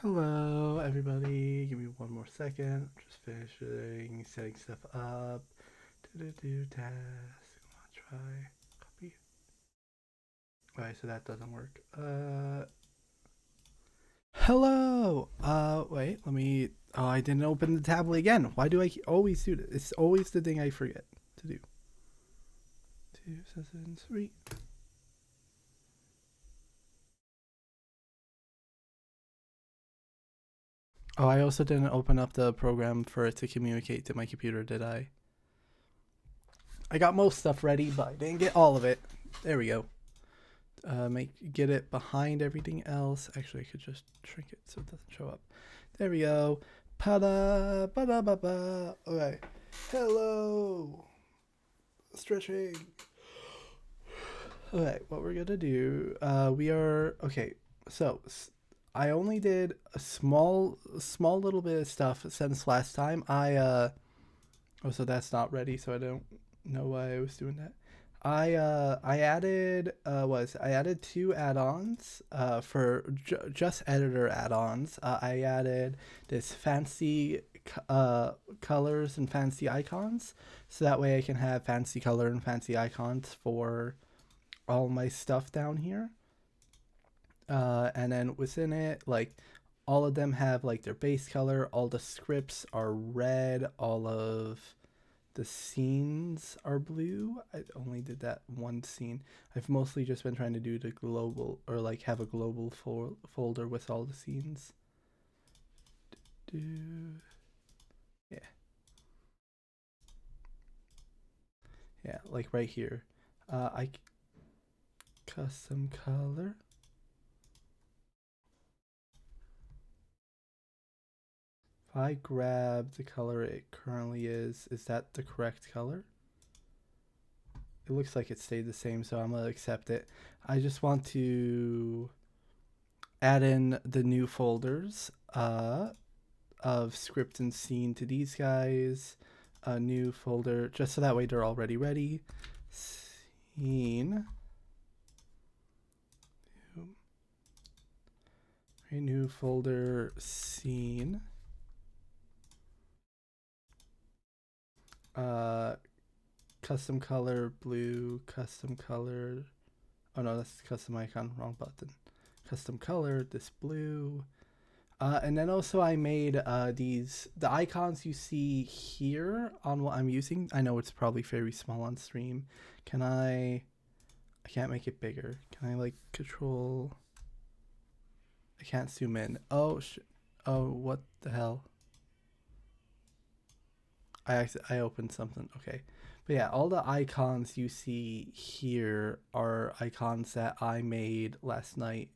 Hello, everybody. Give me one more second. Just finishing setting stuff up. Do task. Try copy. Alright, so that doesn't work. Hello. Wait. Let me. Oh, I didn't open the tablet again. Why do I always do this? It's always the thing I forget to do. 2003. Oh, I also didn't open up the program for it to communicate to my computer, did I? I got most stuff ready, but I didn't get all of it. There we go. Get it behind everything else. Actually, I could just shrink it so it doesn't show up. There we go. Pada, pada, ba, ba. Okay. Hello. Stretching. Okay, what we're gonna do? We are okay. So I only did a small little bit of stuff since last time. Oh, so that's not ready. So I don't know why I was doing that. I added I added two add-ons for just editor add-ons. I added this fancy colors and fancy icons, so that way I can have fancy color and fancy icons for all my stuff down here. And then within it, like all of them have like their base color. All the scripts are red. All of the scenes are blue. I only did that one scene. I've mostly just been trying to do the global or like have a global folder with all the scenes. Do yeah, yeah, like right here. I custom color. If I grab the color it currently is that the correct color? It looks like it stayed the same, so I'm gonna accept it. I just want to add in the new folders of script and scene to these guys. A new folder, just so that way they're already ready. Scene. A new folder, scene. Uh, Custom color, blue, custom color. Oh no, that's custom icon, wrong button. Custom color, this blue. And then also I made the icons you see here on what I'm using. I know it's probably very small on stream. I can't make it bigger. Can I like control? I can't zoom in. Oh, what the hell? I opened something. Okay. But yeah, all the icons you see here are icons that I made last night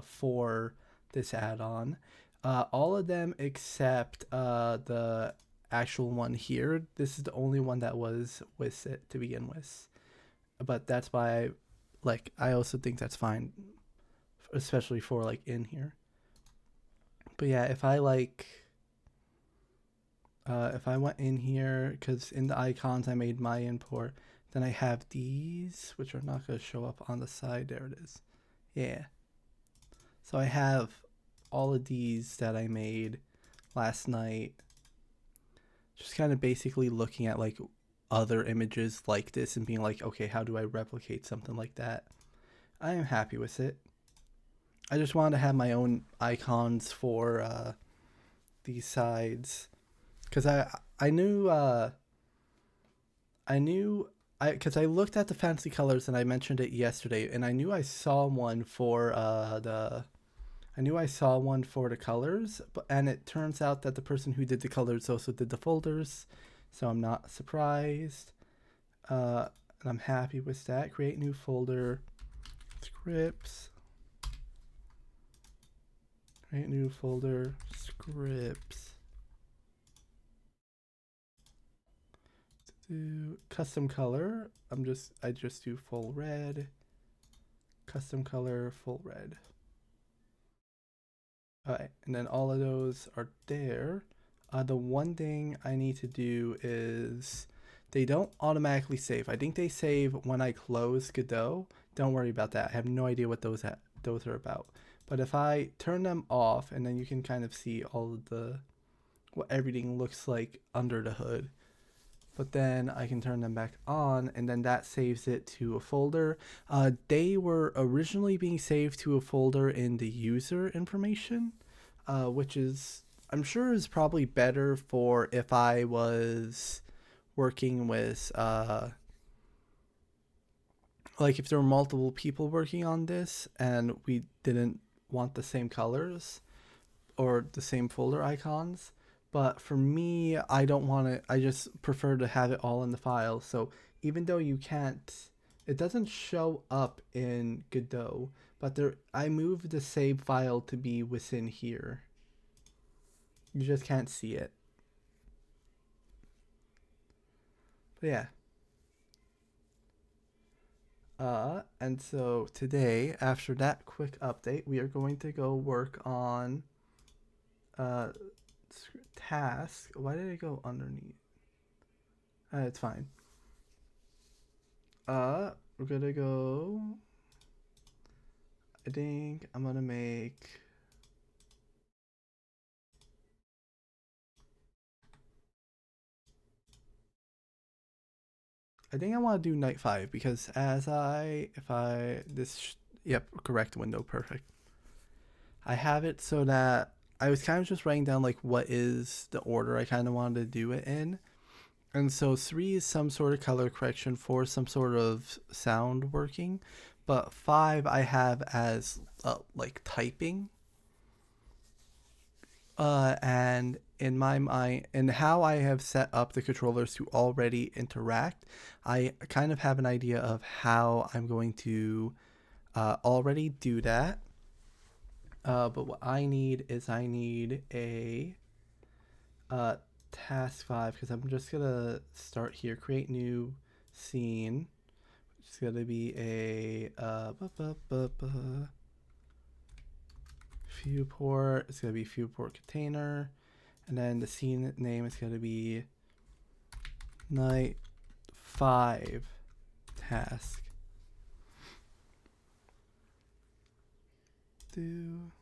for this add-on. All of them except the actual one here. This is the only one that was with it to begin with. But that's why I also think that's fine, especially for like in here. But yeah, if I went in here, because in the icons I made my import, then I have these, which are not going to show up on the side. There it is. Yeah. So I have all of these that I made last night. Just kind of basically looking at like other images like this and being like, okay, how do I replicate something like that? I am happy with it. I just wanted to have my own icons for these sides because I knew I knew I because I looked at the fancy colors and I mentioned it yesterday and I knew I saw one for the I knew I saw one for the colors, and it turns out that the person who did the colors also did the folders, so I'm not surprised. And I'm happy with that. Create new folder, scripts. Create new folder, scripts. Do custom color. I just do full red. Custom color, full red. Alright, and then all of those are there. The one thing I need to do is they don't automatically save. I think they save when I close Godot. Don't worry about that. I have no idea what those are about. But if I turn them off, and then you can kind of see all of the what everything looks like under the hood. But then I can turn them back on, and then that saves it to a folder. They were originally being saved to a folder in the user information, which is, I'm sure, is probably better for if I was working with, like if there were multiple people working on this and we didn't want the same colors or the same folder icons. But for me, I don't want to, I just prefer to have it all in the file. So even though you can't, it doesn't show up in Godot, but there, I moved the save file to be within here. You just can't see it. But yeah. And so today, after that quick update, we are going to go work on uh task. Why did it go underneath? It's fine. We're gonna go. I think I'm gonna make. I think I want to do night 5 because yep, correct window, perfect. I have it so that I was kind of just writing down like what is the order I kind of wanted to do it in. And so 3 is some sort of color correction, 4 is some sort of sound working, but 5 I have as like typing. And in my mind, and how I have set up the controllers to already interact, I kind of have an idea of how I'm going to already do that. But what I need is I need a task 5 because I'm just gonna start here, create new scene. It's gonna be a viewport. It's gonna be viewport container, and then the scene name is gonna be night 5 task. And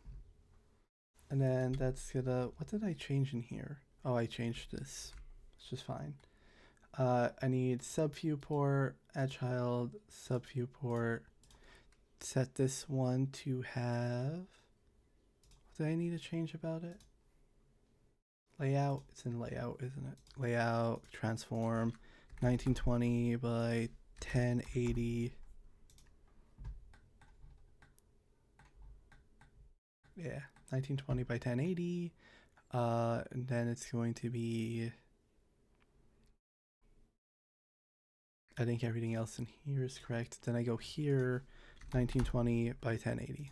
then that's gonna, what did I change in here? Oh, I changed this. It's just fine. I need sub viewport, add child, sub viewport. Set this one to have, what do I need to change about it? Layout, it's in layout, isn't it? Layout, transform, 1920 by 1080. Yeah, 1920 by 1080. And then it's going to be, I think everything else in here is correct. Then I go here, 1920 by 1080.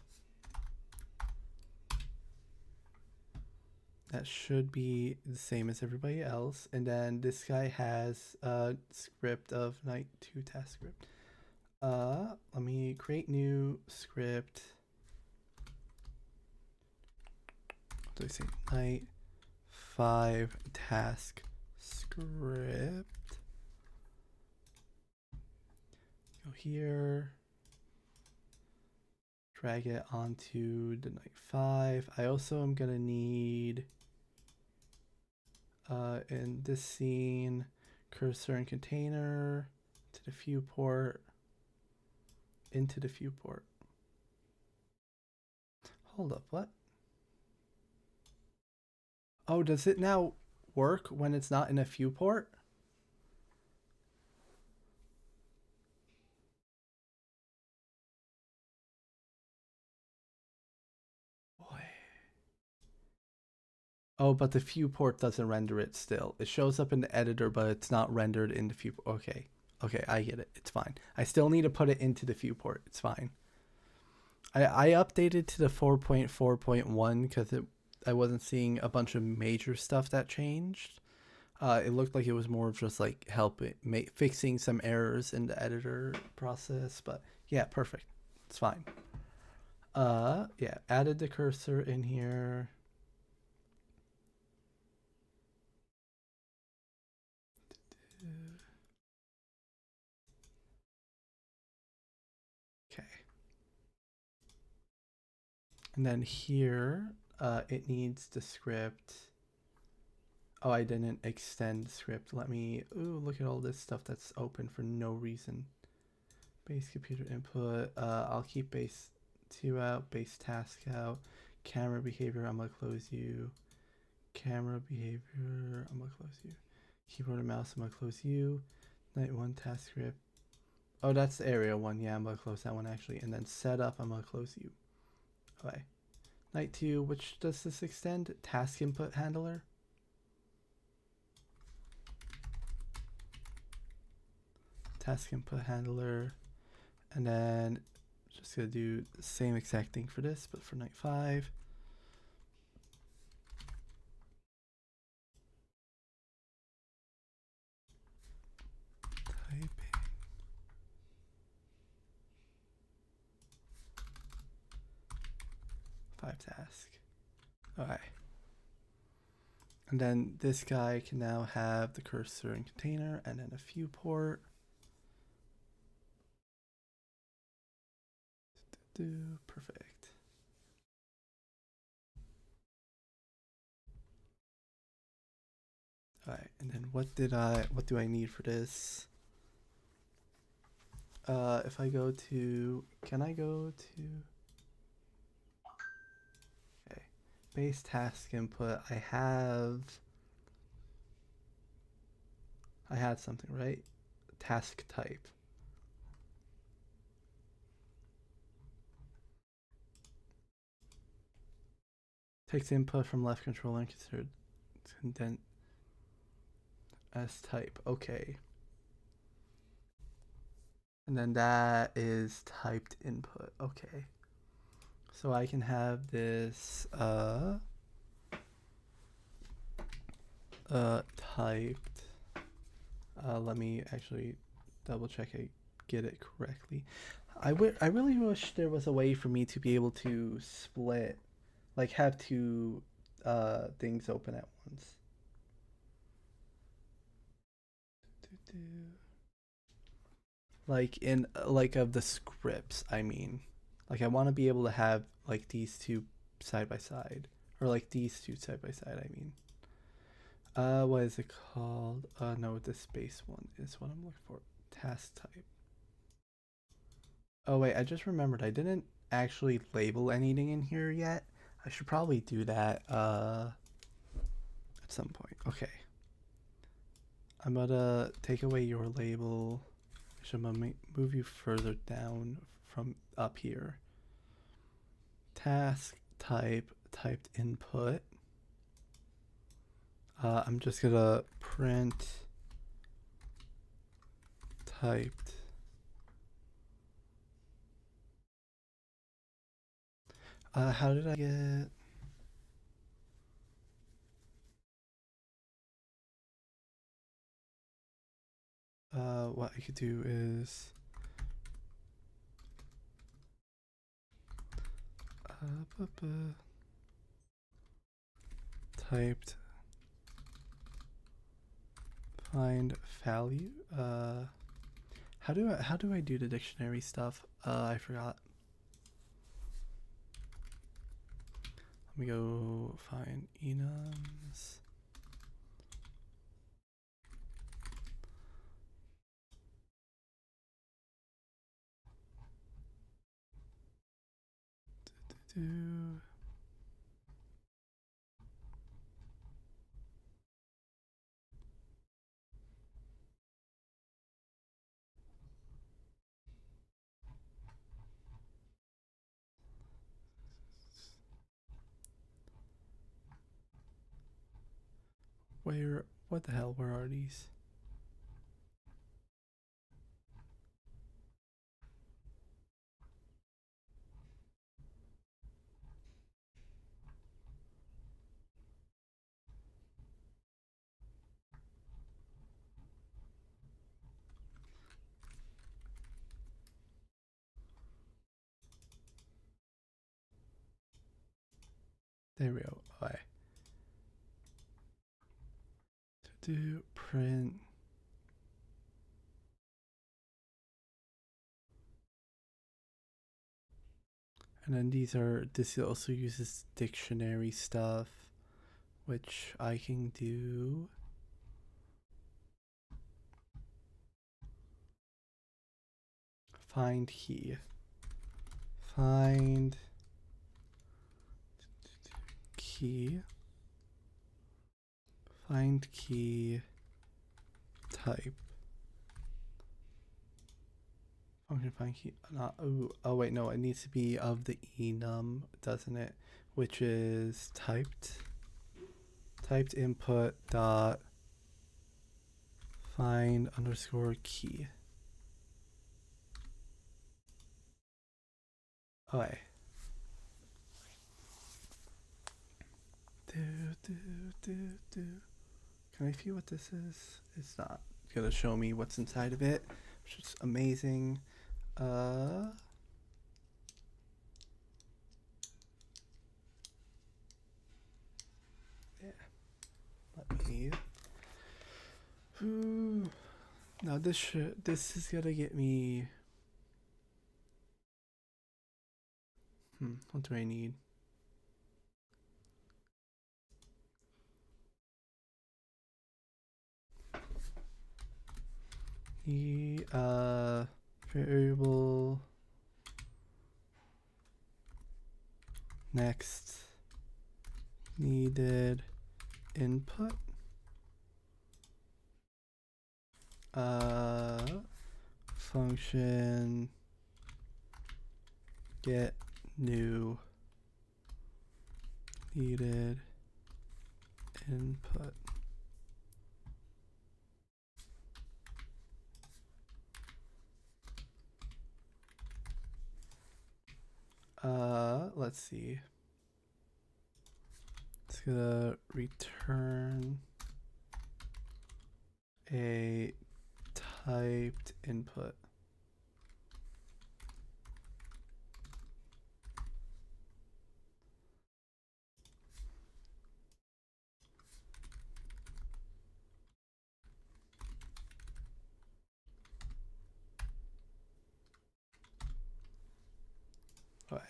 That should be the same as everybody else. And then this guy has a script of night 2 task script. Let me create new script. What do I say? Night 5 task script. Go here. Drag it onto the night 5. I also am gonna need in this scene cursor and container to the viewport, into the viewport. Hold up, what? Oh, does it now work when it's not in a viewport? Boy. Oh, but the viewport doesn't render it still. It shows up in the editor, but it's not rendered in the viewport. Okay. Okay, I get it. It's fine. I still need to put it into the viewport. It's fine. I updated to the 4.4.1 because I wasn't seeing a bunch of major stuff that changed. It looked like it was more of just like fixing some errors in the editor process, but yeah, perfect. It's fine. Yeah, added the cursor in here. Okay. And then here, it needs the script. Oh, I didn't extend the script. Let me, ooh, look at all this stuff that's open for no reason. Base computer input, I'll keep base 2 out, base task out, camera behavior, I'm gonna close you. Camera behavior, I'm gonna close you. Keyboard and mouse, I'm gonna close you. Night 1 task script. Oh, that's the area 1. Yeah, I'm gonna close that one actually. And then setup, I'm gonna close you. Okay. Night 2, which does this extend? Task input handler. Task input handler. And then just gonna do the same exact thing for this, but for night 5. Typing. 5 task. Okay. And then this guy can now have the cursor and container and then a viewport. Perfect. All right, and then what do I need for this? If I go to, can I go to, okay, base task input, I had something, right? Task type. Takes input from left controller and considered indent as type. Okay. And then that is typed input. Okay. So I can have this typed. Let me actually double check I get it correctly. I really wish there was a way for me to be able to split, like have two things open at once. Like in like of the scripts, I mean. Like I want to be able to have like these two side by side, or like these two side by side, I mean. What is it called? No, the space one is what I'm looking for. Task type. Oh wait, I just remembered I didn't actually label anything in here yet. I should probably do that at some point. Okay. I'm gonna take away your label. I'm gonna move you further down from up here. Task type, typed input. I'm just gonna print typed. How did I get? What I could do is typed find value. How do I do the dictionary stuff? I forgot. Let me go find enums. Where? What the hell? Where are these? There we go. Okay. To do print. And then this also uses dictionary stuff, which I can do. Find key. Find key. Find key type. Function find key. Not, oh wait, no, it needs to be of the enum, doesn't it? Which is typed input dot find underscore key. Okay. Can I see what this is? It's not gonna show me what's inside of it, which is amazing. Yeah. Let me. Now this is gonna get me. What do I need? The variable next needed input function get new needed input. Let's see. It's gonna return a typed input. Okay.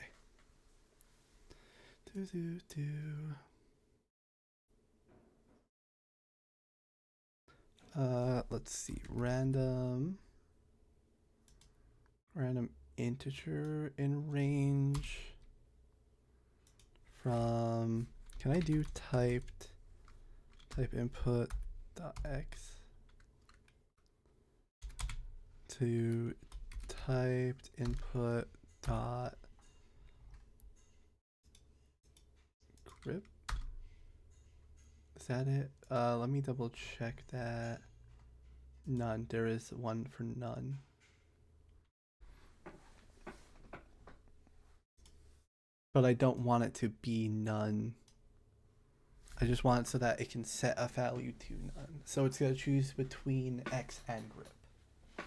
Let's see. Random integer in range from. Can I do type input dot x to typed input dot grep? Is that it? Let me double check that. None. There is one for none. But I don't want it to be none. I just want it so that it can set a value to none. So it's going to choose between x and grep.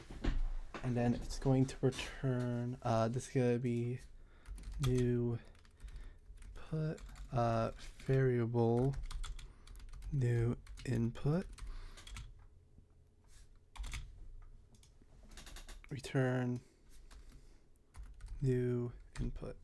And then it's going to return, this is going to be new put variable new input return new input.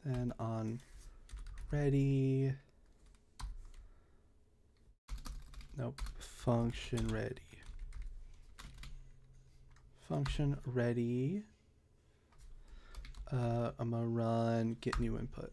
Then on ready, nope, function ready. Function ready. I'm gonna run get new input.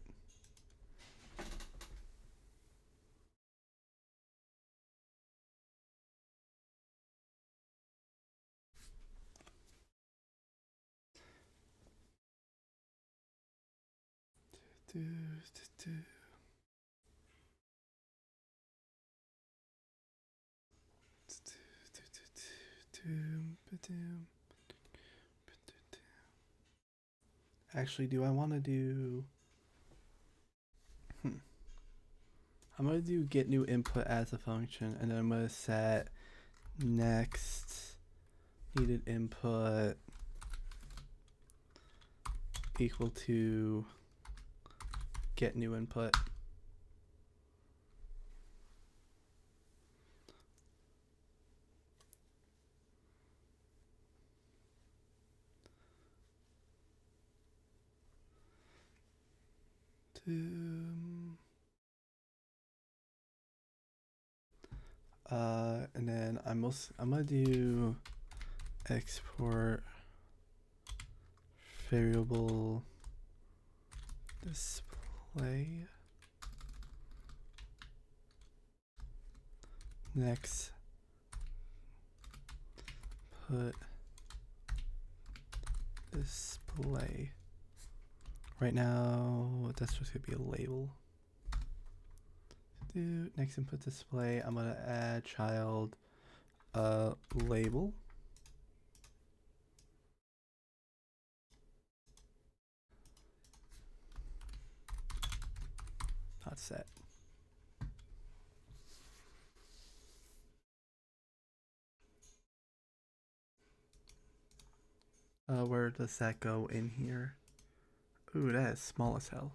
Actually, do I want to do? I'm gonna do get new input as a function, and then I'm gonna set next needed input equal to get new input. And then I'm gonna do export variable display. Next, put display. Right now, that's just gonna be a label. Do next input display. I'm gonna add child label. Not set. Where does that go in here? Ooh, that is small as hell.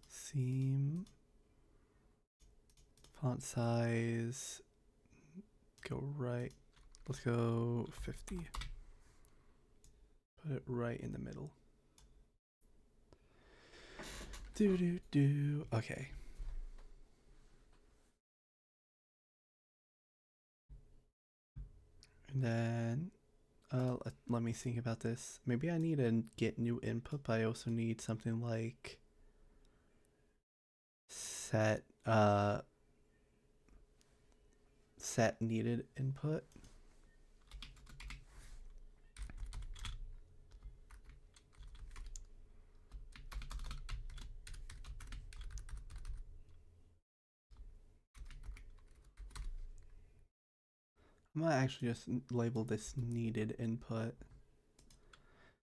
Seam. Font size. Go right. Let's go 50. Put it right in the middle. Okay. And then let me think about this. Maybe I need to get new input, but I also need something like set needed input. I'm gonna actually just label this needed input.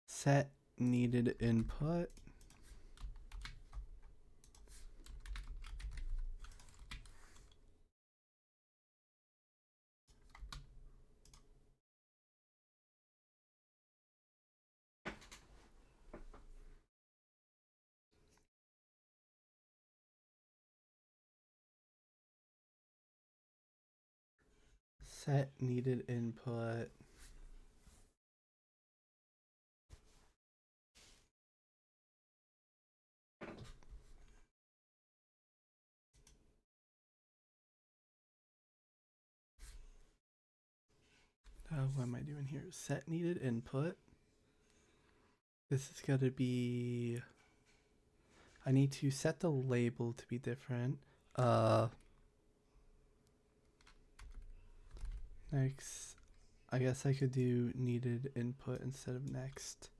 Set needed input. Set needed input. What am I doing here? Set needed input. This is gonna be. I need to set the label to be different. Next, I guess I could do needed input instead of next.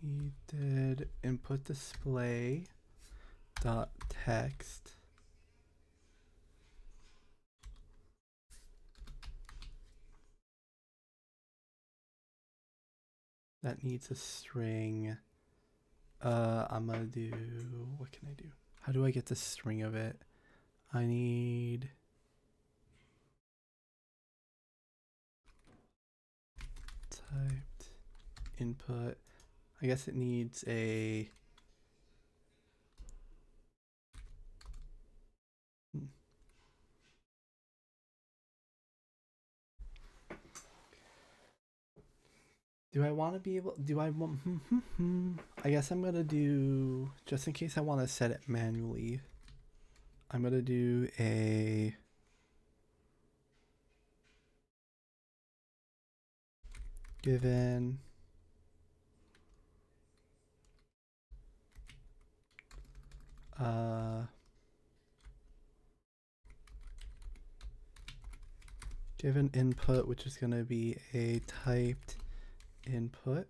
Needed input display dot text. That needs a string. I'm gonna do, what can I do? How do I get the string of it? I need typed input. I guess it needs a do I want to be able, do I want, I guess I'm gonna do, just in case I want to set it manually, I'm gonna do a given given input, which is gonna be a typed input.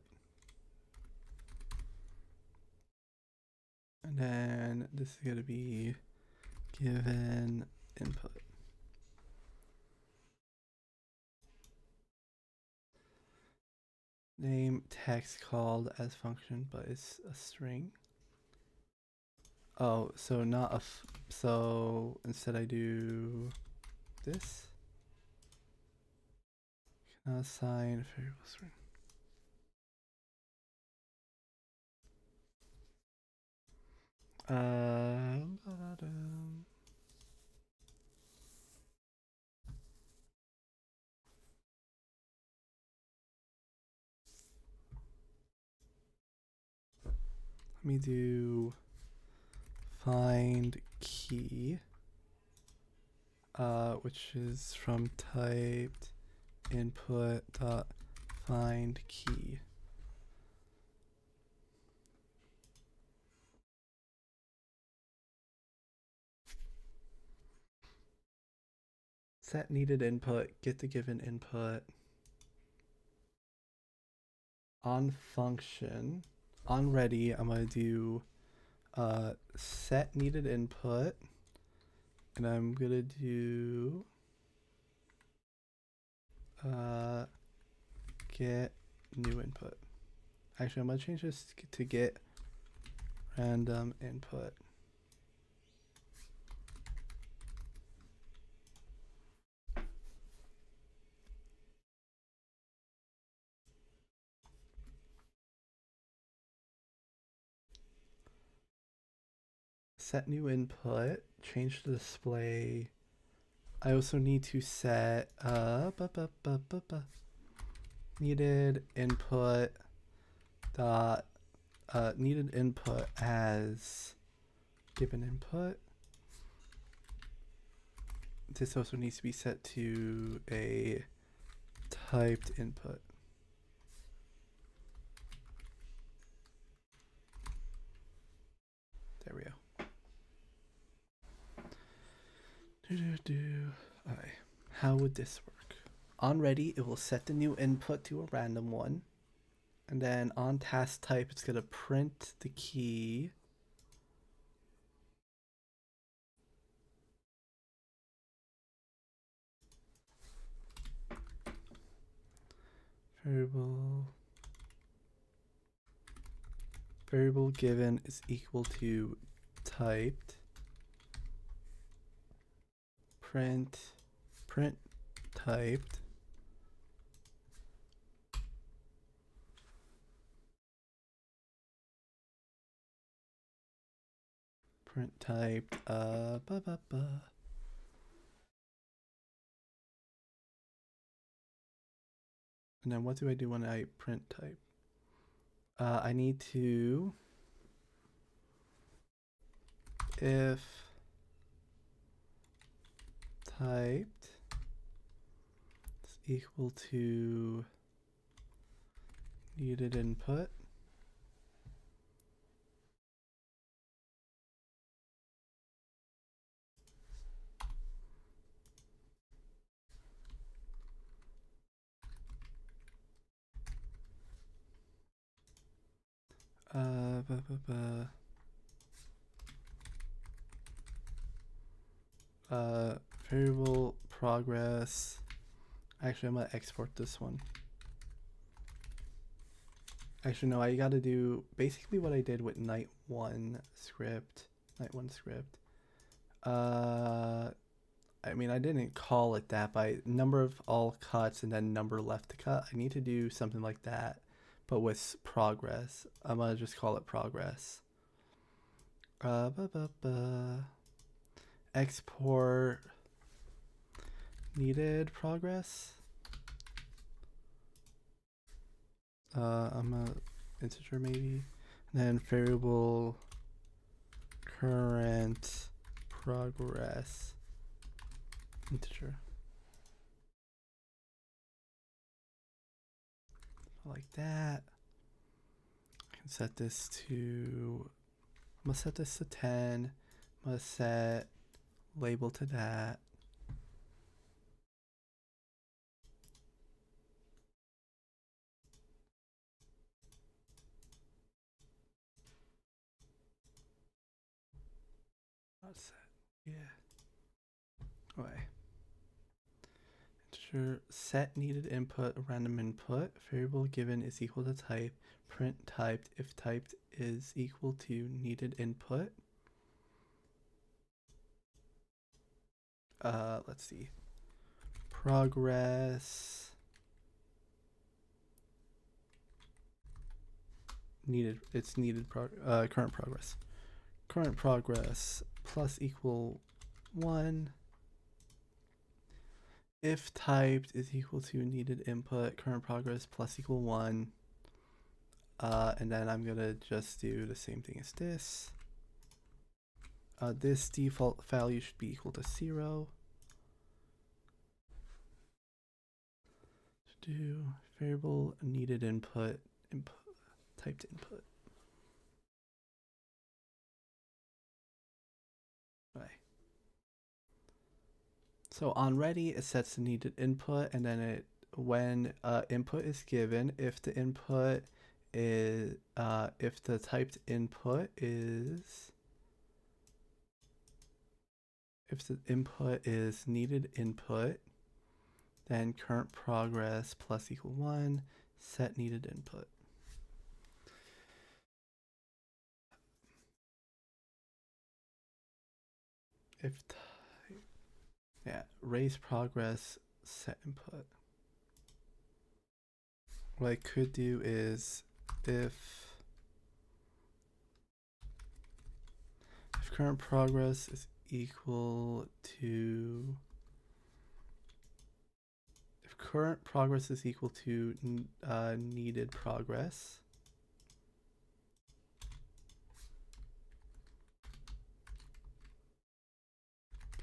And then this is gonna be given input. Name text called as function, but it's a string. Oh, so not a, so instead I do this. Can assign variable string. me do find key, which is from typed input dot find key. Set needed input, get the given input. On function, on ready, I'm gonna do set needed input, and I'm gonna do get new input. Actually, I'm gonna change this to get random input. Set new input, change the display. I also need to set needed input dot needed input as given input. This also needs to be set to a typed input. There we go. Alright, how would this work? On ready, it will set the new input to a random one. And then on task type, it's going to print the key. Variable given is equal to typed. Print typed. Print typed. And then what do I do when I print type? I need to, if typed is equal to needed input, variable progress. Actually, I'm gonna export this one. Actually, no, I gotta do basically what I did with night one script. I mean, I didn't call it that by number of all cuts and then number left to cut. I need to do something like that, but with progress. I'm gonna just call it progress. Export needed progress. I'm a integer maybe, and then variable current progress integer. Like that. I can set this to, I'm gonna set this to 10. I'm gonna set label to that. Not set. Yeah. Okay. Integer set needed input, random input. Variable given is equal to type. Print typed if typed is equal to needed input. Let's see. Progress needed. It's needed. Current progress. Current progress plus equal 1. If typed is equal to needed input, current progress plus equal 1. And then I'm gonna just do the same thing as this. This default value should be equal to 0. Do variable needed input, typed input. Right. So on ready, it sets the needed input, and then it, when input is given, if the input is if the typed input is, if the input is needed input, then current progress plus equal 1, set needed input. If type, yeah, raise progress, set input. What I could do is if current progress is equal to, if current progress is equal to needed progress,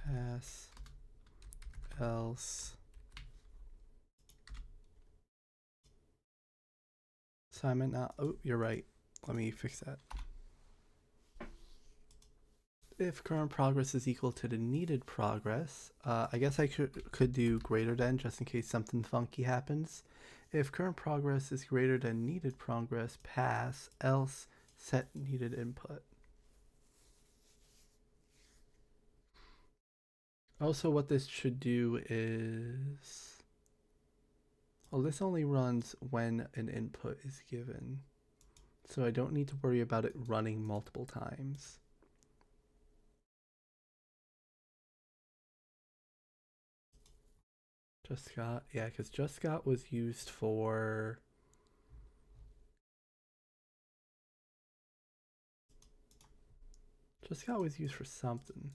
pass else Simon, not, oh, you're right. Let me fix that. If current progress is equal to the needed progress, I guess I could do greater than, just in case something funky happens. If current progress is greater than needed progress, pass else set needed input. Also, what this should do is, well, this only runs when an input is given, so I don't need to worry about it running multiple times. Just got, yeah, because just got was used for, just got was used for something.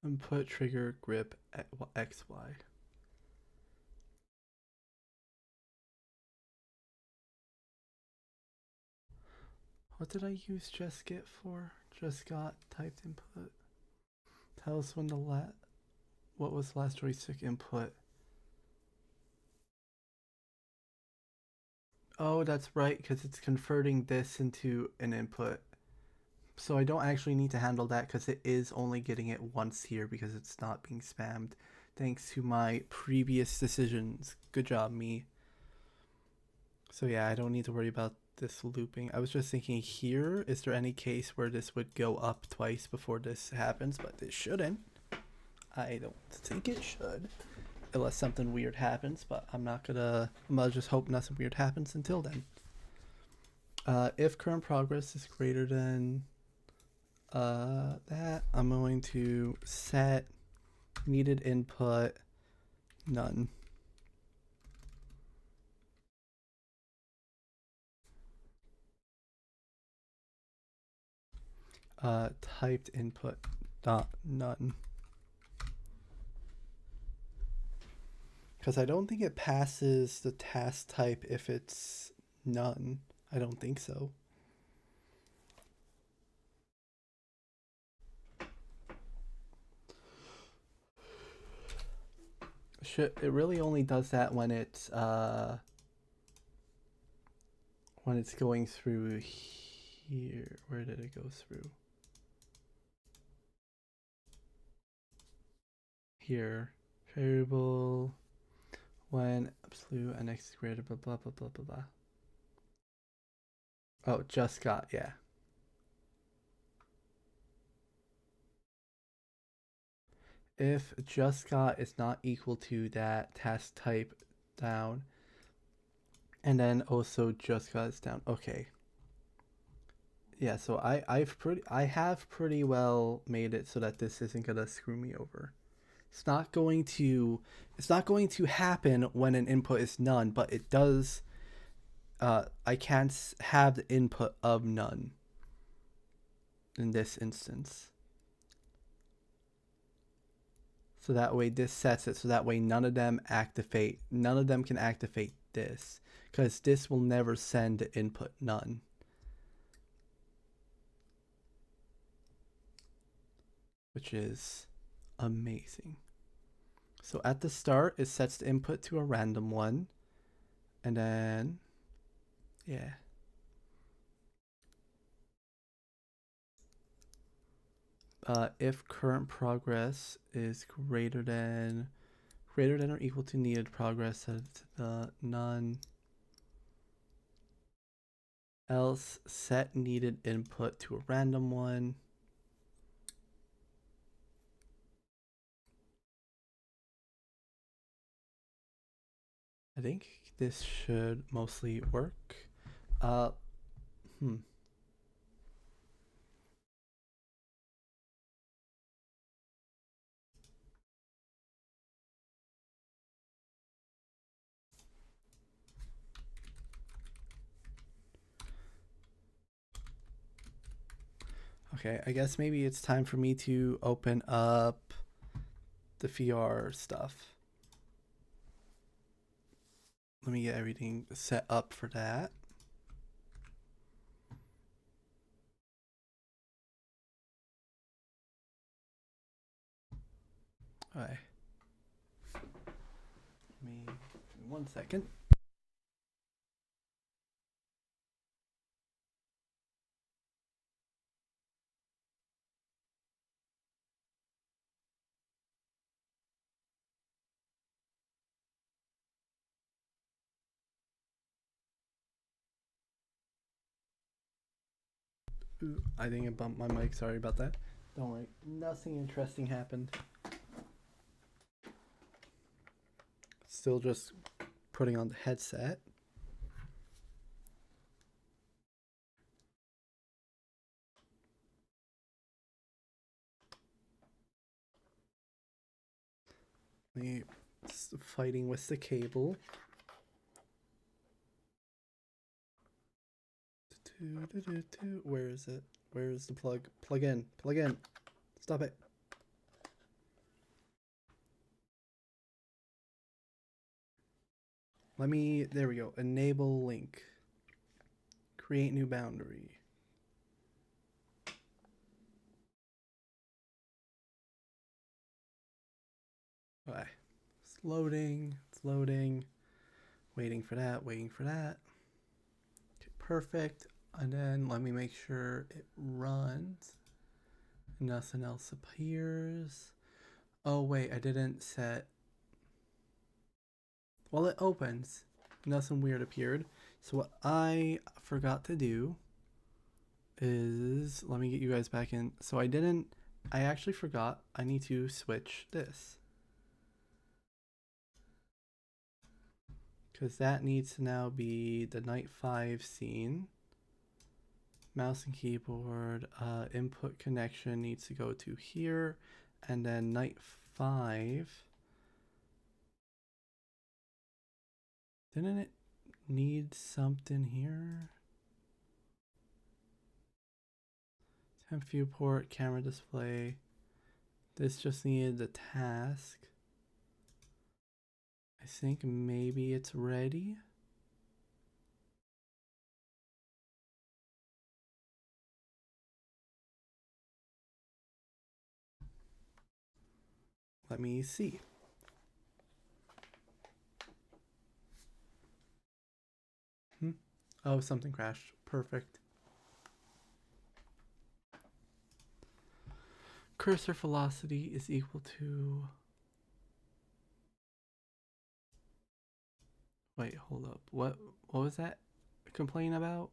Input trigger grip XY. What did I use just get for? Just got typed input. Tell us when the what was last joystick input? Oh, that's right, because it's converting this into an input. So I don't actually need to handle that because it is only getting it once here because it's not being spammed. Thanks to my previous decisions. Good job, me. So yeah, I don't need to worry about this looping. I was just thinking here, is there any case where this would go up twice before this happens? But it shouldn't. I don't think it should. Unless something weird happens, but I'm gonna just hope nothing weird happens until then. If current progress is greater than that, I'm going to set needed input none. Typed input dot none. Because I don't think it passes the task type if it's none. I don't think so. It really only does that when it's going through here. Where did it go through? Here. Variable when absolute and x is greater, blah blah blah blah blah blah. Oh, just got, yeah. If just got is not equal to that task type down, and then also just got is down. Okay. Yeah, so I have pretty well made it so that this isn't gonna screw me over. It's not going to happen when an input is none, but it does. I can't have the input of none. in this instance. So that way this sets it so that way none of them can activate this, because this will never send the input none. Which is amazing. So at the start, it sets the input to a random one. And then, yeah. If current progress is greater than or equal to needed progress, set it to the none. Else, set needed input to a random one. I think this should mostly work. Okay, I guess maybe it's time for me to open up the VR stuff. Let me get everything set up for that. All right. Give me 1 second. Ooh, I think I bumped my mic. Sorry about that. Don't worry. Nothing interesting happened. Still just putting on the headset. Me fighting with the cable. Where is it? Where is the plug? Plug in. Plug in. Stop it. Let me, there we go. Enable link. Create new boundary. Okay. It's loading. It's loading. Waiting for that. Waiting for that. Okay, perfect. And then let me make sure it runs. Nothing else appears. Oh, wait. I didn't set. Well, it opens. Nothing weird appeared. So what I forgot to do is, let me get you guys back in. So I actually forgot I need to switch this. Because that needs to now be the night 5 scene. Mouse and keyboard, input connection needs to go to here. And then night 5. Didn't it need something here? Temp viewport, camera display. This just needed the task. I think maybe it's ready. Let me see. Oh, something crashed. Perfect. Cursor velocity is equal to... Wait, hold up. What was that complaint about?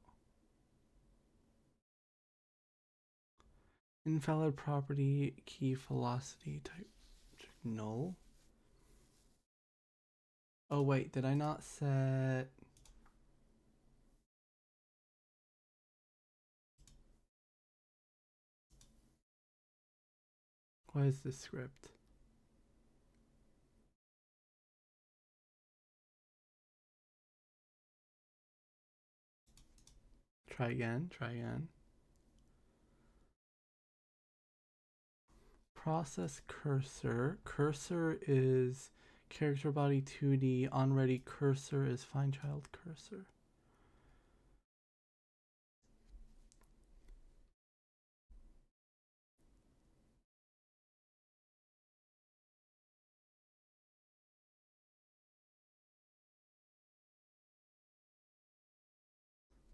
Invalid property key velocity type null. Oh wait, did I not set... What is this script? Try again, try again. process cursor. Cursor is character body 2D. On-ready cursor is find child cursor.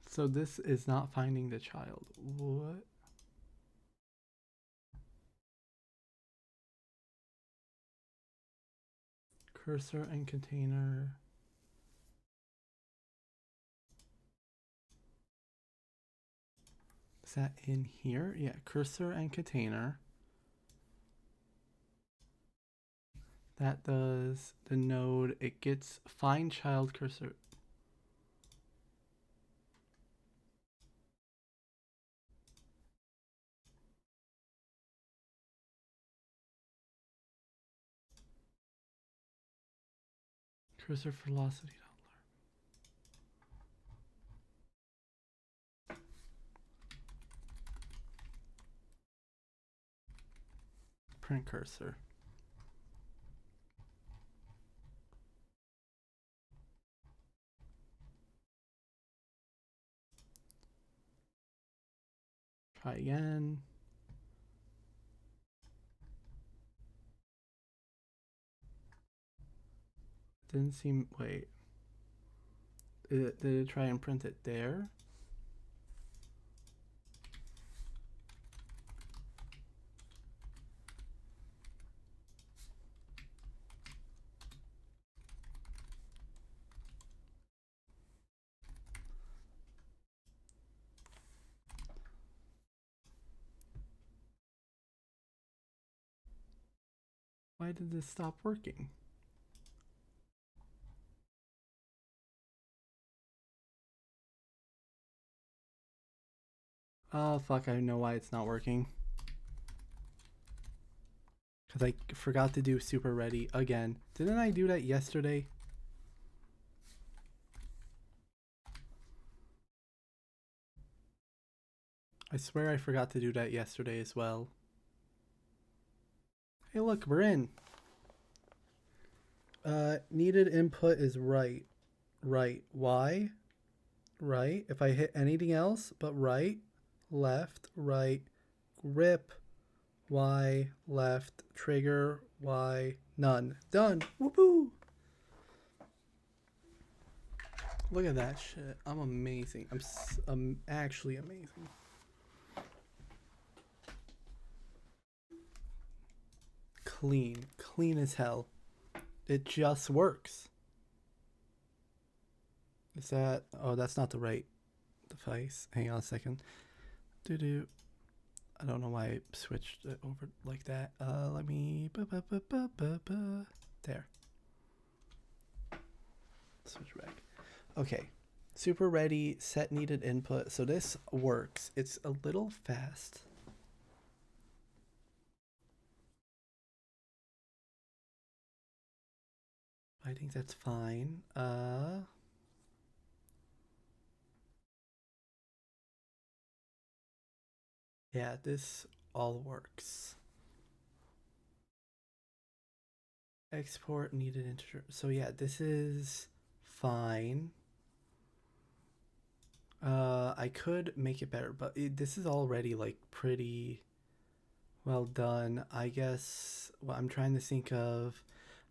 So this is not finding the child. What? Cursor and container. Is that in here? Yeah, cursor and container. That does the node. It gets find child cursor. Cursor velocity dollar. Print cursor. Try again. Didn't seem. Wait. Did it try and print it there? Why did this stop working? Oh fuck, I know why it's not working. Because I forgot to do super ready again. Didn't I do that yesterday? I swear I forgot to do that yesterday as well. Hey look, we're in. Needed input is right. Right. Why? Right. If I hit anything else but right, left, right, grip, Y, left, trigger, Y, none. Done. Whoopoo! Look at that shit. I'm amazing. I'm actually amazing. Clean. Clean as hell. It just works. Is that... Oh, that's not the right device. Hang on a second. Doo-doo. I don't know why I switched it over like that. Let me... There. Switch back. Okay. Super ready. Set needed input. So this works. It's a little fast. I think that's fine. Yeah, this all works. Export needed integer. So yeah, this is fine. I could make it better, but this is already like pretty well done. I guess what I'm trying to think of,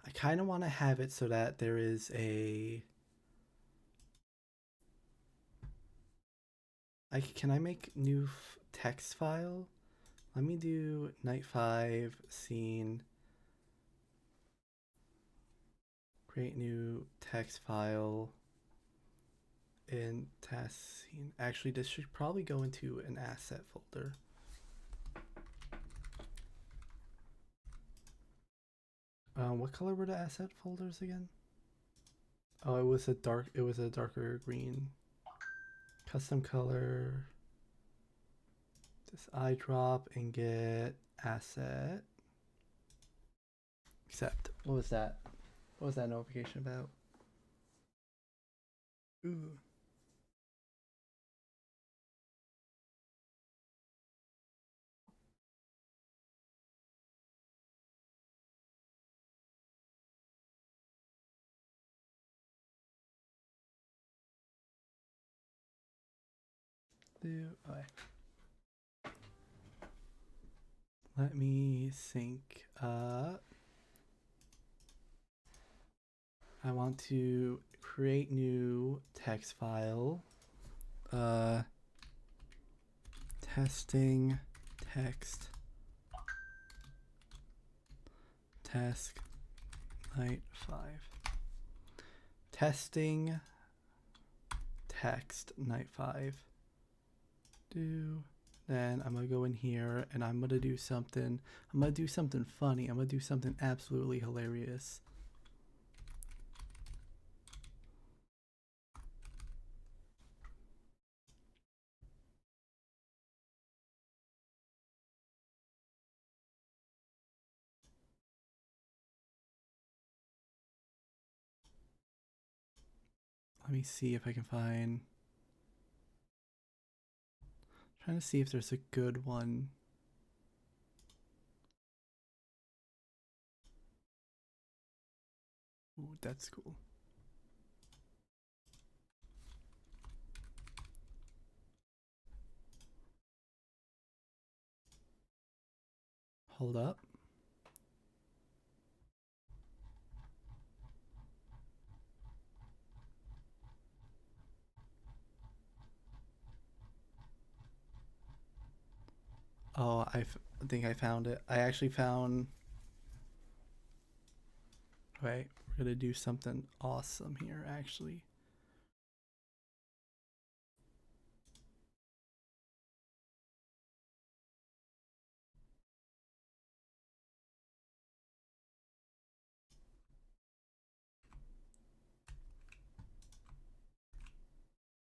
I kind of want to have it so that there is a... Can I make new text file? Let me do night 5 scene. Create new text file in task scene. Actually, this should probably go into an asset folder. What color were the asset folders again? Oh, it was a darker green. Custom color. This eyedrop and get asset. Accept. What was that? What was that notification about? Ooh. Okay. Let me sync up. I want to create new text file. Testing text task night 5. Testing text night 5. Then I'm gonna go in here and I'm gonna do something. I'm gonna do something funny. I'm gonna do something absolutely hilarious. Let me see if I can find. Trying to see if there's a good one. Ooh, that's cool. Hold up. Oh, I think I found it. I actually found. Wait, we're gonna do something awesome here, actually.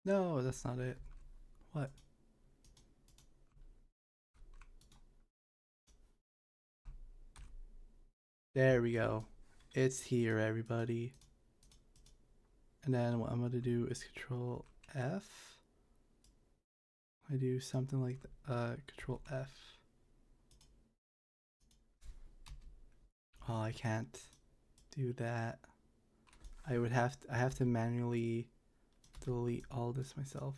No, that's not it. What? There we go. It's here, everybody. And then what I'm gonna do is Control F. I do something like Control F. Oh, I can't do that. I have to manually delete all this myself.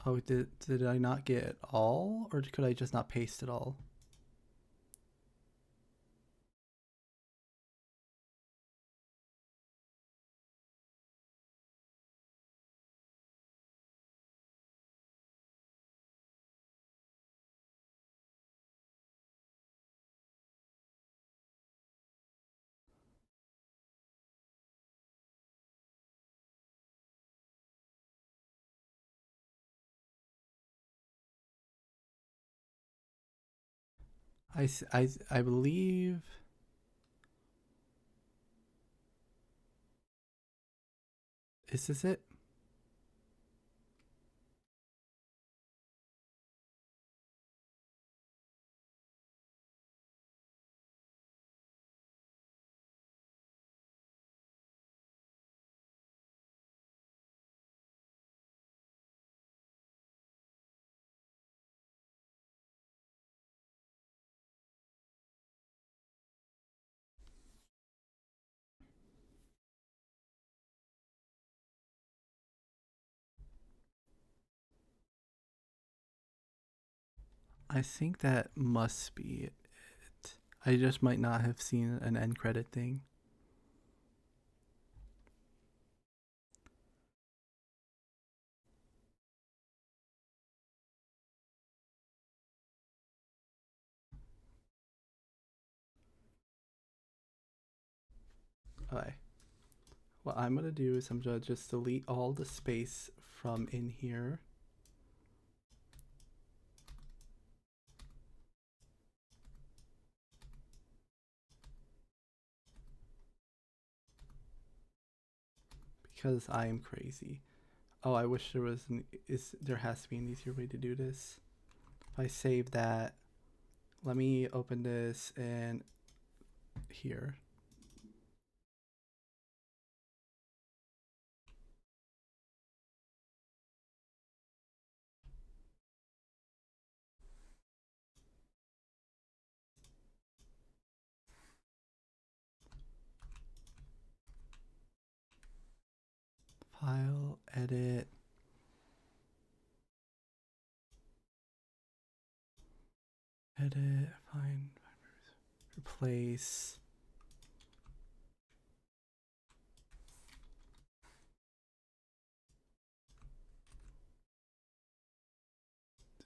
Oh, did I not get it all, or could I just not paste it all? I believe. Is this it? I think that must be it. I just might not have seen an end credit thing. Okay. What I'm gonna do is I'm gonna just delete all the space from in here. Because I am crazy. Oh, I wish there was there has to be an easier way to do this. If I save that, let me open this and here. File, edit. Edit, find, replace.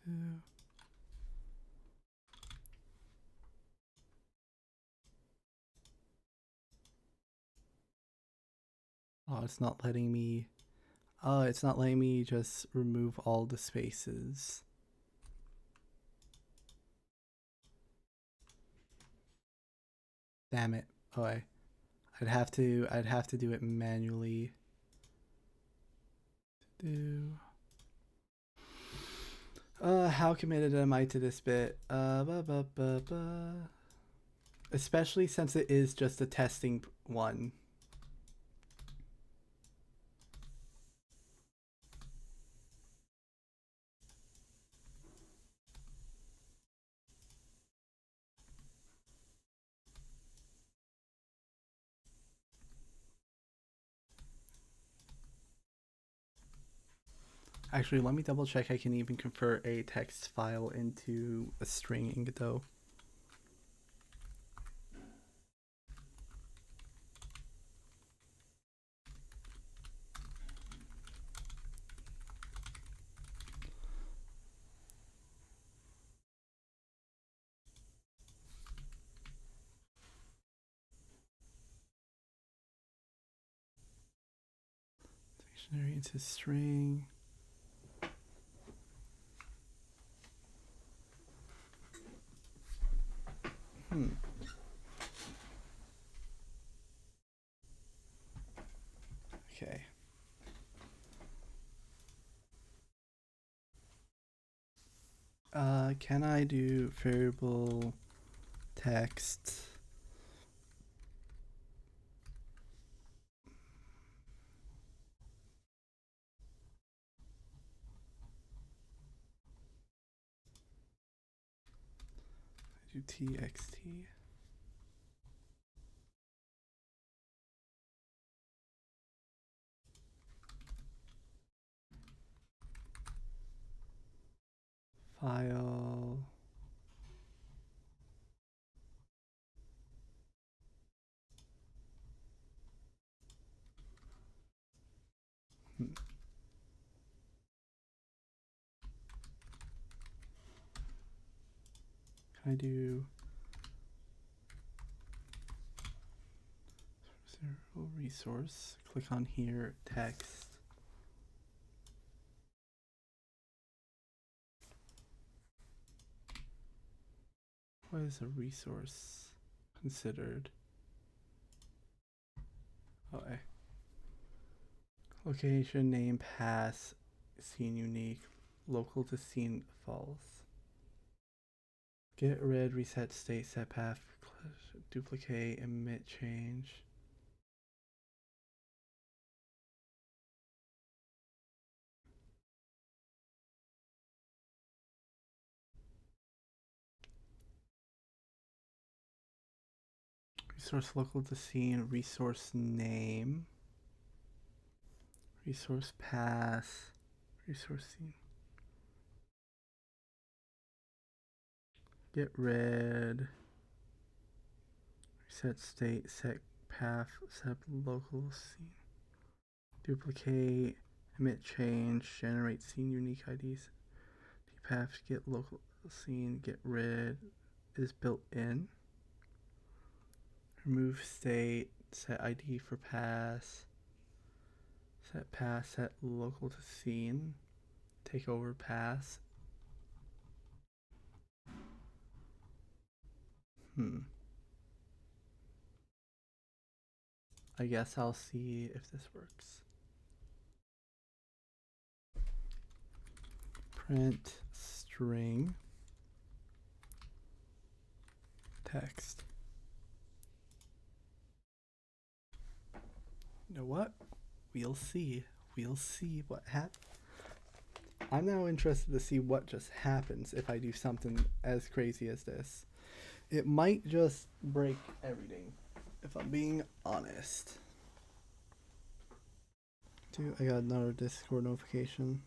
Do. Oh, it's not letting me. Oh, it's not letting me just remove all the spaces. Damn it. Oh, I'd have to do it manually. Do. How committed am I to this bit? Especially since it is just a testing one. Actually, let me double check I can even convert a text file into a string though. Dictionary into string. Okay. Can I do variable text? Do txt. File. Can I do zero resource? Click on here, text. What is a resource considered? Okay. Location, name, pass, scene unique, local to scene false. Get rid, reset state, set path, duplicate, emit change. Resource local to scene, resource name, resource path, resource scene. Get rid, reset state, set path, set local scene. Duplicate, emit change, generate scene unique IDs. Path, get local scene, get rid is built in. Remove state, set ID for pass, set pass, set local to scene, take over pass. I guess I'll see if this works. Print string text. You know what? We'll see. We'll see what happens. I'm now interested to see what just happens if I do something as crazy as this. It might just break everything, if I'm being honest. I got another Discord notification.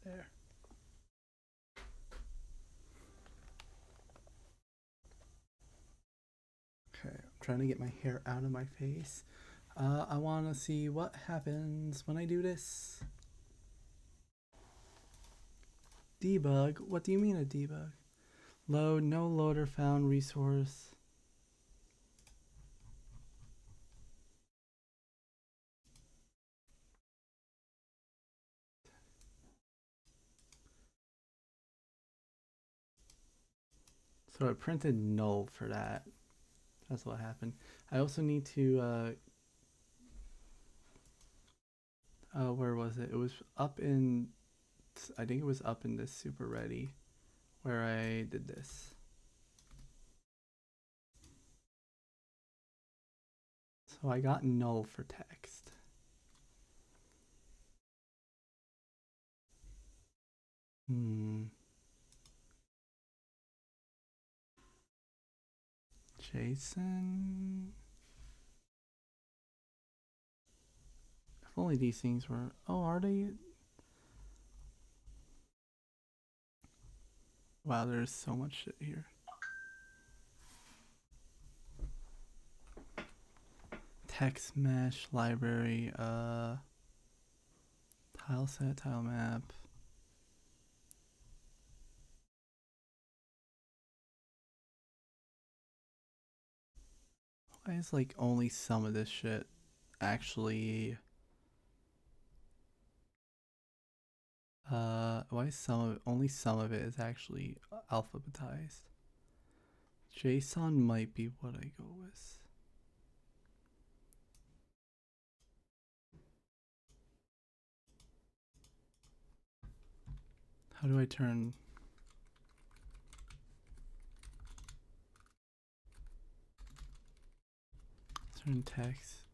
There. Okay, I'm trying to get my hair out of my face. I want to see what happens when I do this. Debug? What do you mean a debug? Load, no loader found resource. So I printed null for that. That's what happened. I also need to, where was it? It was up in, I think it was up in this super ready where I did this. So I got null for text. JSON. If only these things were. Oh, are they? Wow, there's so much shit here. Text mesh library. Tile set, tile map. Why is like only some of this shit actually? Why is only some of it is actually alphabetized? JSON might be what I go with. How do I turn text?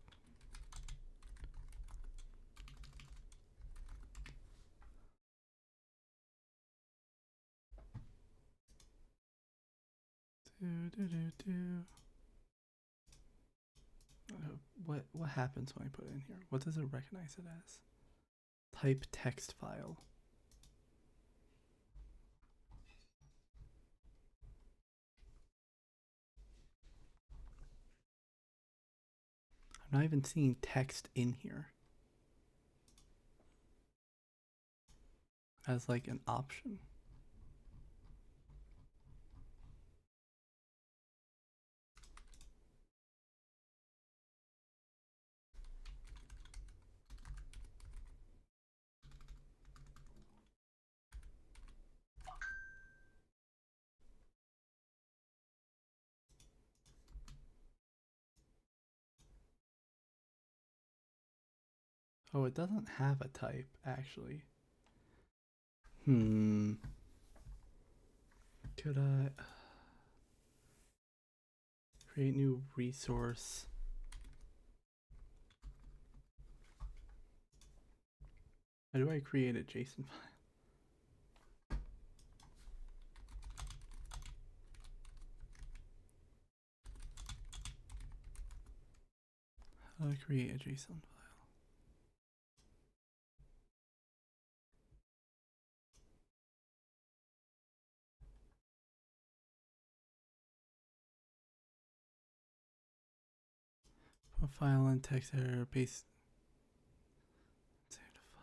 What happens when I put it in here? What does it recognize it as? Type text file. I'm not even seeing text in here as like an option. Oh, it doesn't have a type actually. Could I create new resource? How do I create a JSON file? How do I create a JSON file? Put file and text editor paste. Save the file.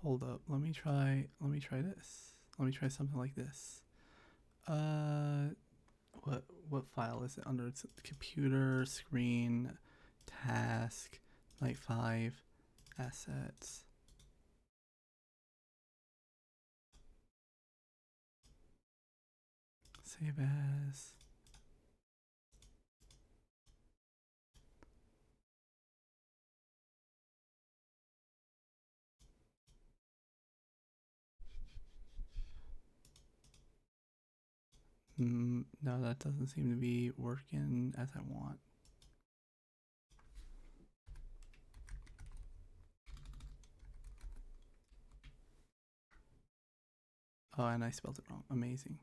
Hold up. Let me try this. Let me try something like this. what file is it under? It's computer, screen, task, night 5, assets. Save as. No, that doesn't seem to be working as I want. Oh, and I spelled it wrong. Amazing.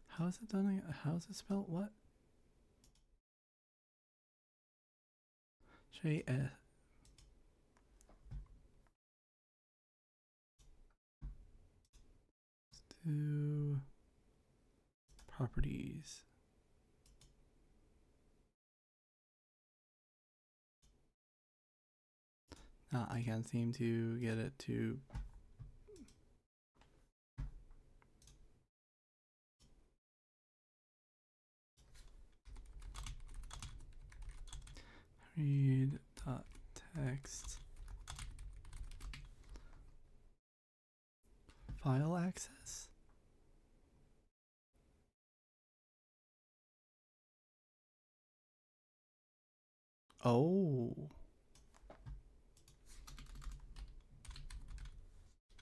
How is it done? How is it spelled? What? JS. Do properties. I can't seem to get it to. Read dot text file access. Oh,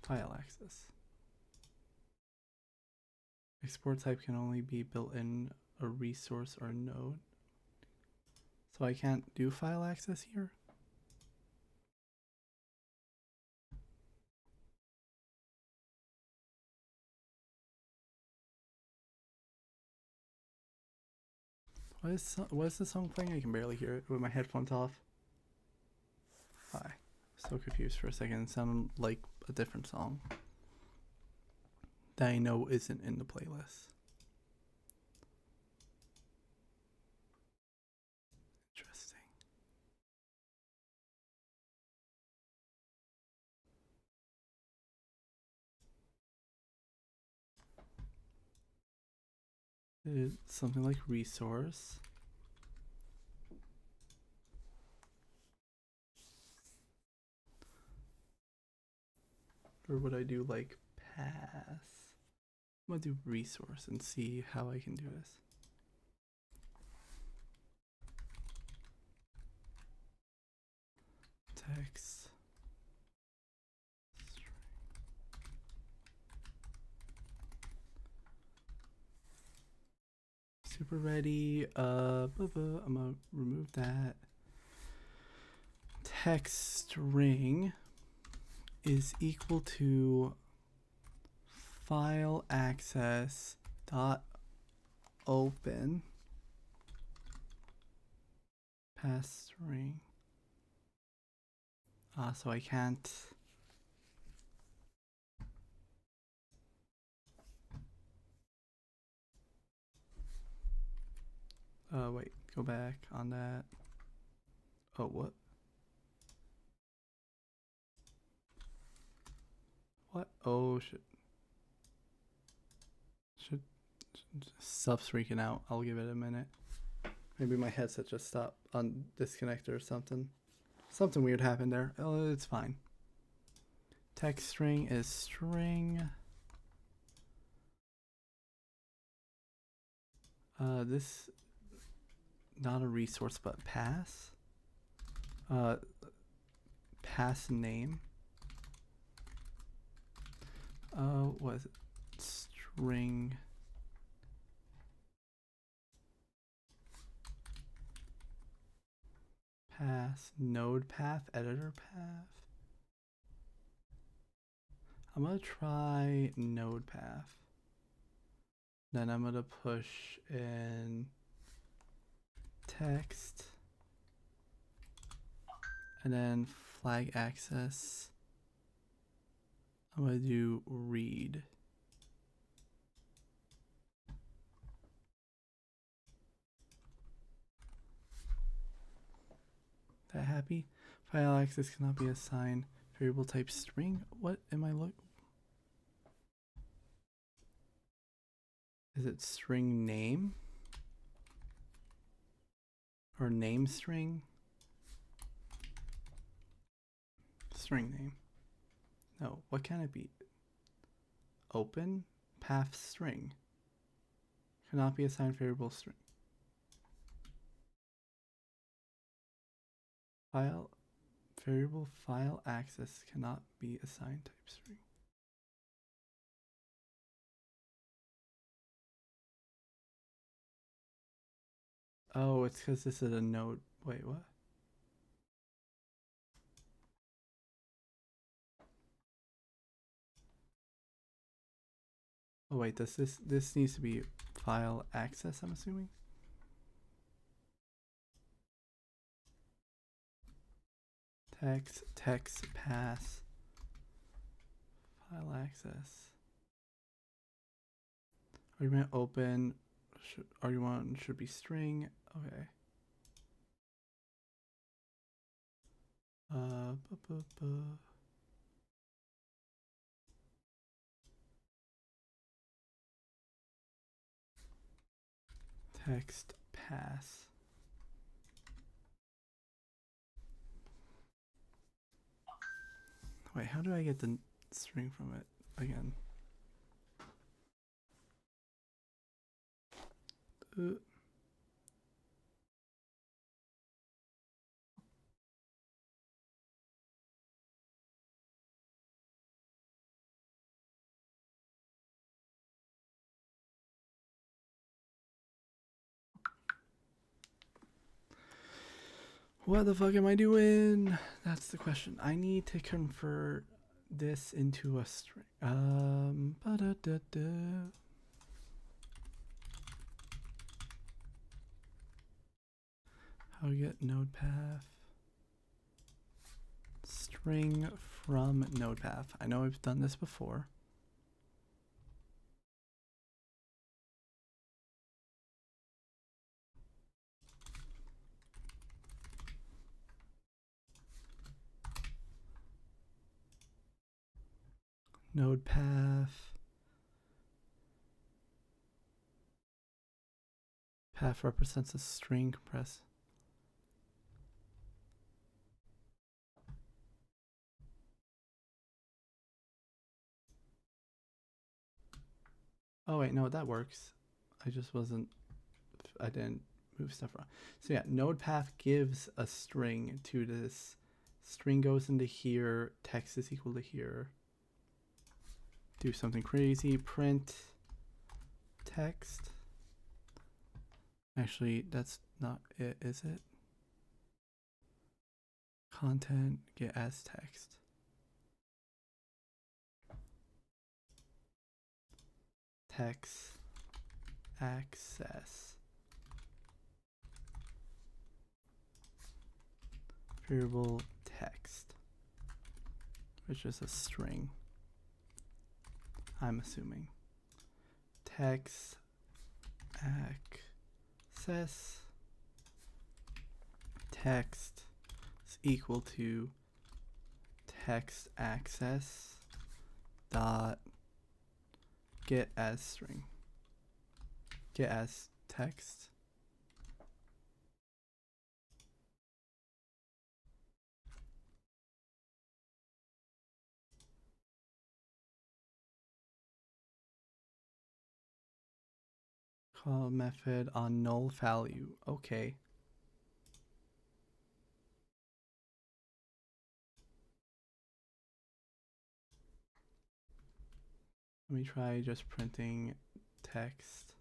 file access. Export type can only be built in a resource or node. So I can't do file access here? What is the song playing? I can barely hear it with my headphones off. Hi. So confused for a second. It sounded like a different song that I know isn't in the playlist. Interesting. It's something like resource. Or would I do like pass? I'm gonna do resource and see how I can do this. Text. Super ready. I'm gonna remove that. Text string is equal to file access dot open pass string. So I can't. Wait, go back on that. Oh, what? What? Oh, shit. Stuff's freaking out. I'll give it a minute. Maybe my headset just stopped on disconnect or something. Something weird happened there. Oh, it's fine. Text string is string. This not a resource but pass. Pass name. What is it? String. Pass node path editor path. I'm gonna try node path. Then I'm gonna push in text and then flag access. I'm gonna do read. happy. File access cannot be assigned variable type string. What am I looking? Is it string name? Or name string? String name. No, what can it be? Open path string. Cannot be assigned variable string. File variable file access cannot be assigned type string. Oh, it's because this is a node. Wait, what? Oh wait, does this needs to be file access, I'm assuming? Text pass file access. Argument open argument should be string. Okay. Text pass. Wait, how do I get the string from it again? What the fuck am I doing? That's the question. I need to convert this into a string. How to get node path. String from node path. I know I've done this before. Node path. Path represents a string compressed. Oh wait, no, that works. I didn't move stuff around. So yeah, node path gives a string to this. String goes into here, text is equal to here. Do something crazy, print text. Actually, that's not it, is it? Content, get as text. Text access. Variable text, which is a string, I'm assuming. Text access text is equal to text access dot get as string, get as text. Call method on null value. Okay. Let me try just printing text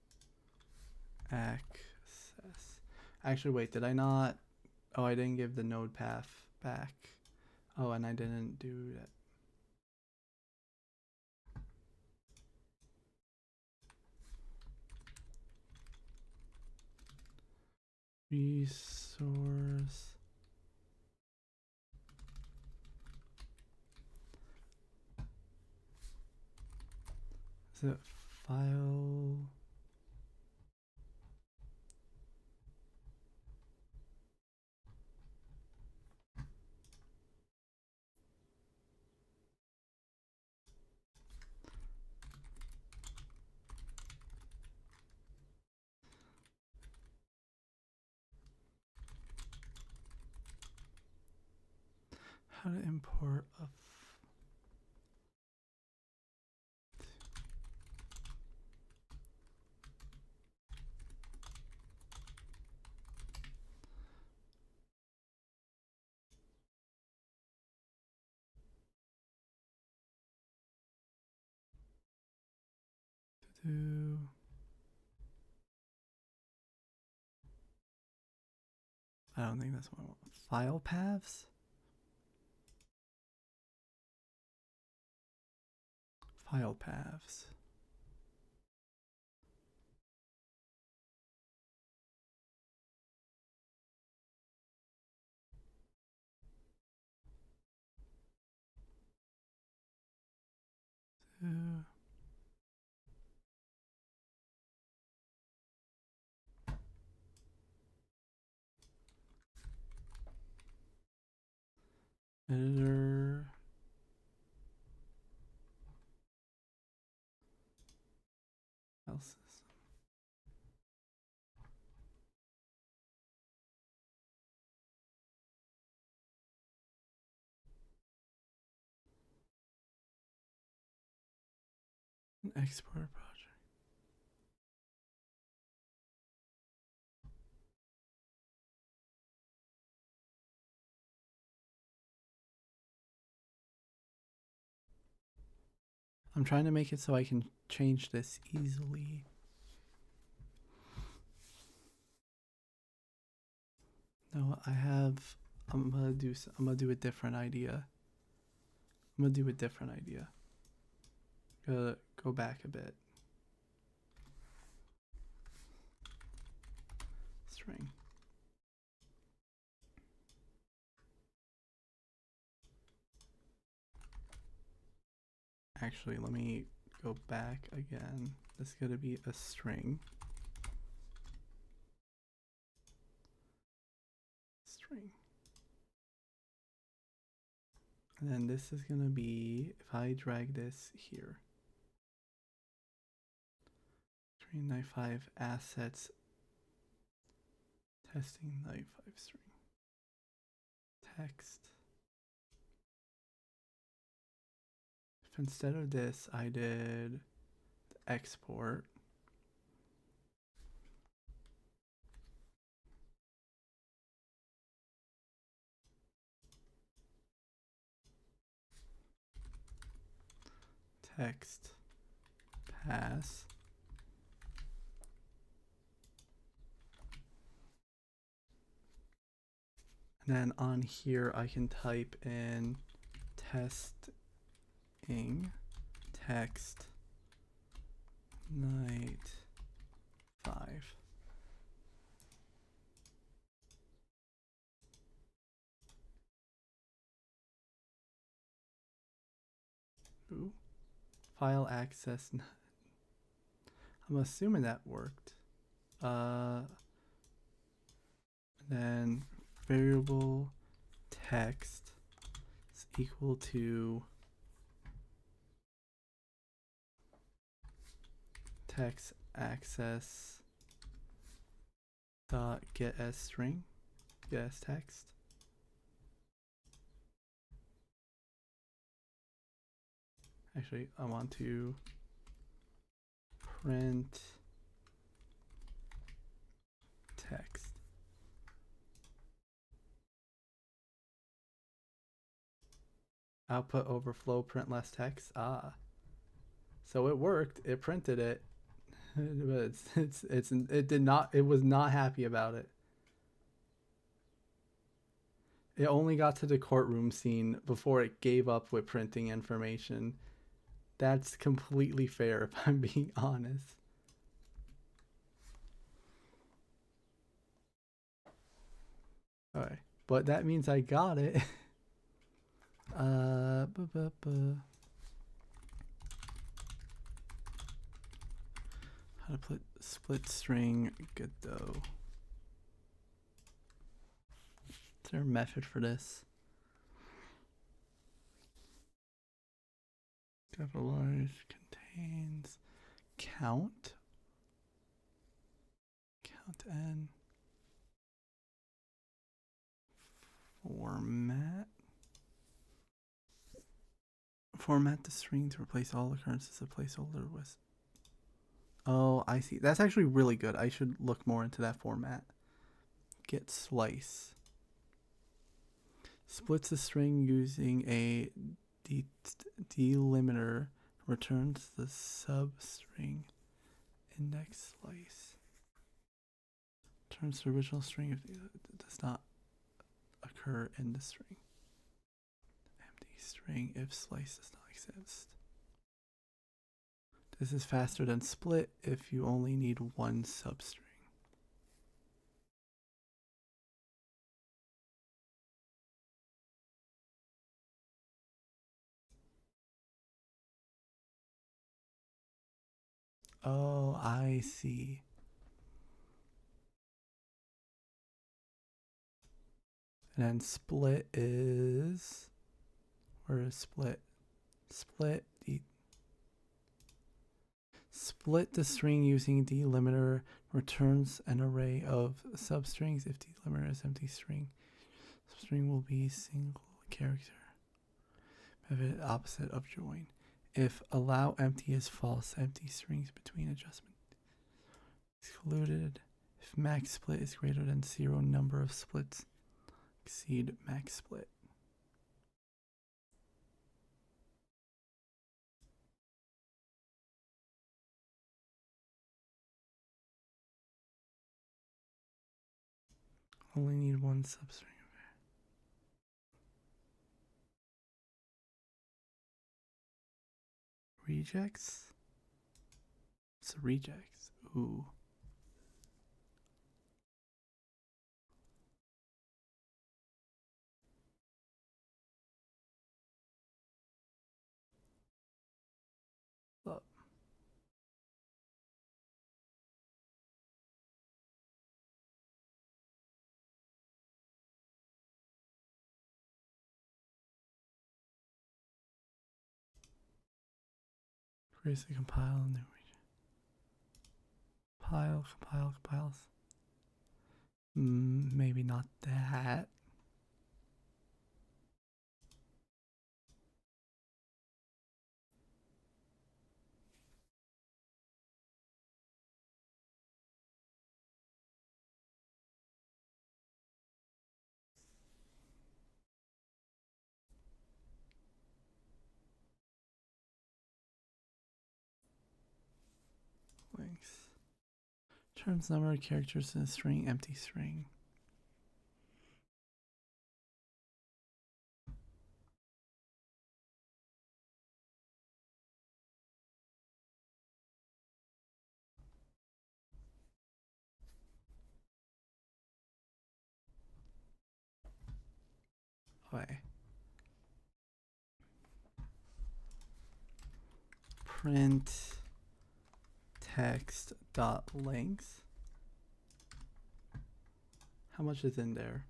access. Actually, wait, did I not? Oh, I didn't give the node path back. Oh, and I didn't do that. Resource. Is it file? How to import a to I don't think that's what I want. File paths? File paths. Editor. File system. An export project. I'm trying to make it so I can change this easily. No, I'm gonna do a different idea. Go back a bit. String. Actually, let me go back again. This is gonna be a string. And then this is gonna be, if I drag this here, string knife 5 assets testing knife 5 string text. If instead of this I did the export, text pass, and then on here I can type in testing text night 5. Ooh. File access. I'm assuming that worked. Then variable text is equal to text access dot get as string, get as text. Actually, I want to print text. Output overflow print less text. Ah, so it worked. It printed it, but it did not. It was not happy about it. It only got to the courtroom scene before it gave up with printing information. That's completely fair, if I'm being honest. Alright, but that means I got it. How to put split string Godot. Is there a method for this? Capitalize contains count n format. Format the string to replace all occurrences of placeholder with. Oh, I see. That's actually really good. I should look more into that format. Get slice. Splits the string using a delimiter. Returns the substring index slice. Turns the original string if it does not occur in the string. Empty string if slice does not exist. This is faster than split if you only need one substring. Oh, I see. And then split is, where is split? Split the string using delimiter, returns an array of substrings. If delimiter is empty string, substring will be single character. Method opposite of join. If allow empty is false, empty strings between adjustment excluded. If max split is greater than 0, number of splits exceed max split. Only need one substring. Rejects? It's a rejects. Ooh. Up. Creates a compile and then compiles. Maybe not that. Links. Terms number of characters in a string, empty string. Okay. Print text dot length. How much is in there?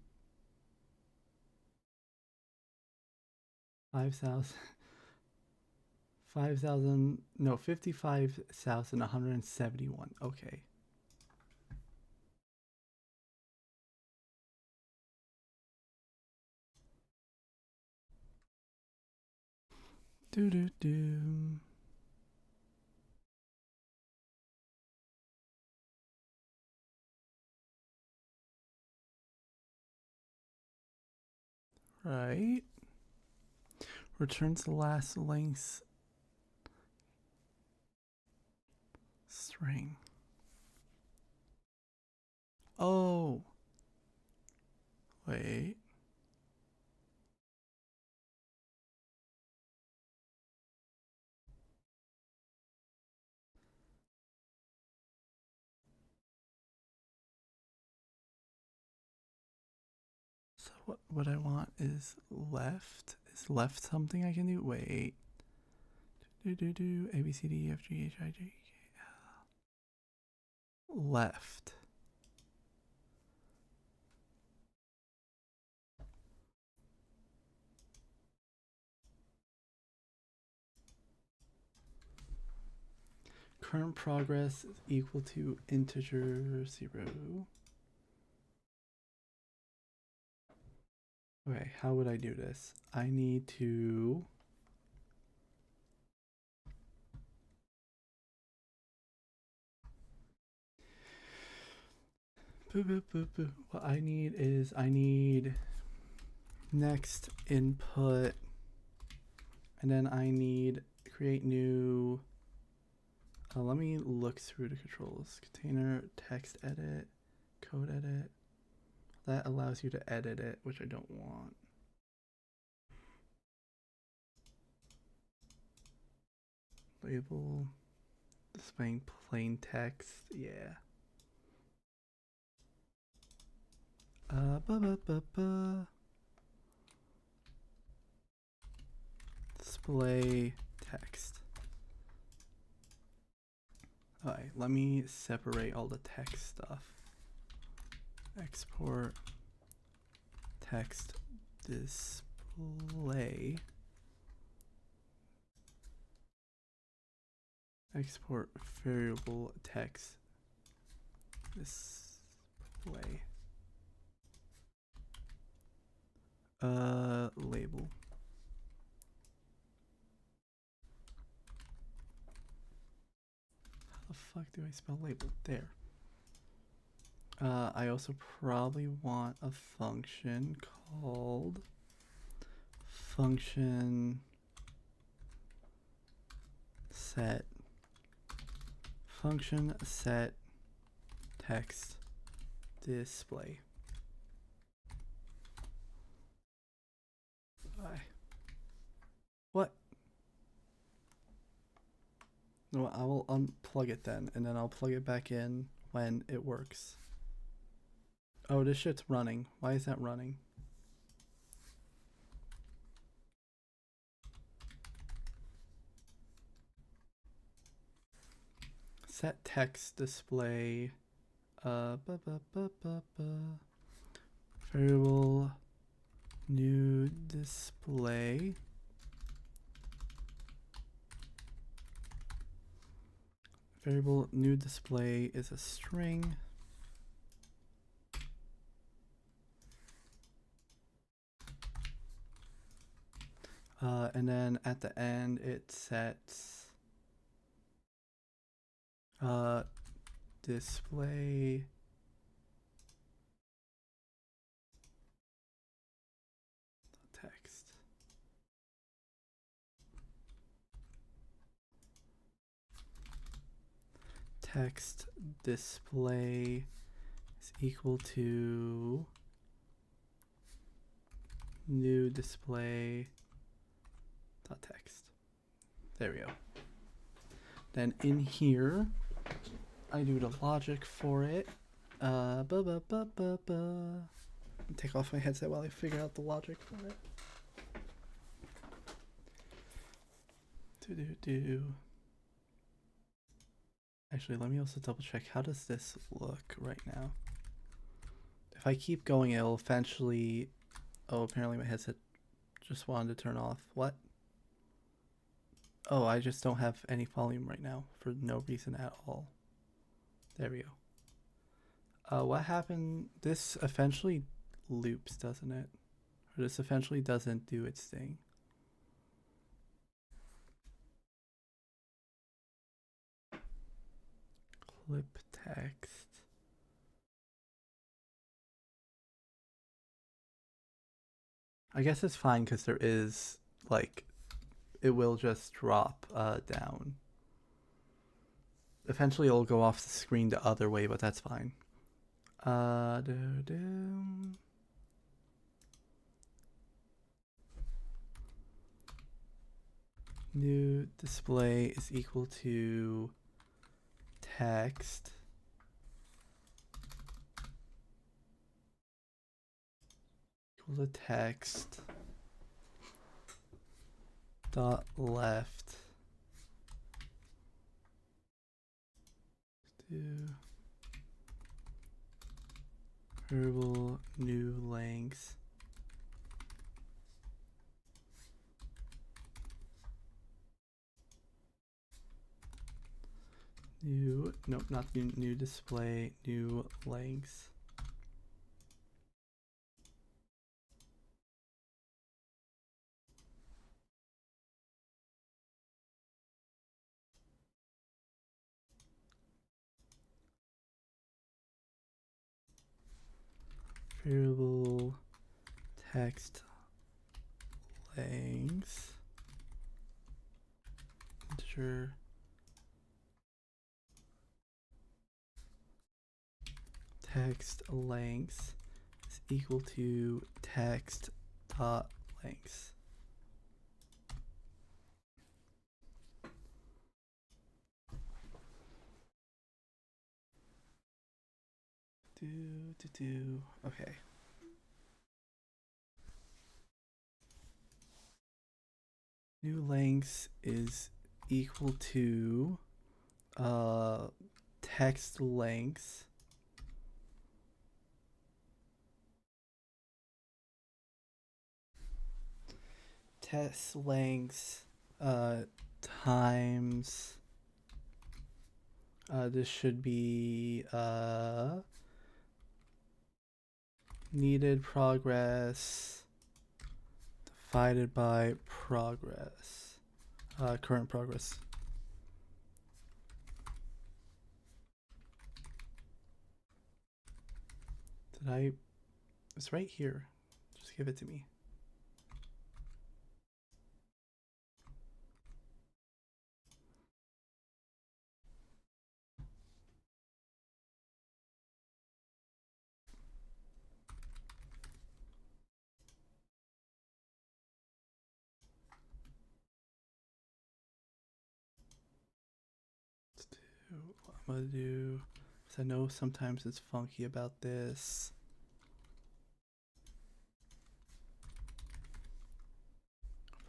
5,000. 5,000. No, 55,171. Okay. Do do do. Right. Returns the last length string. Oh. Wait. So what I want is left. Is left something I can do? Wait. Do A B C D E F G H I J K L. Left. Current progress is equal to integer 0. Okay, how would I do this? I need to Boo, boo, boo, boo. What I need is I need next input, and then I need create new. Let me look through the controls. Container, text edit, code edit. That allows you to edit it, which I don't want. Label, displaying plain text, yeah. Display text. Alright, let me separate all the text stuff. Export text display. Export variable text display. Label. How the fuck do I spell label? There. I also probably want a function called function set text display. What? No, I will unplug it then, and then I'll plug it back in when it works. Oh, this shit's running. Why is that running? Set text display. Variable new display. Variable new display is a string. And then at the end it sets display text. Text display is equal to new display dot text. There we go. Then in here, I do the logic for it. Take off my headset while I figure out the logic for it. Actually, let me also double check. How does this look right now? If I keep going, it'll eventually... Oh, apparently my headset just wanted to turn off. What? Oh, I just don't have any volume right now for no reason at all. There we go. What happened? This eventually loops, doesn't it? Or this eventually doesn't do its thing. Clip text. I guess it's fine because there is, like, it will just drop down. Eventually it'll go off the screen the other way, but that's fine. New display is equal to text equal to text dot left to variable new length new, nope, not new display, new length. variable text length integer text length is equal to text dot length. Okay. New length is equal to text length times this should be needed progress divided by progress, current progress. It's right here. Just give it to me. What I'm gonna do, because I know sometimes it's funky about this.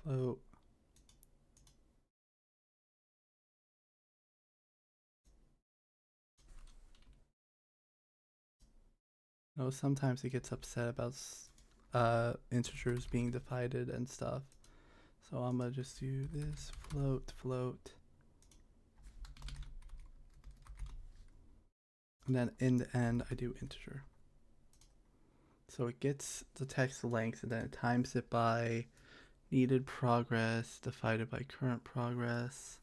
Float. No, sometimes it gets upset about integers being divided and stuff. So I'm gonna just do this float. And then in the end, I do integer. So it gets the text length and then it times it by needed progress divided by current progress.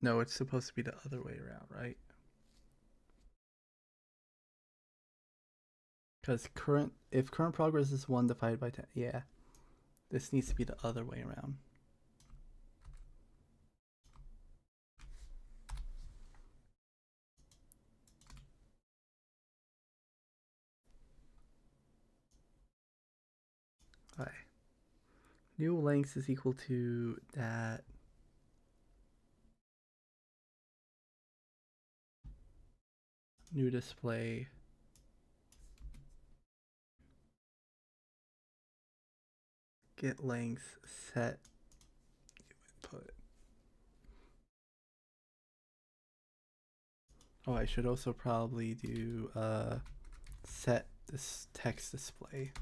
No, it's supposed to be the other way around, right? Because if current progress is 1 divided by 10, yeah. This needs to be the other way around. Okay. New length is equal to that. New display. Get length set input. Oh, I should also probably do set this text display.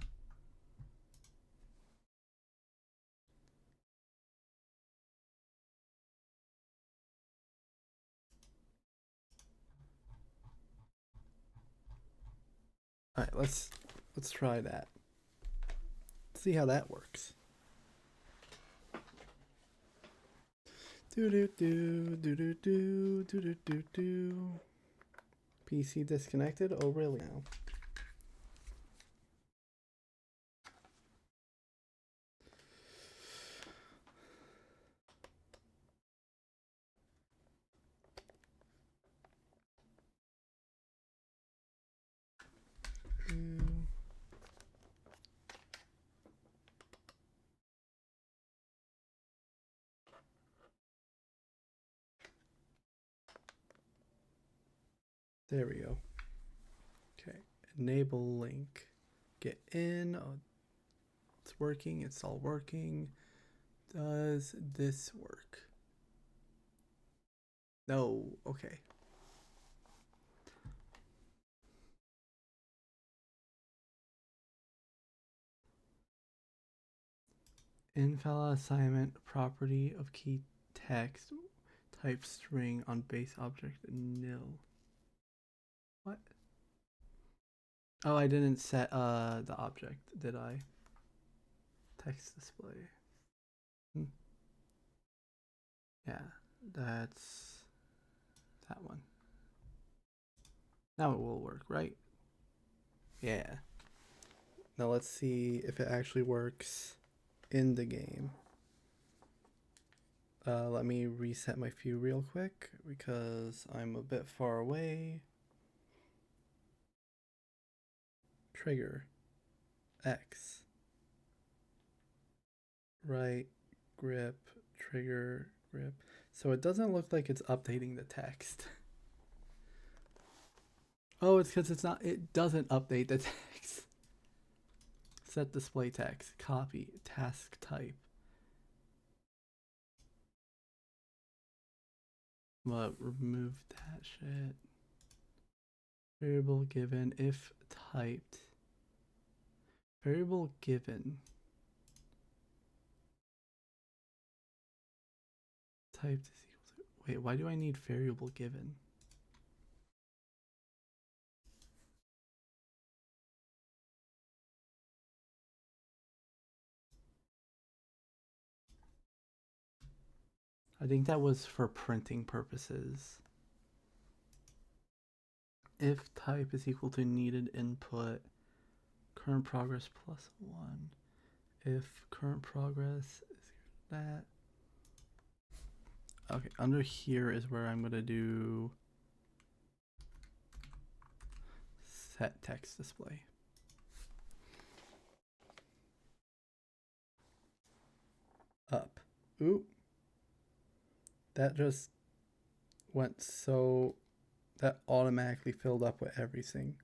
All right, let's try that. See how that works. PC disconnected. Oh, really now? There we go. Okay, enable link. Get in. Oh, it's working. It's all working. Does this work? No. Okay. Invalid assignment property of key text type string on base object nil. What? Oh, I didn't set the object, did I? Text display. Yeah, that's that one. Now it will work, right? Yeah. Now let's see if it actually works in the game. Let me reset my view real quick because I'm a bit far away. Trigger. X. Right. Grip. Trigger. Grip. So it doesn't look like it's updating the text. Oh, it's because it doesn't update the text. Set display text. Copy. Task type. But remove that shit. Variable given if typed. Variable given. Typed is equal to. Wait, why do I need variable given? I think that was for printing purposes. If type is equal to needed input, current progress plus 1. If current progress is that. Okay, under here is where I'm going to do set text display. Up. Oop. That just went so. That automatically filled up with everything.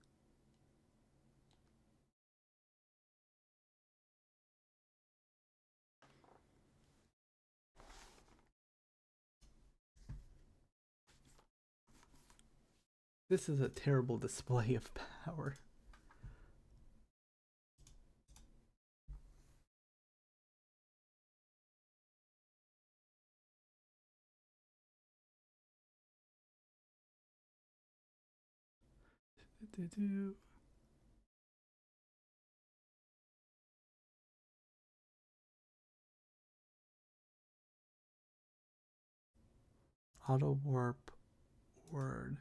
This is a terrible display of power. Auto warp word.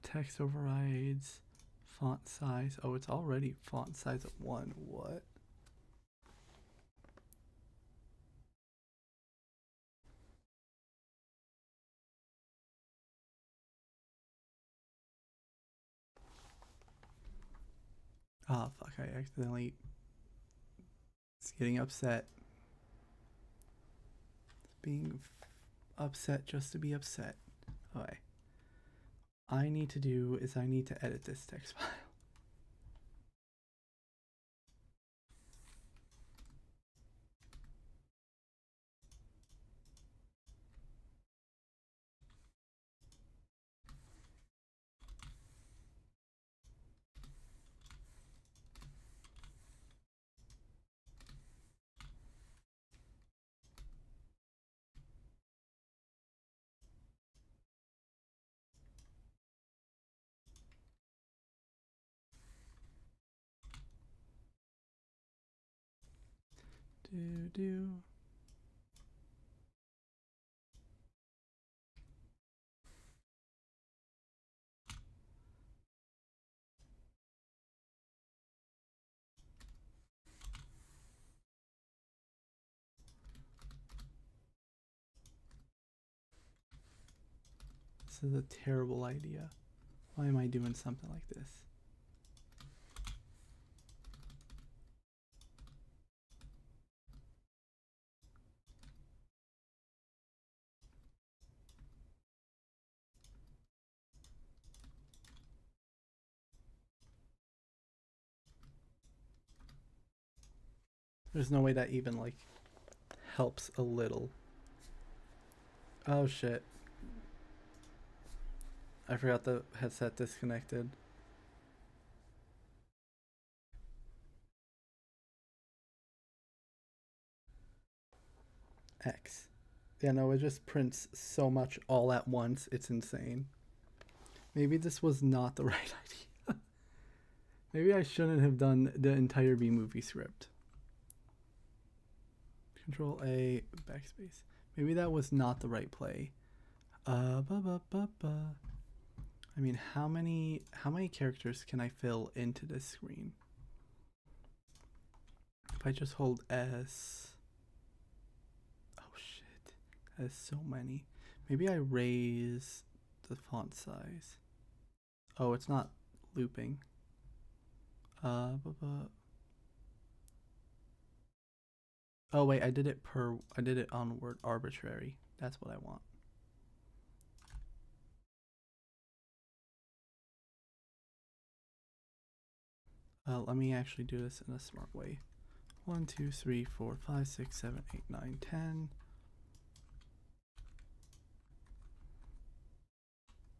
Text overrides. Font size. Oh, it's already font size of 1. What? Oh, fuck. I accidentally. It's getting upset. Being upset just to be upset. Okay. I need to do is I need to edit this text file. Do. This is a terrible idea. Why am I doing something like this? There's no way that even like helps a little. Oh shit. I forgot the headset disconnected. X. Yeah, no, it just prints so much all at once. It's insane. Maybe this was not the right idea. Maybe I shouldn't have done the entire B movie script. Control A, backspace. Maybe that was not the right play. I mean, how many characters can I fill into this screen? If I just hold S. Oh shit. That is so many. Maybe I raise the font size. Oh, it's not looping. Oh wait, I did it on word arbitrary. That's what I want. Let me actually do this in a smart way. 1, 2, 3, 4, 5, 6, 7, 8, 9, 10.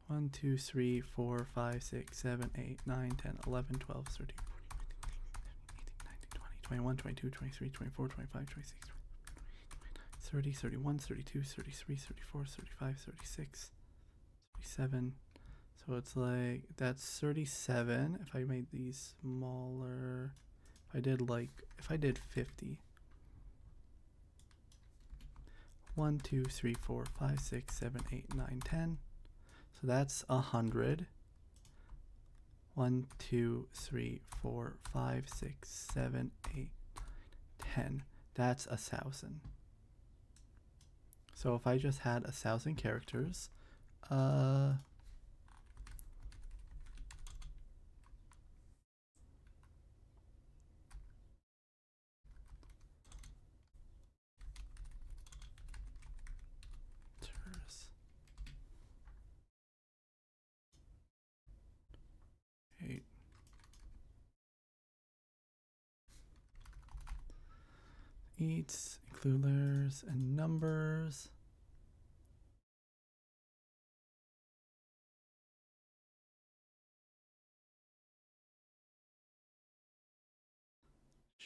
1, 2, 3, 4, 5, 6, 7, 8, 9, 10, 11, 12, 13, 14, 15, 16, 17, 18, 19, 20, 21, 22, 23, 24, 25, 26, 30, 31, 32, 33, 34, 35, 36, 37. So it's like, that's 37. If I made these smaller, if I did 50. 1, 2, 3, 4, 5, 6, 7, 8, 9, 10. So that's 100. 1, 2, 3, 4, 5, 6, 7, 8, 10. That's 1,000. So if I just had 1,000 characters, eight. Eats, include letters and numbers.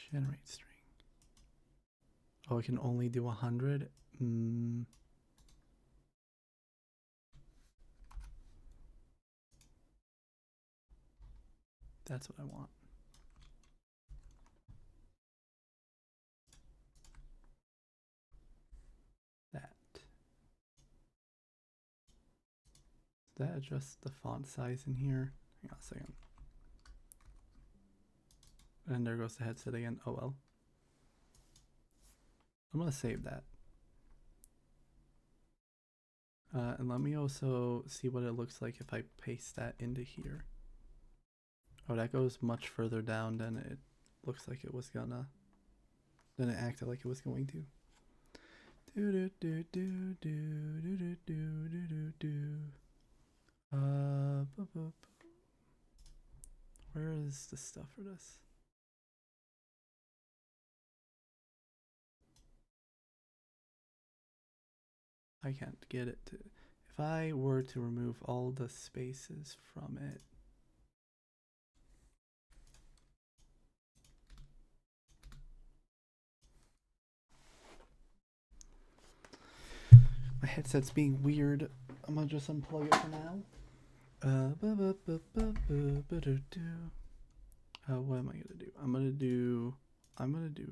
Generate string. Oh, I can only do 100. That's what I want. That. Does that adjust the font size in here? Hang on a second. And there goes the headset again. Oh well. I'm gonna save that. And let me also see what it looks like if I paste that into here. Oh, that goes much further down than it looks like it was gonna. Than it acted like it was going to. Where is the stuff for this? I can't get it to. If I were to remove all the spaces from it. My headset's being weird. I'm gonna just unplug it for now. What am I gonna do? I'm gonna do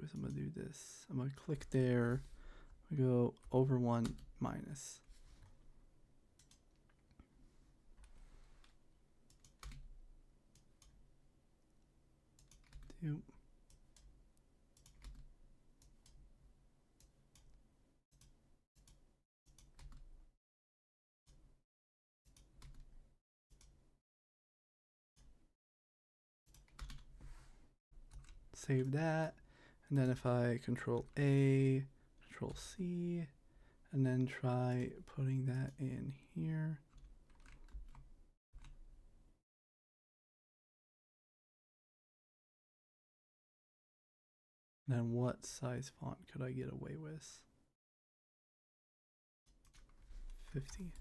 this. I'm gonna click there. We go over 1 minus. Two. Save that. And then if I control A, control C, and then try putting that in here. Then what size font could I get away with? 50.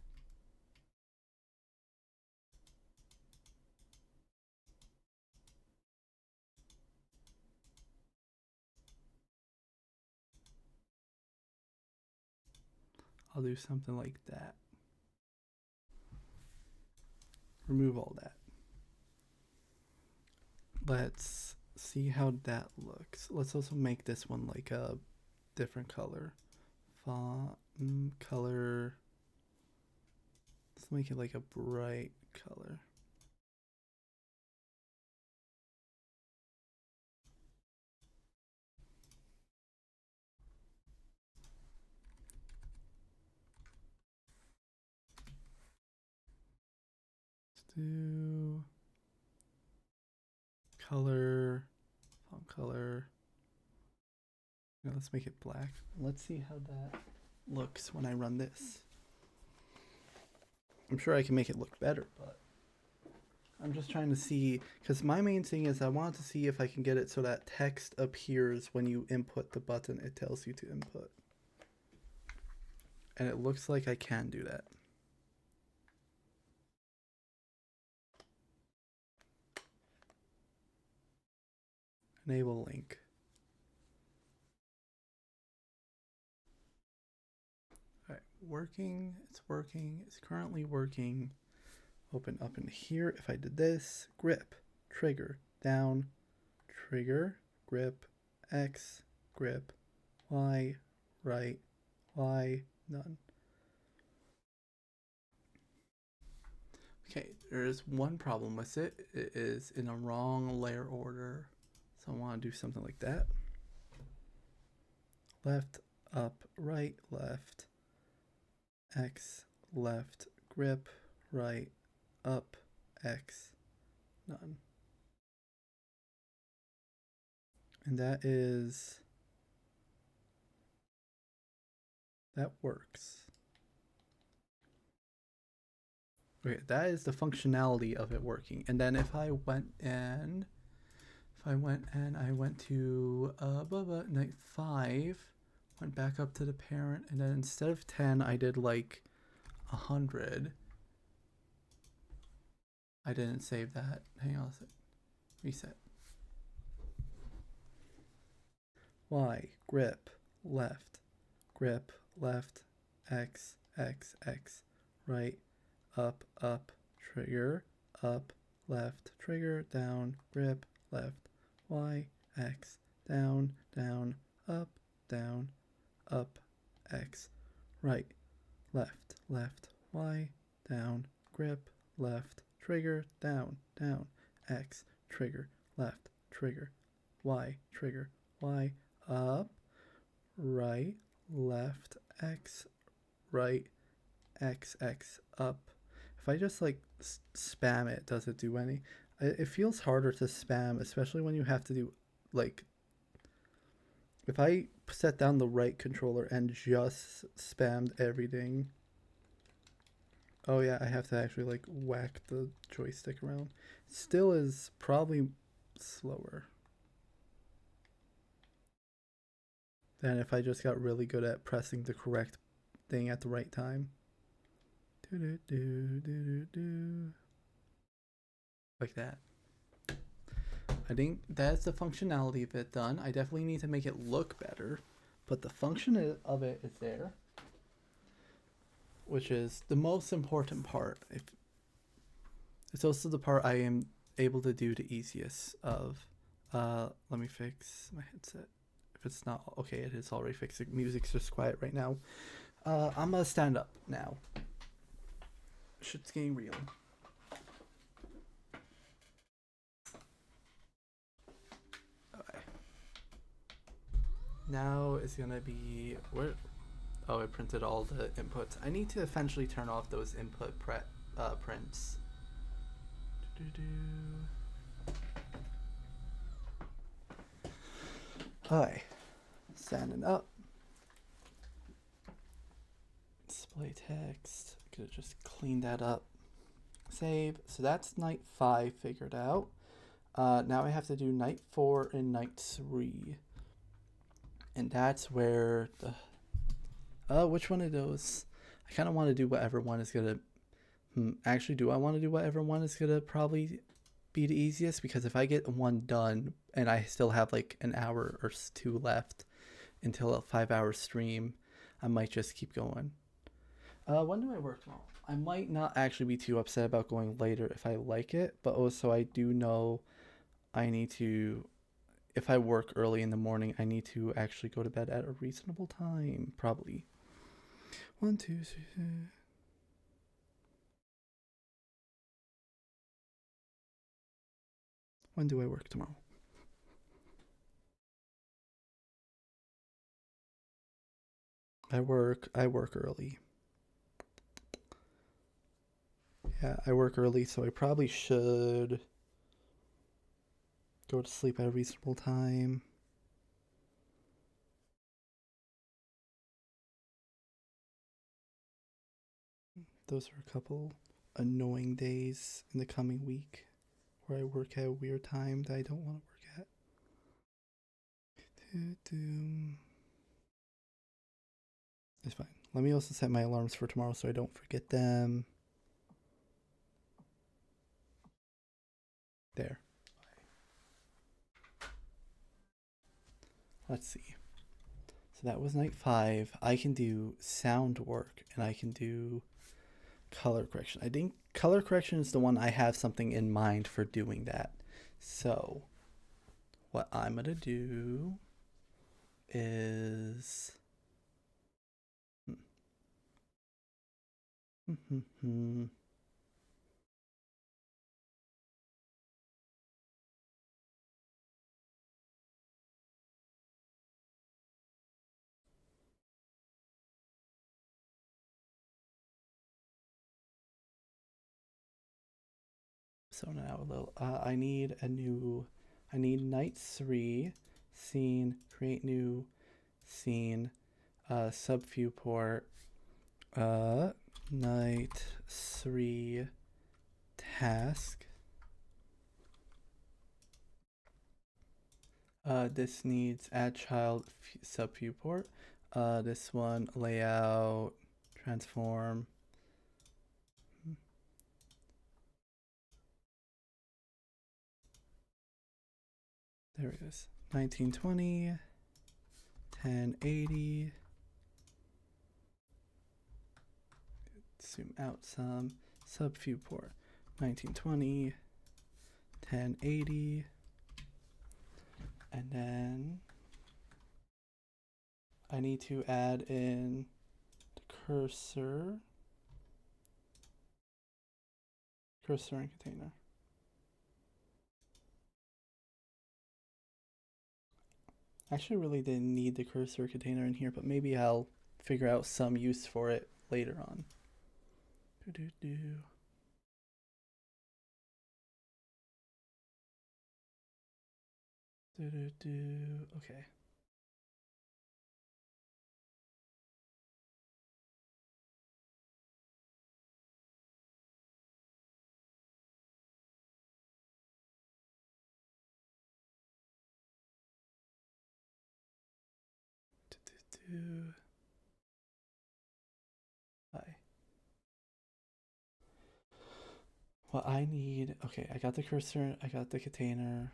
I'll do something like that. Remove all that. Let's see how that looks. Let's also make this one like a different color. Font color. Let's make it like a bright color. Let's do color, font color. Now let's make it black. Let's see how that looks when I run this. I'm sure I can make it look better, but I'm just trying to see, because my main thing is I want to see if I can get it so that text appears when you input the button it tells you to input. And it looks like I can do that. Enable link. All right, working, it's working, it's currently working. Open up in here. If I did this, grip, trigger, down, trigger, grip, X, grip, Y, right, Y, none. Okay, there's one problem with it. It is in a wrong layer order. So I want to do something like that. Left, up, right, left, X, left, grip, right, up, X, none. And that works. Okay, that is the functionality of it working. And then if I went and I went to night 5, went back up to the parent, and then instead of 10, I did like 100. I didn't save that. Hang on a sec. Reset. Y, grip, left, X, X, X, right, up, trigger, up, left, trigger, down, grip, left, Y, X, down, up, X, right, left, Y, down, grip, left, trigger, down, X, trigger, left, trigger, Y, up, right, left, X, right, X, up. If I just like spam it, does it do any? It feels harder to spam, especially when you have to do like, if I set down the right controller and just spammed everything. Oh yeah, I have to actually like whack the joystick around. Still is probably slower than if I just got really good at pressing the correct thing at the right time. Like that. I think that's the functionality of it done. I definitely need to make it look better, but the function of it is there, which is the most important part. It's also the part I am able to do the easiest of. Let me fix my headset. If it's not okay, it is already fixed. The music's just quiet right now. I'm gonna stand up now. Shit's getting real. Okay. Now it's gonna be where? Oh, I printed all the inputs. I need to eventually turn off those input prints. Hi, standing up. Display text. Could have just cleaned that up. Save. So that's night 5 figured out. Now I have to do night 4 and night 3. And that's where the... which one of those? I kind of want to do whatever one is going to... Actually, do I want to do whatever one is going to probably be the easiest? Because if I get one done and I still have like an hour or 2 left until a 5-hour stream, I might just keep going. When do I work tomorrow? I might not actually be too upset about going later if I like it, but also I do know I need to, if I work early in the morning, I need to actually go to bed at a reasonable time, probably. One, two, three. When do I work tomorrow? I work early. Yeah, I work early, so I probably should go to sleep at a reasonable time. Those are a couple annoying days in the coming week where I work at a weird time that I don't want to work at. It's fine. Let me also set my alarms for tomorrow so I don't forget them. There. Let's see. So that was night 5. I can do sound work and I can do color correction. I think color correction is the one I have something in mind for doing that. So what I'm gonna do is so now a little. I need night 3 scene, create new scene, sub viewport, night 3 task. This needs add child sub viewport. This one layout, transform. There it is. 1920, 1080. Zoom out some. Sub viewport. 1920, 1080. And then I need to add in the cursor and container. Actually, really didn't need the cursor container in here, but maybe I'll figure out some use for it later on. Okay. Hi. What I need, okay, I got the cursor, I got the container.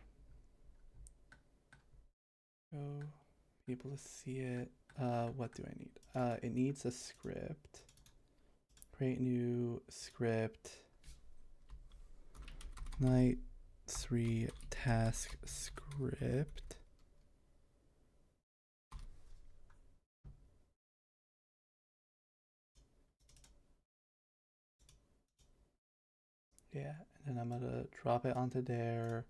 Go, be able to see it. What do I need? It needs a script. Create new script. Night 3 task script. Yeah, and then I'm gonna drop it onto there.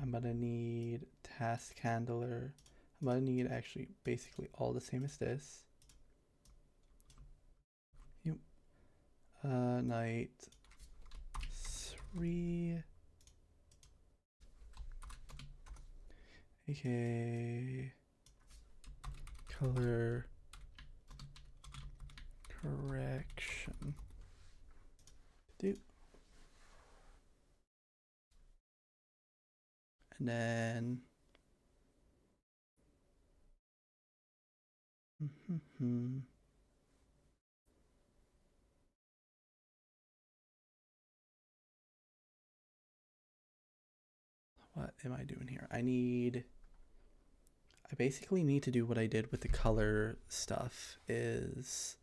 I'm gonna need task handler. I'm gonna need actually basically all the same as this. Yep. Night 3. aka color correction. Do. And then what am I doing here? I basically need to do what I did with the color stuff is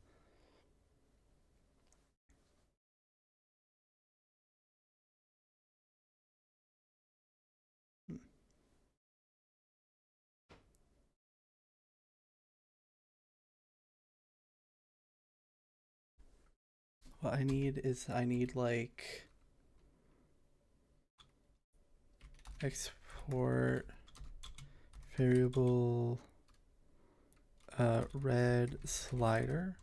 what I need like export variable red slider.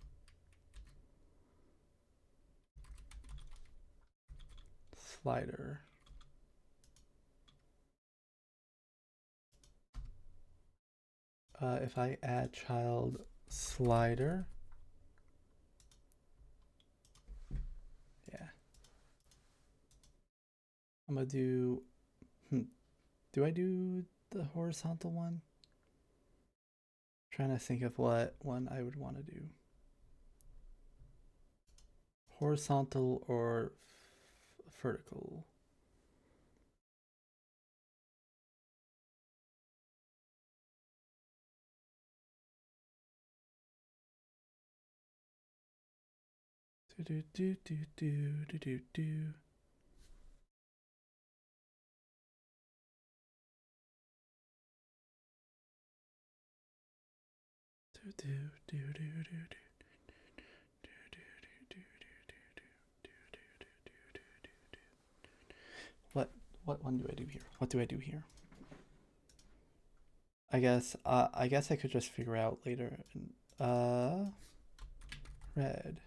If I add child slider, yeah, I'm gonna do, do I do the horizontal one? I'm trying to think of what one I would want to do. Horizontal or vertical? Do do do do do do do. Do do do do do do. What one do I do here? What do I do here? I guess I could just figure out later. Red.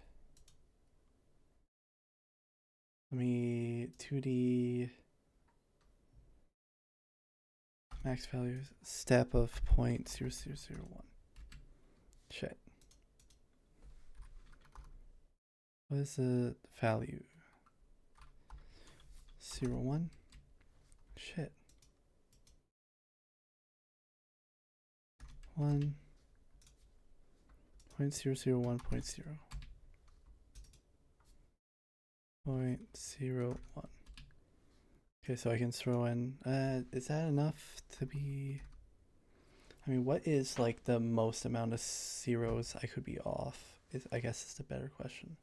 Let me 2D max values step of 0.0001. Shit. What is the value? 0.01? Shit. 1.001.0. 0.01. Okay, so I can throw in, is that enough to be, I mean, what is like the most amount of zeros I could be off? I guess is the better question.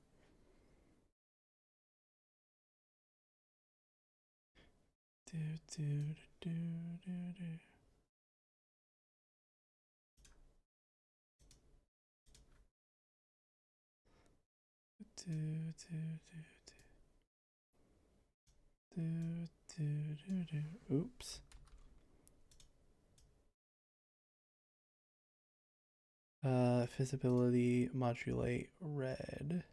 Do, do, do, do, do. Do, do, do, do, do, do. Oops. Visibility modulate red.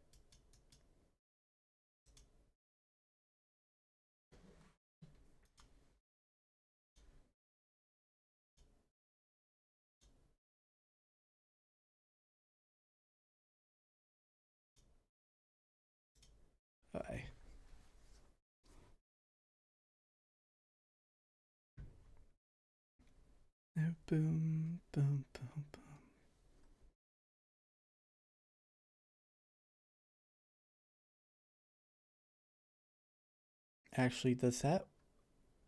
Bye. Boom, boom, boom, boom. Actually, does that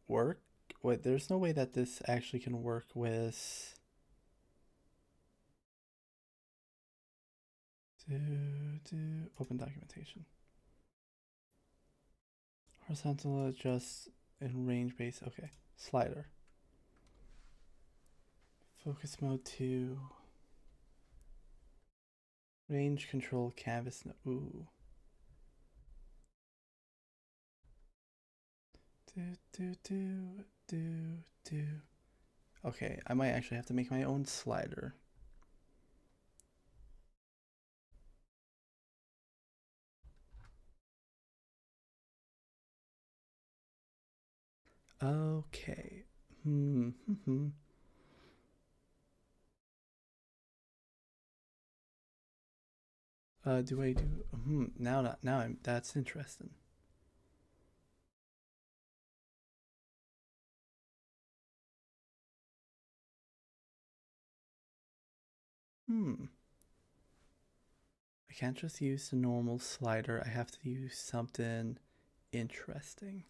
work? Wait, there's no way that this actually can work with. Open documentation. Horizontal adjust in range base. Okay. Slider. Focus mode 2. Range control canvas. Ooh. Do. Okay, I might actually have to make my own slider. Okay. Do I do? Now I'm. That's interesting. I can't just use the normal slider. I have to use something interesting.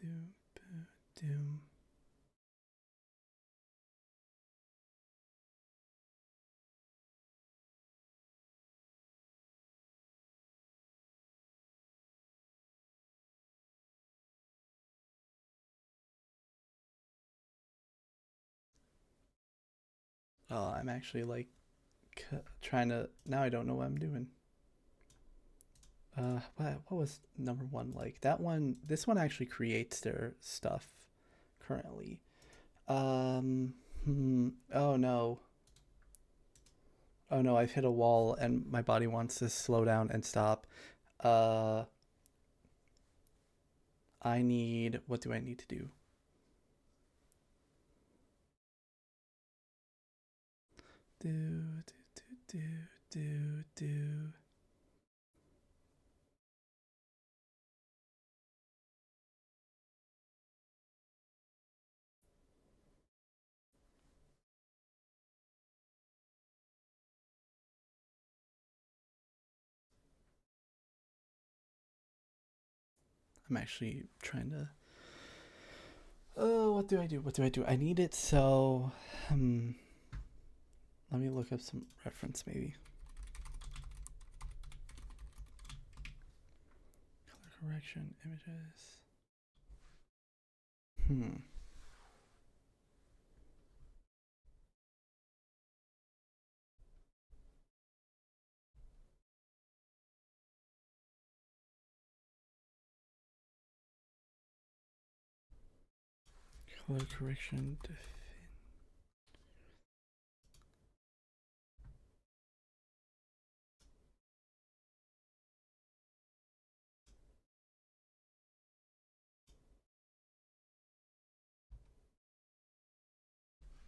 Doom, doom. Oh, I'm actually like trying to. Now I don't know what I'm doing. What was number one like? That one. This one actually creates their stuff currently. Oh no. Oh no, I've hit a wall and my body wants to slow down and stop. Uh, I need. What do I need to do? Do do do do do. I'm actually trying to. Oh, what do I do? What do I do? I need it so. Hmm. Let me look up some reference maybe. Color correction, images. Hmm. Color correction.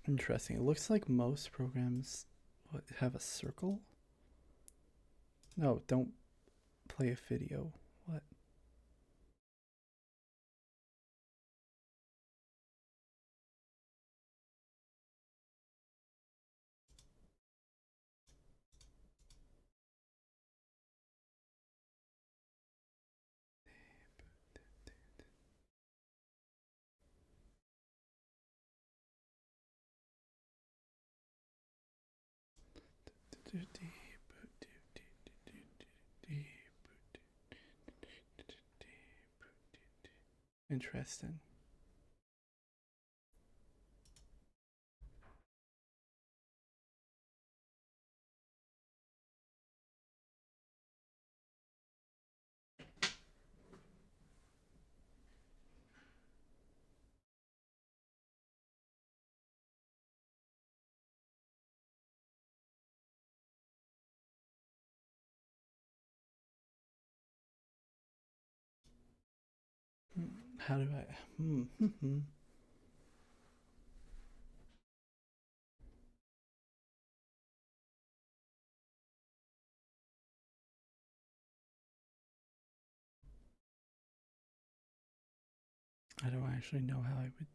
Interesting. It looks like most programs have a circle. No, don't play a video. What? Interesting. How do I? I don't actually know how I would.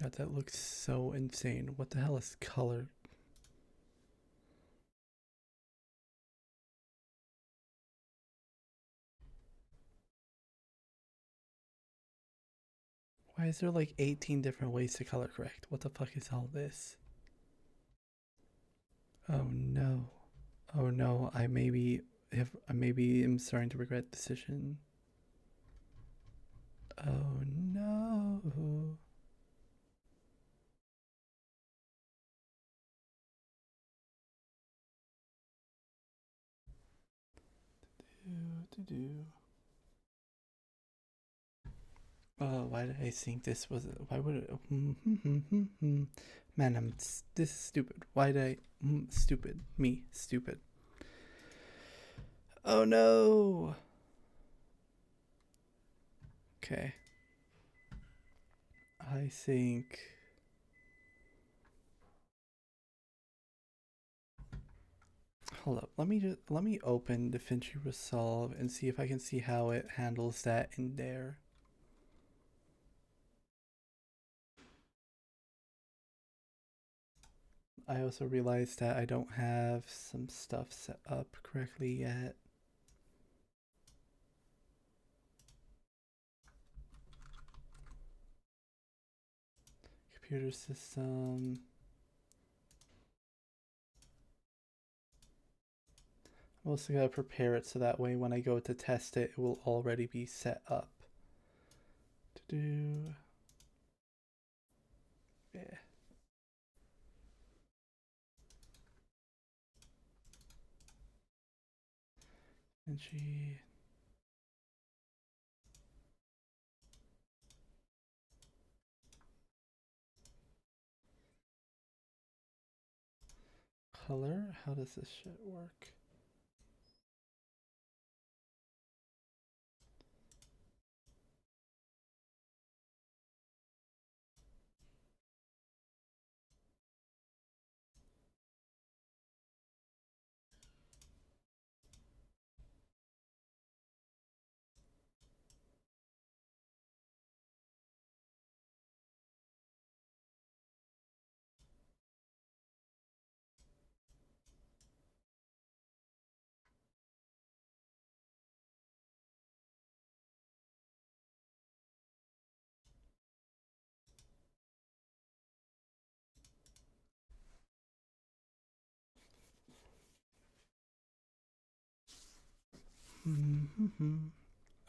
God, that looks so insane. What the hell is color? Why is there like 18 different ways to color correct? What the fuck is all this? Oh no. Oh no, I maybe have maybe am starting to regret decision. Oh no. Do. Oh, why did I think this was? Why would it? Man, this is stupid. Why did I? Stupid. Me. Stupid. Oh no. Okay. I think. Hold up. Let me open DaVinci Resolve and see if I can see how it handles that in there. I also realized that I don't have some stuff set up correctly yet. Computer system. I'm also gotta prepare it so that way when I go to test it, it will already be set up. To do. Yeah. And she. Color? How does this shit work?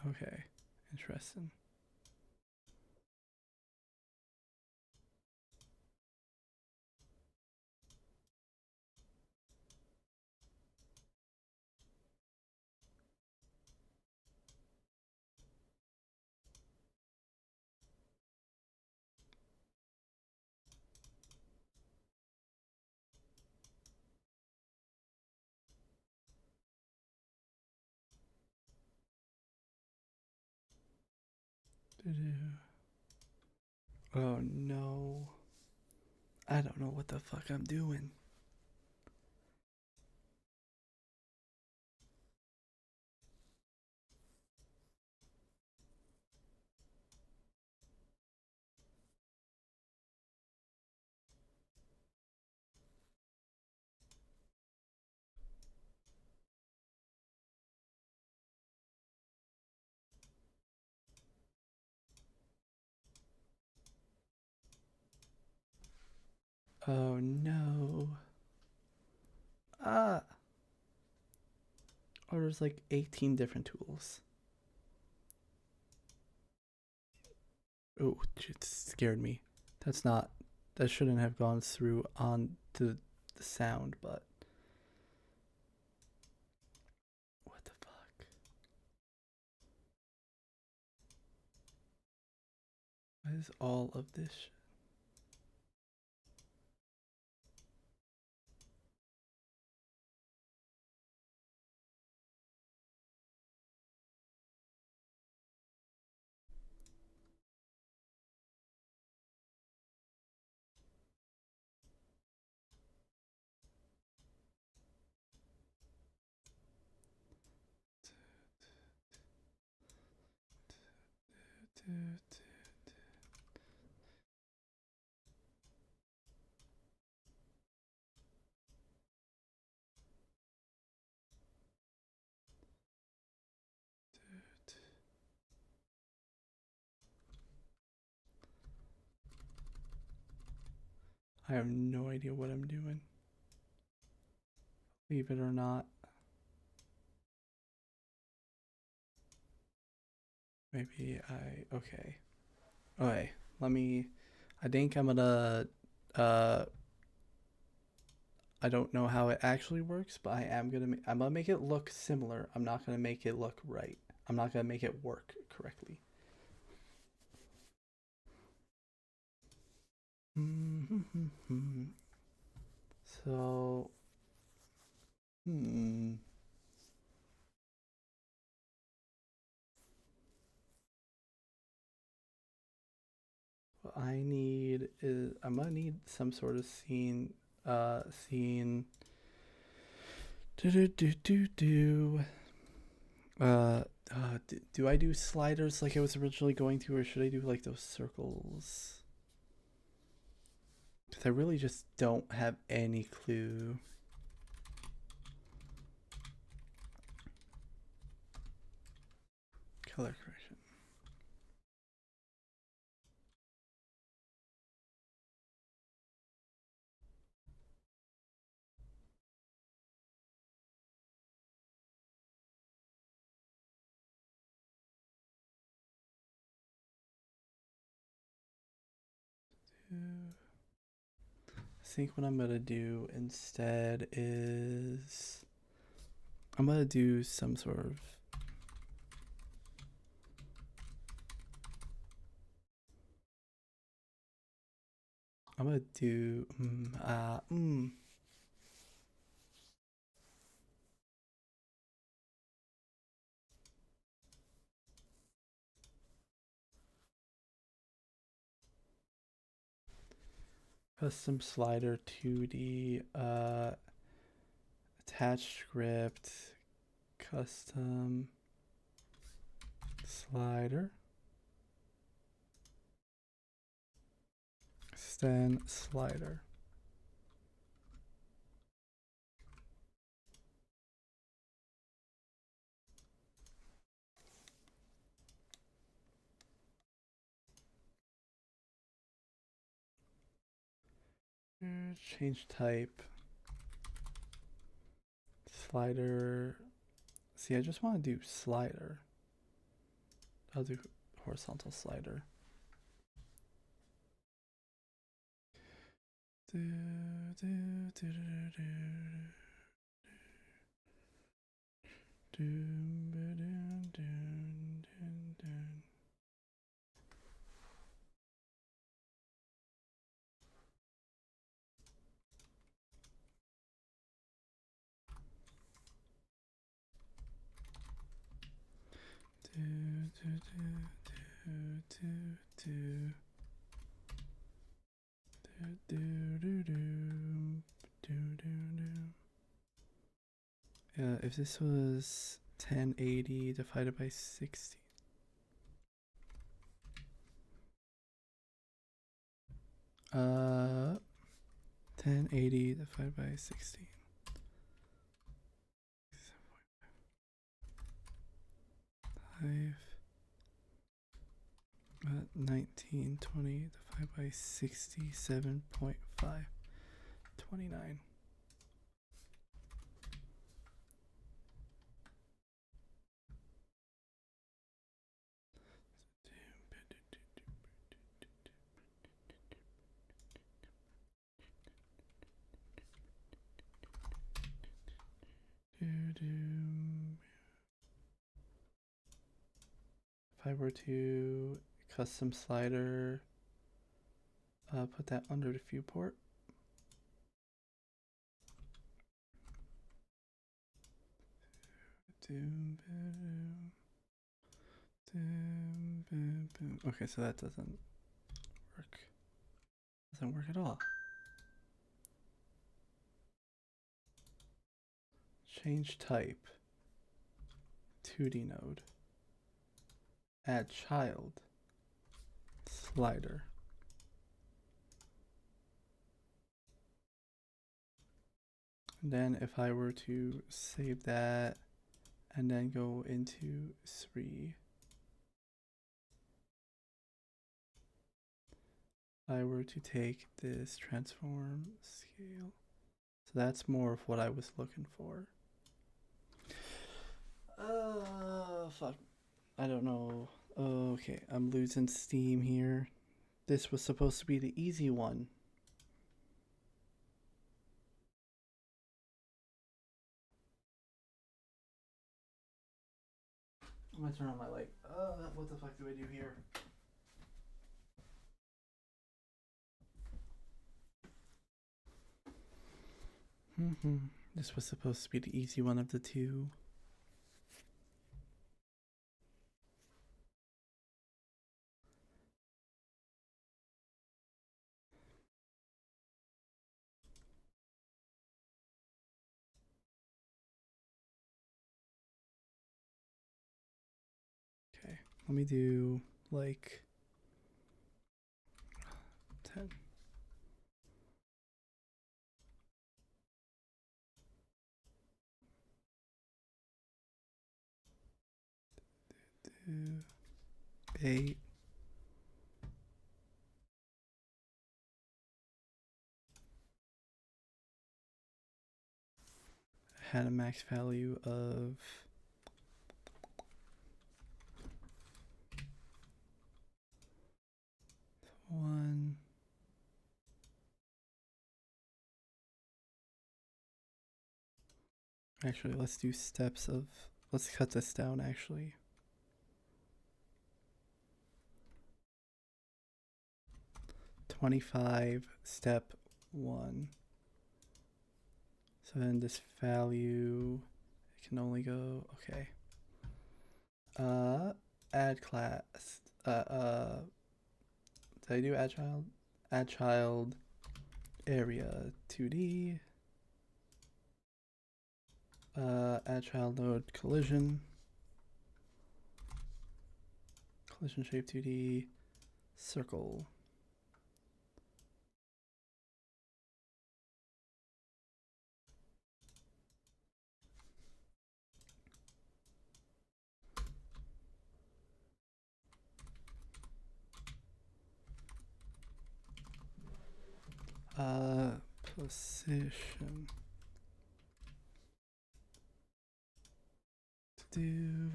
Okay, interesting. Oh no. I don't know what the fuck I'm doing. Oh no. Ah. Oh, there's like 18 different tools. Oh, it scared me. That's not. That shouldn't have gone through on to the sound, but. What the fuck? What is all of this shit? I have no idea what I'm doing. Believe it or not. Maybe I. Okay. Okay. Let me. I think I'm gonna. Uh. I don't know how it actually works, but I am gonna. I'm gonna make it look similar. I'm not gonna make it look right. I'm not gonna make it work correctly. So. Hmm. What I need is I'm gonna need some sort of scene. Scene. Do do do do do. Uh, do I do sliders like I was originally going to, or should I do like those circles? Because I really just don't have any clue. Color correction. I think what I'm gonna do instead is I'm gonna do some sort of I'm gonna do custom slider 2D attached script custom slider extend slider. Change type slider. See, I just want to do slider. I'll do horizontal slider. If this was 1080 divided by 60. 1080 divided by 60. 5 1920 divided by 67.5 29. If I were to custom slider, put that under the viewport. Okay, so that doesn't work. Doesn't work at all. Change type. 2D node. Add child. Slider. And then if I were to save that and then go into 3, I were to take this transform scale. So that's more of what I was looking for. Fuck. I don't know. Okay, I'm losing steam here. This was supposed to be the easy one. I'm gonna turn on my light. What the fuck do I do here? This was supposed to be the easy one of the two. Okay, let me do like 10. Do 8. Had a max value of 1. Actually, let's do steps of, let's cut this down actually. $25 step 1. So then this value, it can only go, okay. Add class, did I do add child? Add child area 2D. Add child node collision. Collision shape 2D. Circle. Position. To do.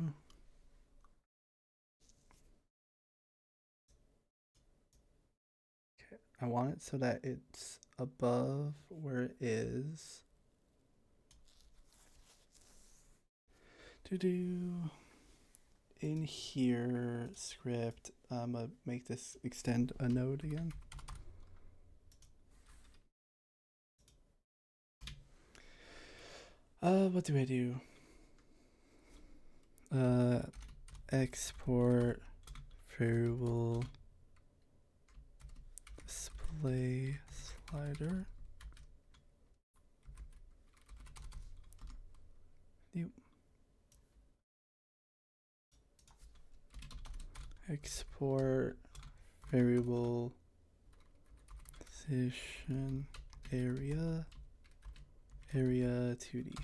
Okay, I want it so that it's above where it is. To do. In here, script, I'm gonna make this extend a node again. What do I do? Export variable display slider. Yep. Export variable position area 2D.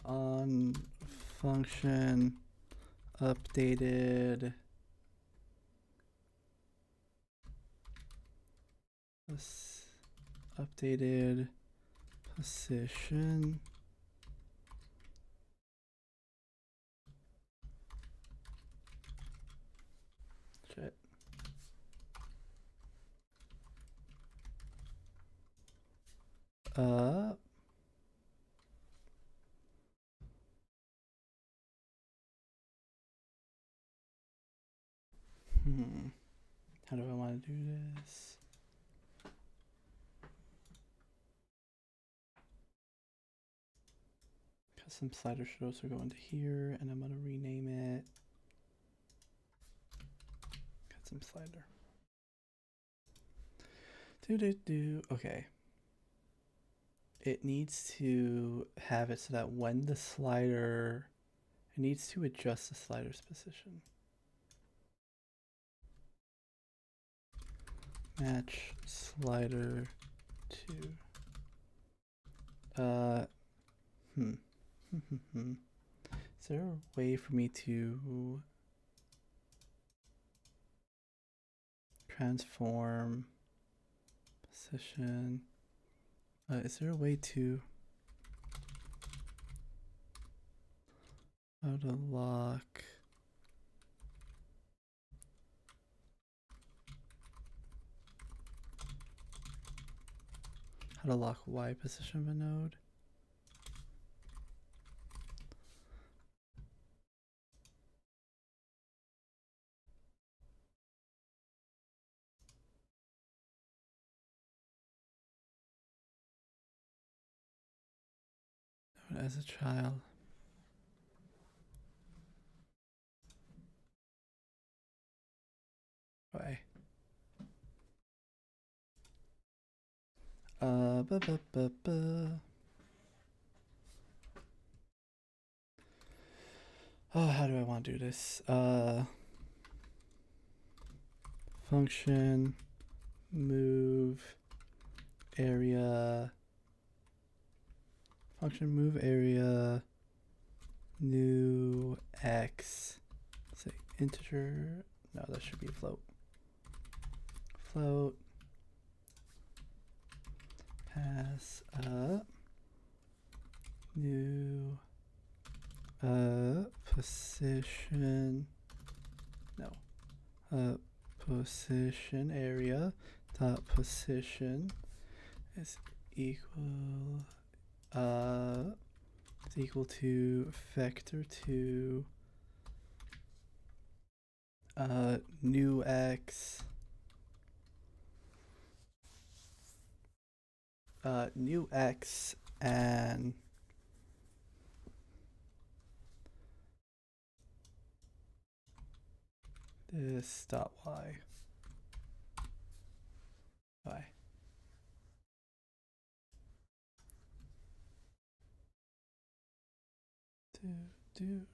On function updated position shit. How do I want to do this? Custom slider should also go into here, and I'm gonna rename it custom slider. Okay. It needs to have it so that when the slider, it needs to adjust the slider's position. Match slider to Is there a way for me to transform position? Is there a way to how to lock Y position of a node? As a child. Why? Oh, how do I want to do this? Function move area. Function move area new x, say integer, no, that should be a float. Float, pass up, new position, no, position area dot position is equal to vector 2 new x and this dot y. Do.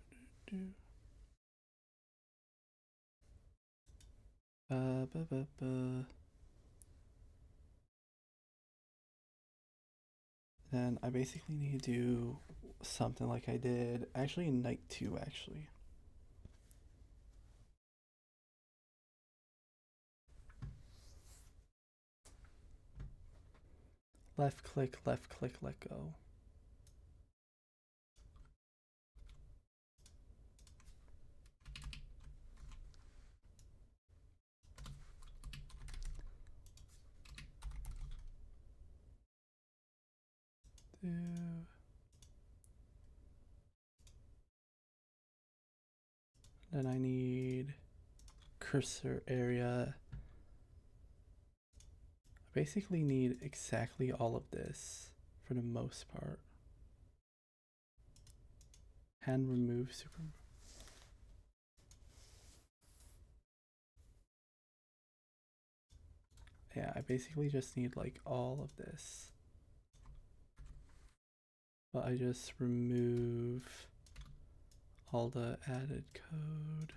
Then I basically need to do something like I did actually in night 2 actually. Left click, let go. Then I need cursor area. I basically need exactly all of this for the most part. Hand remove super. Yeah, I basically just need like all of this. But I just remove all the added code.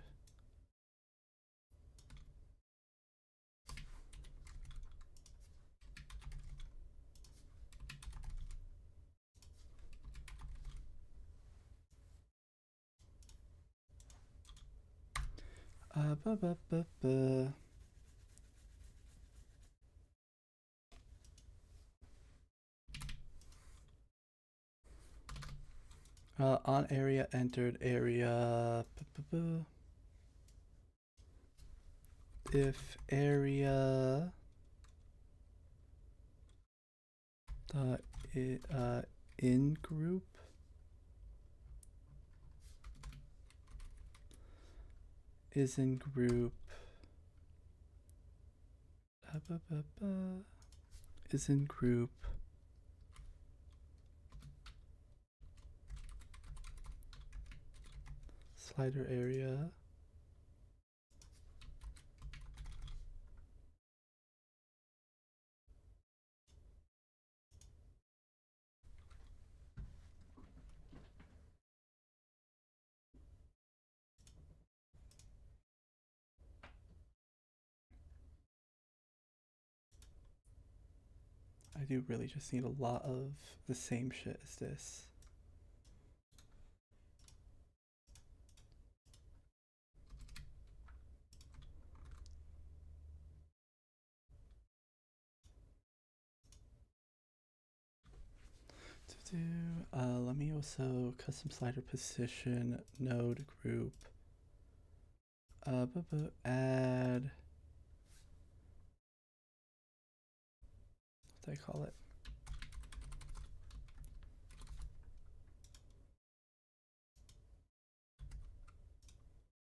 On area entered area. If area dot in group is in group is in group slider area I do really just need a lot of the same shit as this. Let me also custom slider position node group. Add. What do I call it?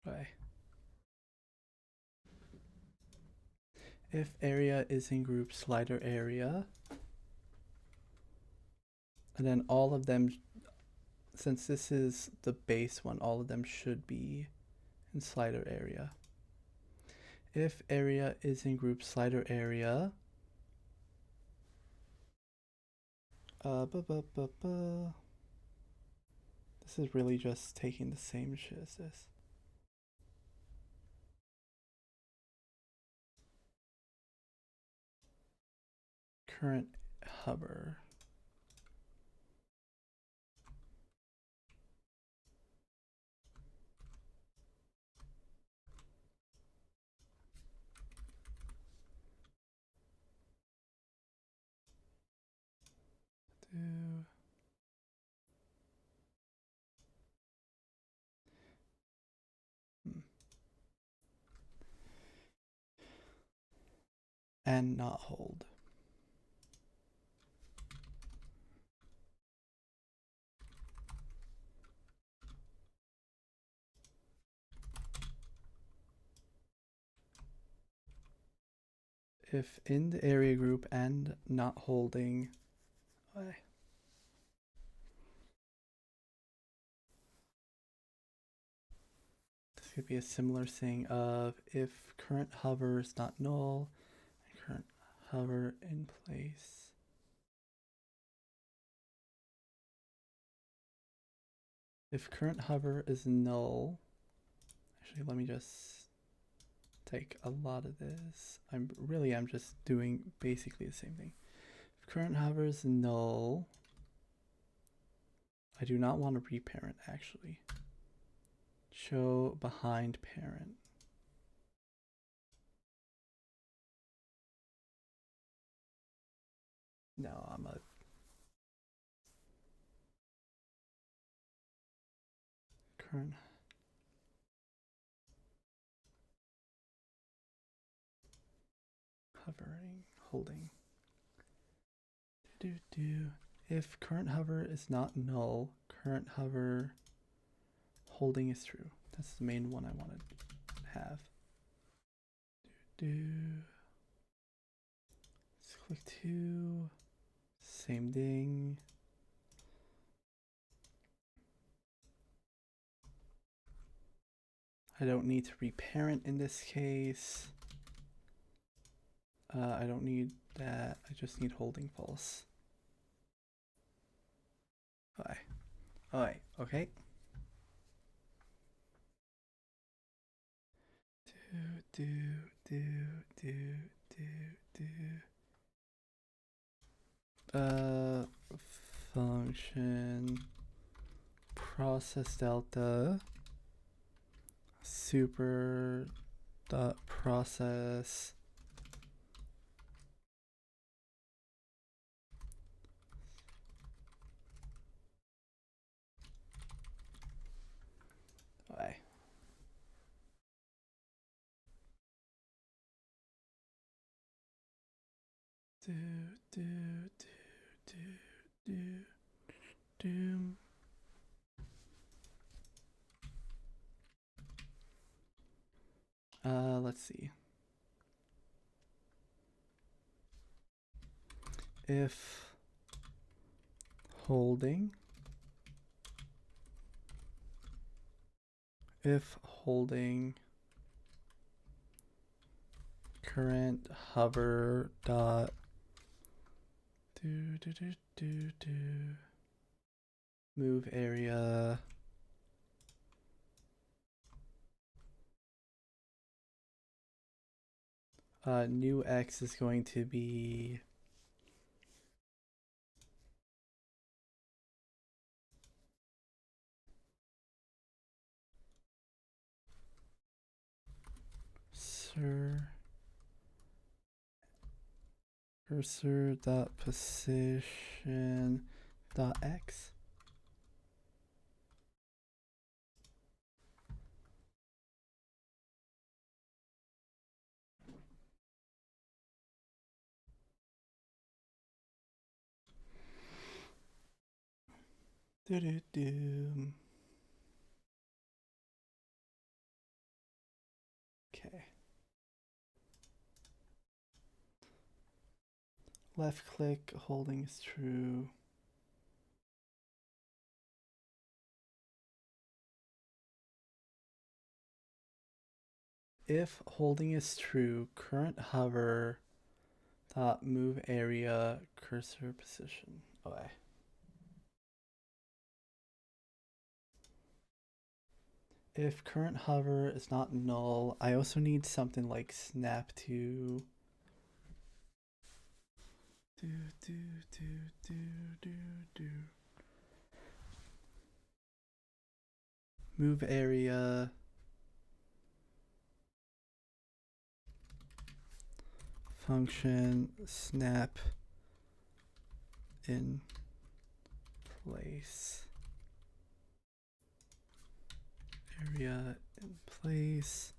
Okay. If area is in group slider area, and then all of them, since this is the base one, all of them should be in slider area. If area is in group slider area, this is really just taking the same shit as this. Current hover. and not hold. If in the area group and not holding, this could be a similar thing of if current hover is not null, current hover in place. If current hover is null, actually let me just take a lot of this. I'm just doing basically the same thing. If current hover is null, I do not want to reparent actually. Show behind parent. No, I'm a current hovering, holding. If current hover is not null, current hover holding is true. That's the main one I want to have. Let's click 2. Same thing. I don't need to reparent in this case. I don't need that. I just need holding false. Alright, okay. Function process delta super dot process let's see. If holding current hover dot move area new x is going to be cursor dot position dot x. Okay. Left click, holding is true. If holding is true, current hover dot move area cursor position. Okay. If current hover is not null, I also need something like snap to move area function snap in place area in place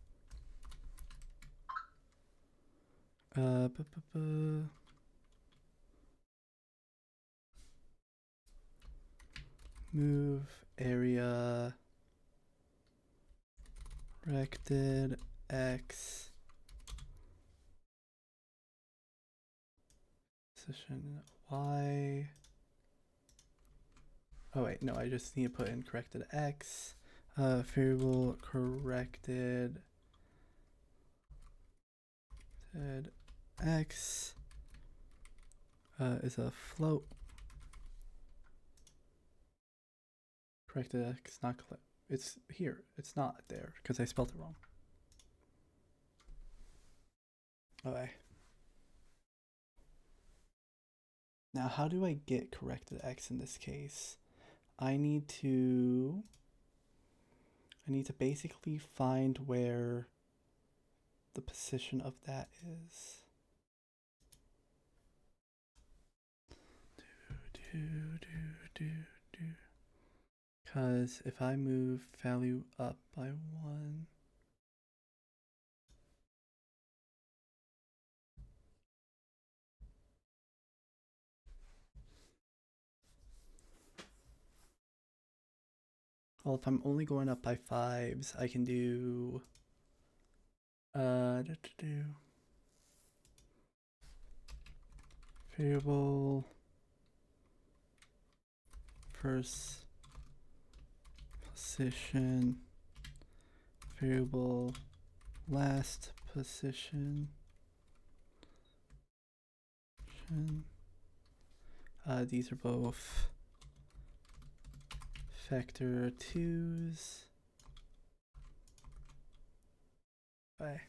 Move area corrected X position Y. Oh wait, no, I just need to put in corrected X. Variable corrected X is a float. Corrected X, not clip. It's here. It's not there because I spelled it wrong. Okay. Now, how do I get corrected X in this case? I need to basically find where the position of that is. Because if I move value up by 1, well, if I'm only going up by 5s, I can do variable first position, variable last position. These are both factor 2s. Bye.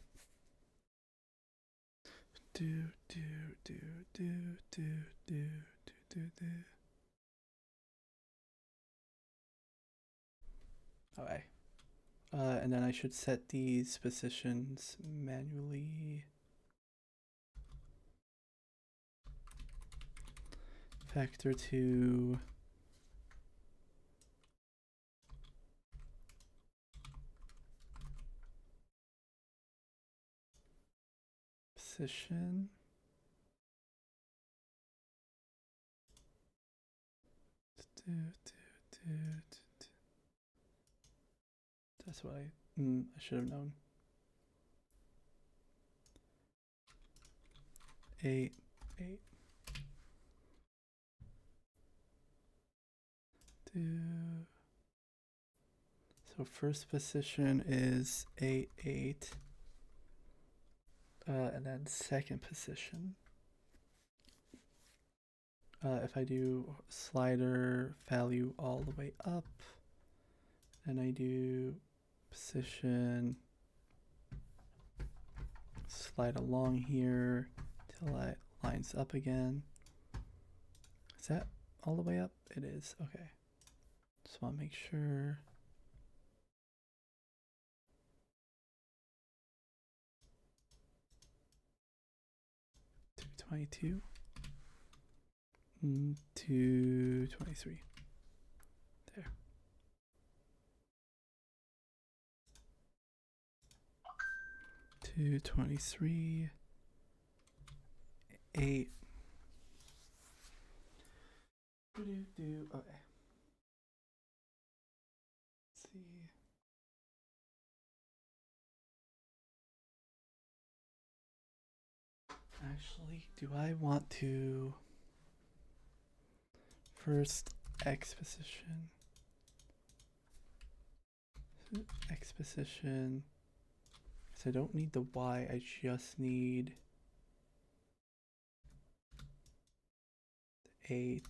Okay. And then I should set these positions manually. Factor 2. Position. That's what I should have known. 8, 8. So first position is 8, 8. And then second position. If I do slider value all the way up, and I do position, slide along here till it lines up again. Is that all the way up? It is. Okay. Just want to make sure. $222. 223. There. $223. 8. Okay. Let's see. Actually, do I want to first X position? X position. So I don't need the Y, I just need the 8.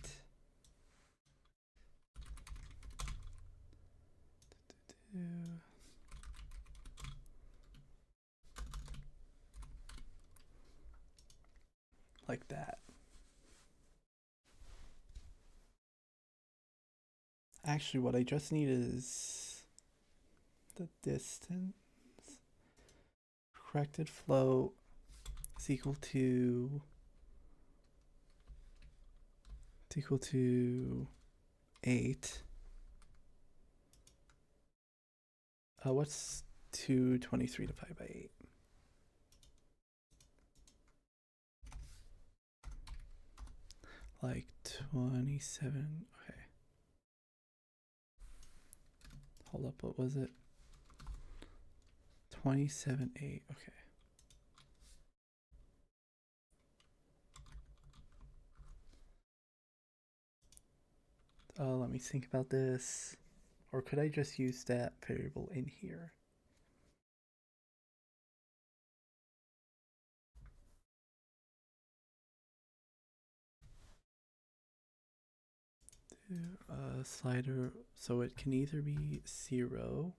Like that. Actually, what I just need is the distance. Corrected float is equal to 8. What's 223 divided by 8? like 27. Okay. Hold up, what was it? 27.8. Okay. Let me think about this. Or could I just use that variable in here? Slider, so it can either be 0,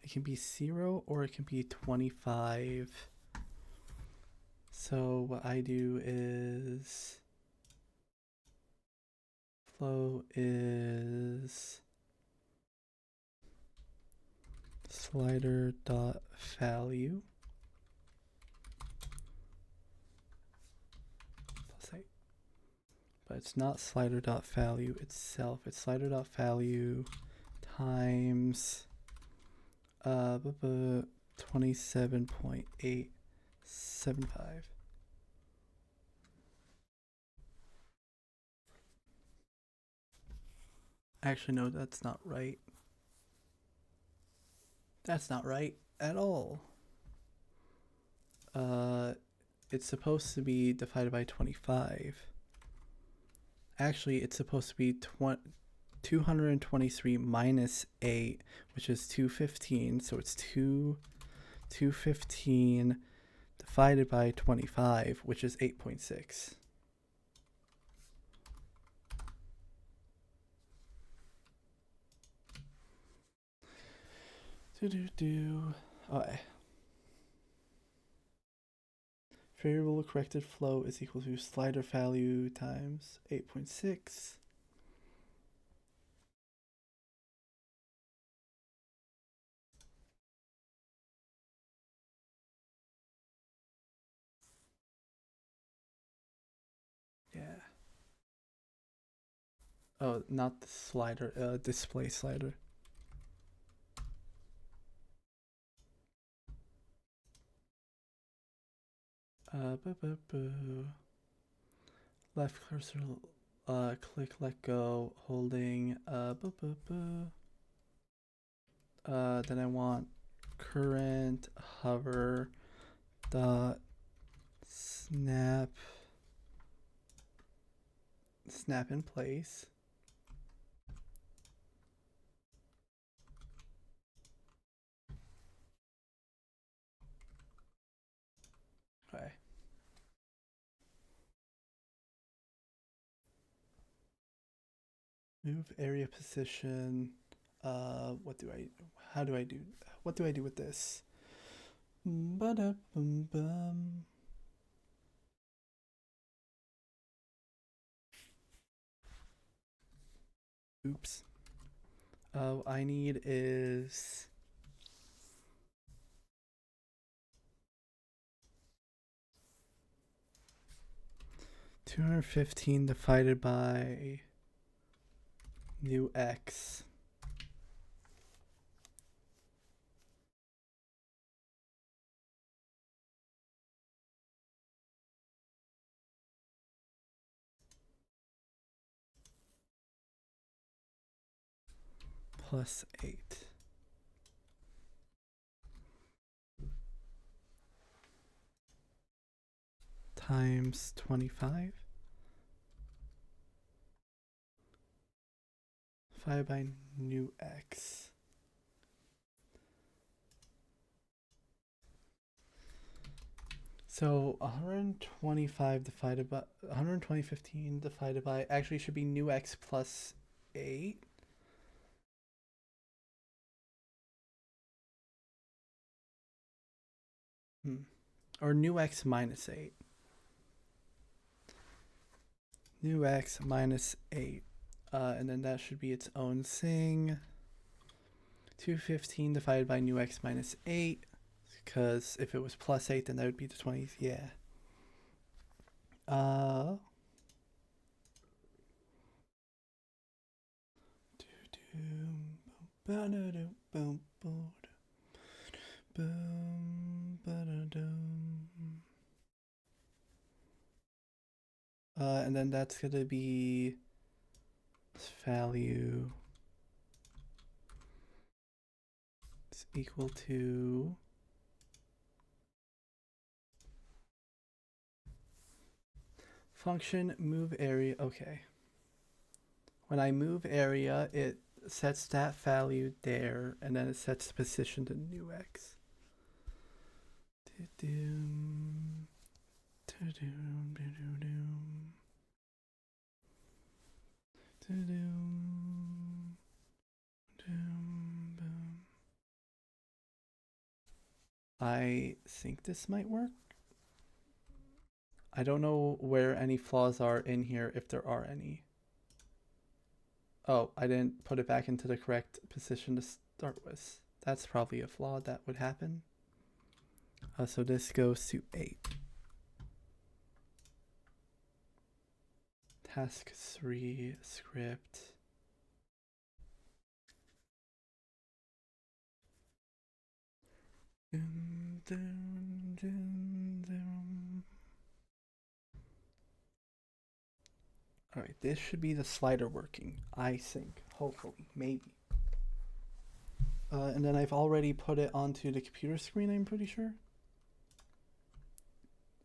it can be 0 or it can be 25. So what I do is flow is slider dot value plus 8. But it's not slider dot value itself. It's slider dot value times 27.875. Actually, no, that's not right. That's not right at all. It's supposed to be divided by 25. Actually, it's supposed to be 223 minus 8, which is 215. So it's 215 divided by 25, which is 8.6. Okay. Variable corrected flow is equal to slider value times 8.6. Yeah. Oh, not the slider, display slider. Left cursor, click, let go, holding, then I want current hover dot snap in place. Okay. Move area position. What do I do with this? Oops. I need is 215 divided by new x. Plus 8. Times 25. 5 by new x. So 125 divided by 12015 divided by actually should be new x plus 8. Or new x minus 8. New x minus 8. And then that should be its own thing. 215 divided by new x minus 8. Because if it was plus 8, then that would be the 20th. Yeah. And then that's going to be value is equal to function move area. Okay. When I move area, it sets that value there, and then it sets the position to new x. I think this might work. I don't know where any flaws are in here, if there are any. Oh, I didn't put it back into the correct position to start with. That's probably a flaw that would happen. So this goes to 8. Task 3 script. All right, this should be the slider working, I think, hopefully, maybe. And then I've already put it onto the computer screen, I'm pretty sure.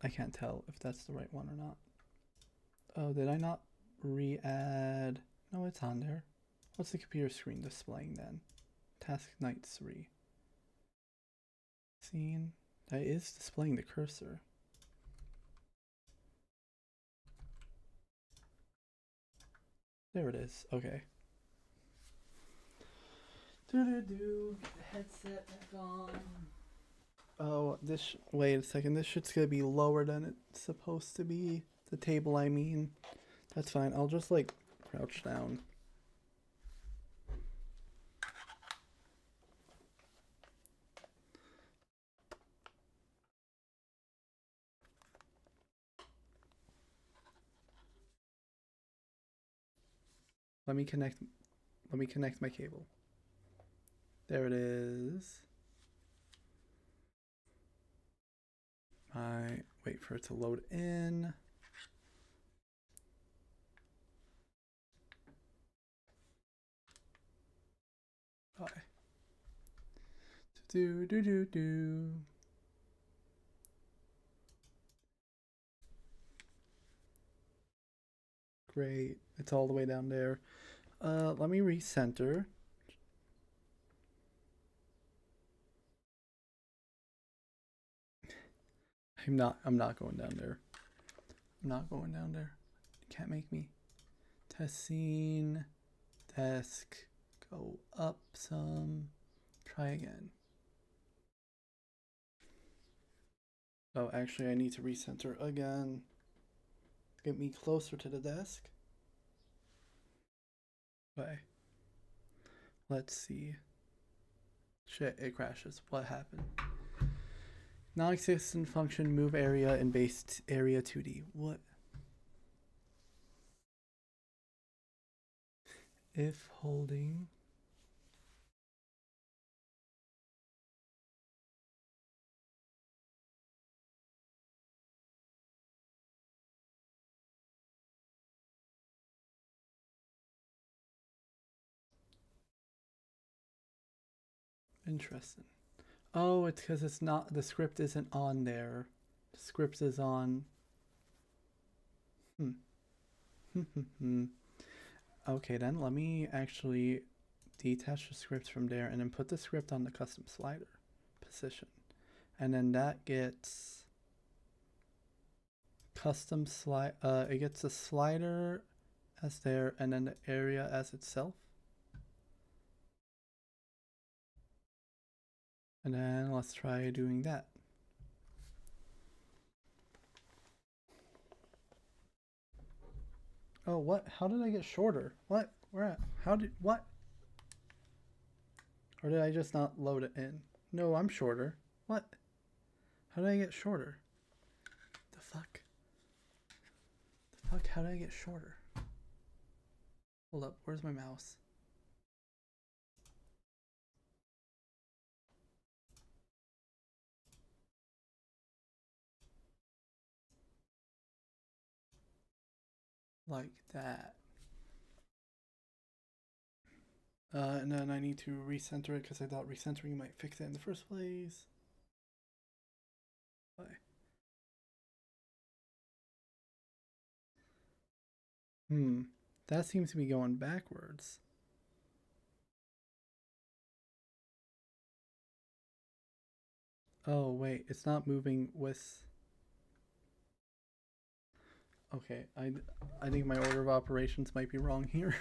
I can't tell if that's the right one or not. Oh, did I not re-add? No, it's on there. What's the computer screen displaying then? Task night 3. Scene. That is displaying the cursor. There it is. Okay. Get the headset back on. Oh, wait a second. This shit's gonna be lower than it's supposed to be. The table, I mean. That's fine. I'll just like crouch down. Let me connect my cable. There it is. I wait for it to load in. Okay. Do. Great. It's all the way down there. Let me recenter. I'm not going down there. I'm not going down there. You can't make me. Test scene. Desk. Go up some. Try again. Oh, actually, I need to recenter again. Get me closer to the desk. Okay. Let's see. Shit, it crashes. What happened? Non-existent function move area in base area 2D. What? If holding. Interesting. Oh, it's because it's not, the script isn't on there. The script is on. Okay, then let me actually detach the script from there and then put the script on the custom slider position. And then that gets custom slide, it gets the slider as there and then the area as itself. And then let's try doing that. Oh, what? How did I get shorter? What? Where at? How did, what? Or did I just not load it in? No, I'm shorter. What? How did I get shorter? The fuck? The fuck? How did I get shorter? Hold up, where's my mouse? like that. And then I need to recenter it because I thought recentering might fix it in the first place. Bye. That seems to be going backwards. Oh, wait, it's not moving with... Okay, I think my order of operations might be wrong here.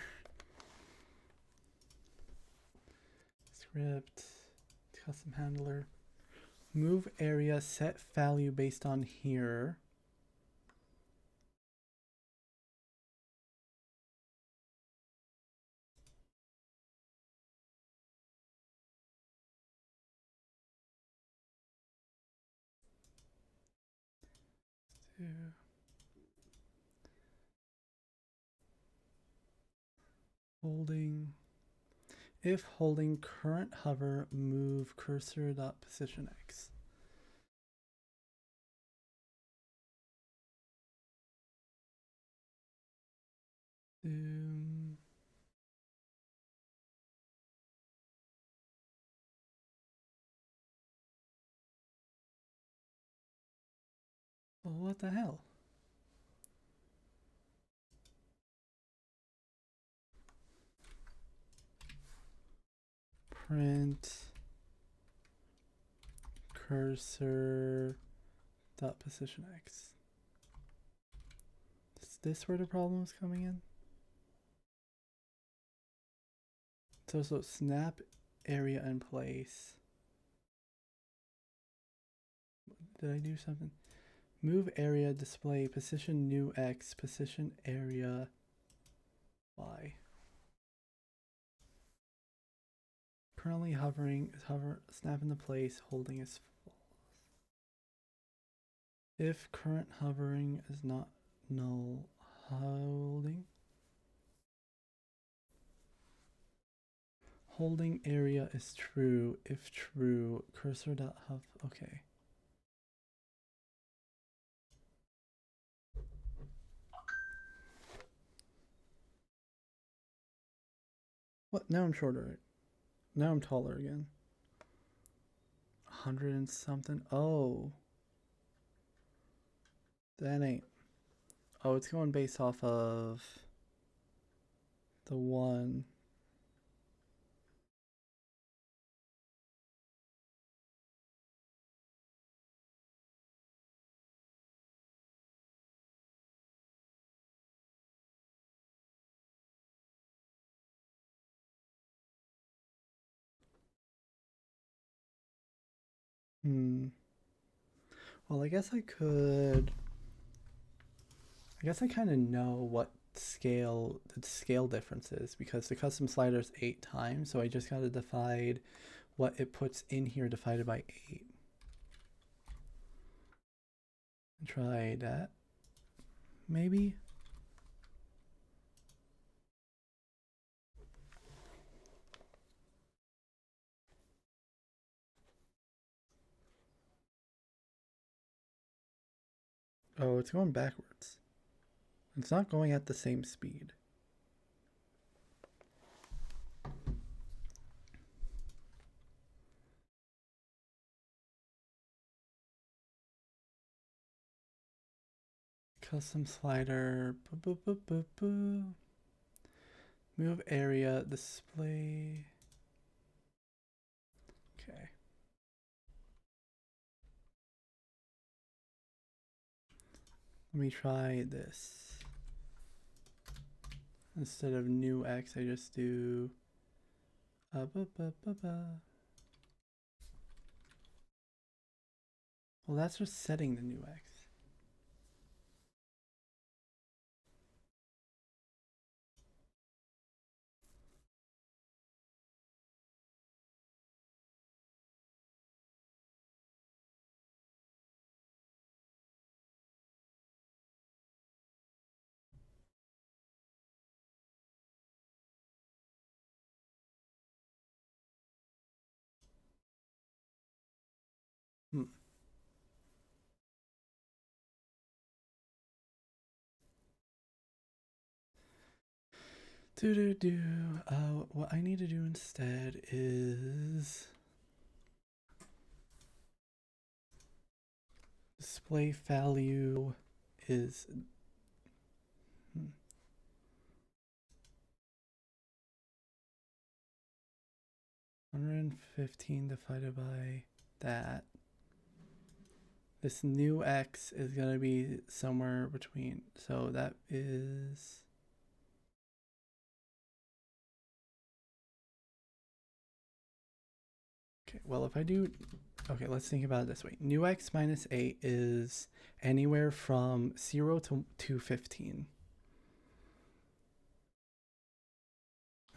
Script, custom handler. Move area, set value based on here. Holding. If holding current hover, move cursor dot position X. Well, what the hell? Print cursor dot position X. Is this where the problem is coming in? So snap area in place. Did I do something? Move area display position new X position area Y. Currently hovering, snap into place, holding is false. If current hovering is not null, holding area is true. If true, cursor dot hov. Okay. What? Now I'm shorter. Now I'm taller again. 100 and something. Oh. That ain't. Oh, it's going based off of the one. Well, I guess I could. I guess I kind of know what the scale difference is because the custom slider is 8 times, so I just got to divide what it puts in here divided by 8. Try that. Maybe. Oh, it's going backwards. It's not going at the same speed. Custom slider. Move area display. Okay. Let me try this. Instead of new X, I just do. Well, that's just setting the new X. What I need to do instead is display value is 115 divided by that. This new x is going to be somewhere between, so that is okay. Well, if I do, okay, let's think about it this way. New x minus 8 is anywhere from 0 to 215.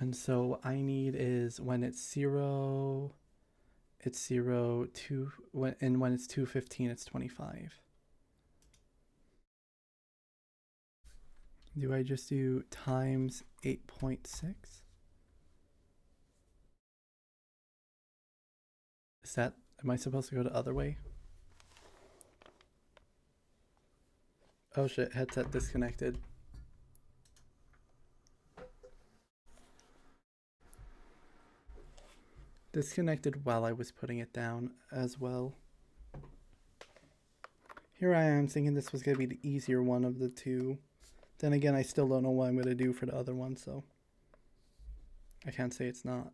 And so I need is when it's 0, it's 0, 2, and when it's 215, it's 25. Do I just do times 8.6? Is that, am I supposed to go the other way? Oh shit, headset disconnected. Disconnected while I was putting it down as well. Here I am thinking this was going to be the easier one of the two. Then again, I still don't know what I'm going to do for the other one, so I can't say it's not.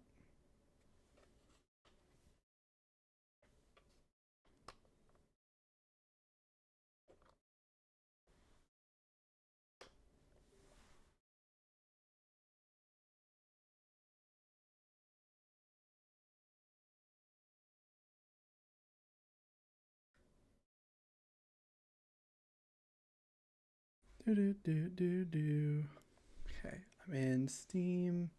Okay, I'm in Steam.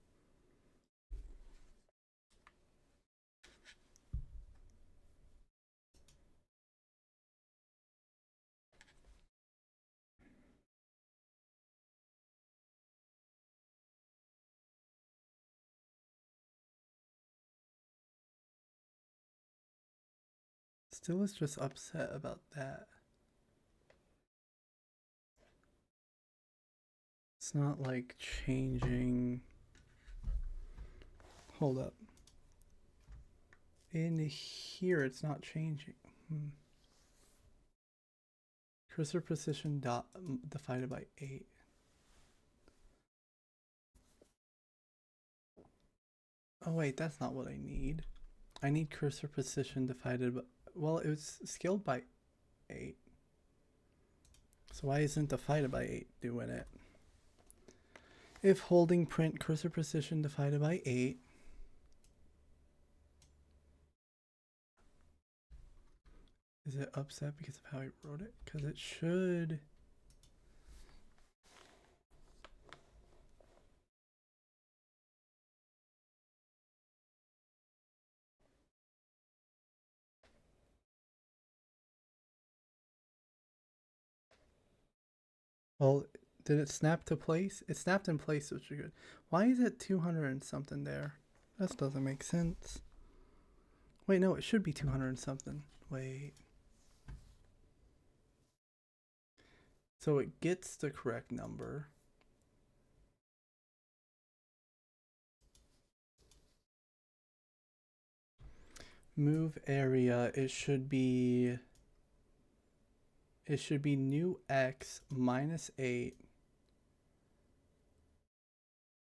Still is just upset about that. It's not like changing. Hold up. In here, it's not changing. Cursor precision dot divided by 8. Oh wait, that's not what I need. I need cursor precision divided by, well, it was scaled by 8. So why isn't divided by 8 doing it? If holding print cursor precision divided by 8. Is it upset because of how I wrote it? Because it should. Well, did it snap to place? It snapped in place, which is good. Why is it 200 and something there? That doesn't make sense. Wait, no, it should be 200 and something. Wait. So it gets the correct number. Move area, it should be new x minus 8.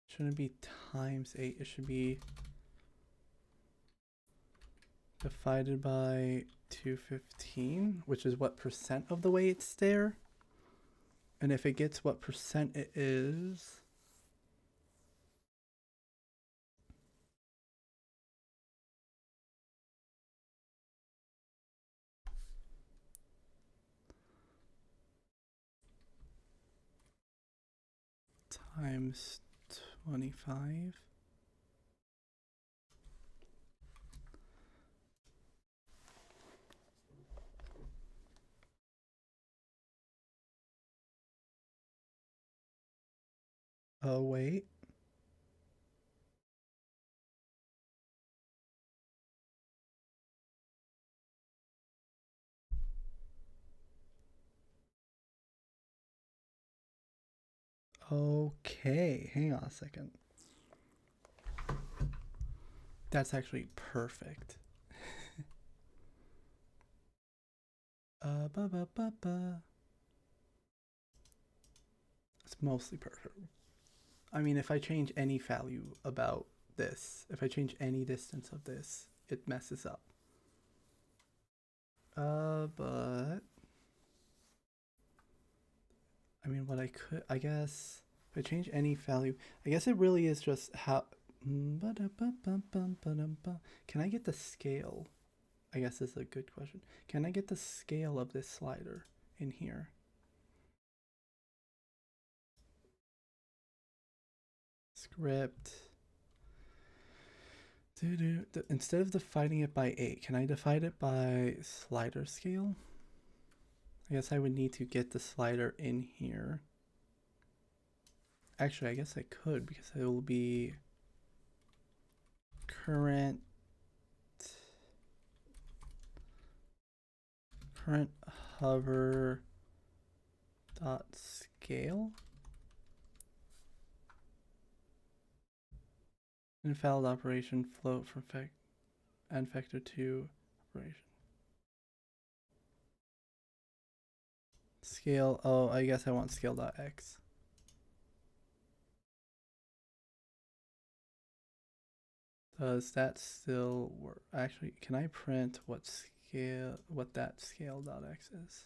Shouldn't be times 8. It should be divided by 215, which is what percent of the way it's there. And if it gets what percent it is, times 25. Oh, wait. Okay, hang on a second. That's actually perfect. Ba ba ba ba. It's mostly perfect. I mean, if I change any value about this, if I change any distance of this, it messes up. But I mean, what I could, I guess, if I change any value, I guess it really is just how. Can I get the scale? I guess this is a good question. Can I get the scale of this slider in here? Script. Instead of dividing it by 8, can I divide it by slider scale? I guess I would need to get the slider in here. Actually, I guess I could because it will be current hover dot scale. Invalid operation float from and vector to operation. Scale, oh, I guess I want scale.x. Does that still work? Actually, can I print what that scale.x is?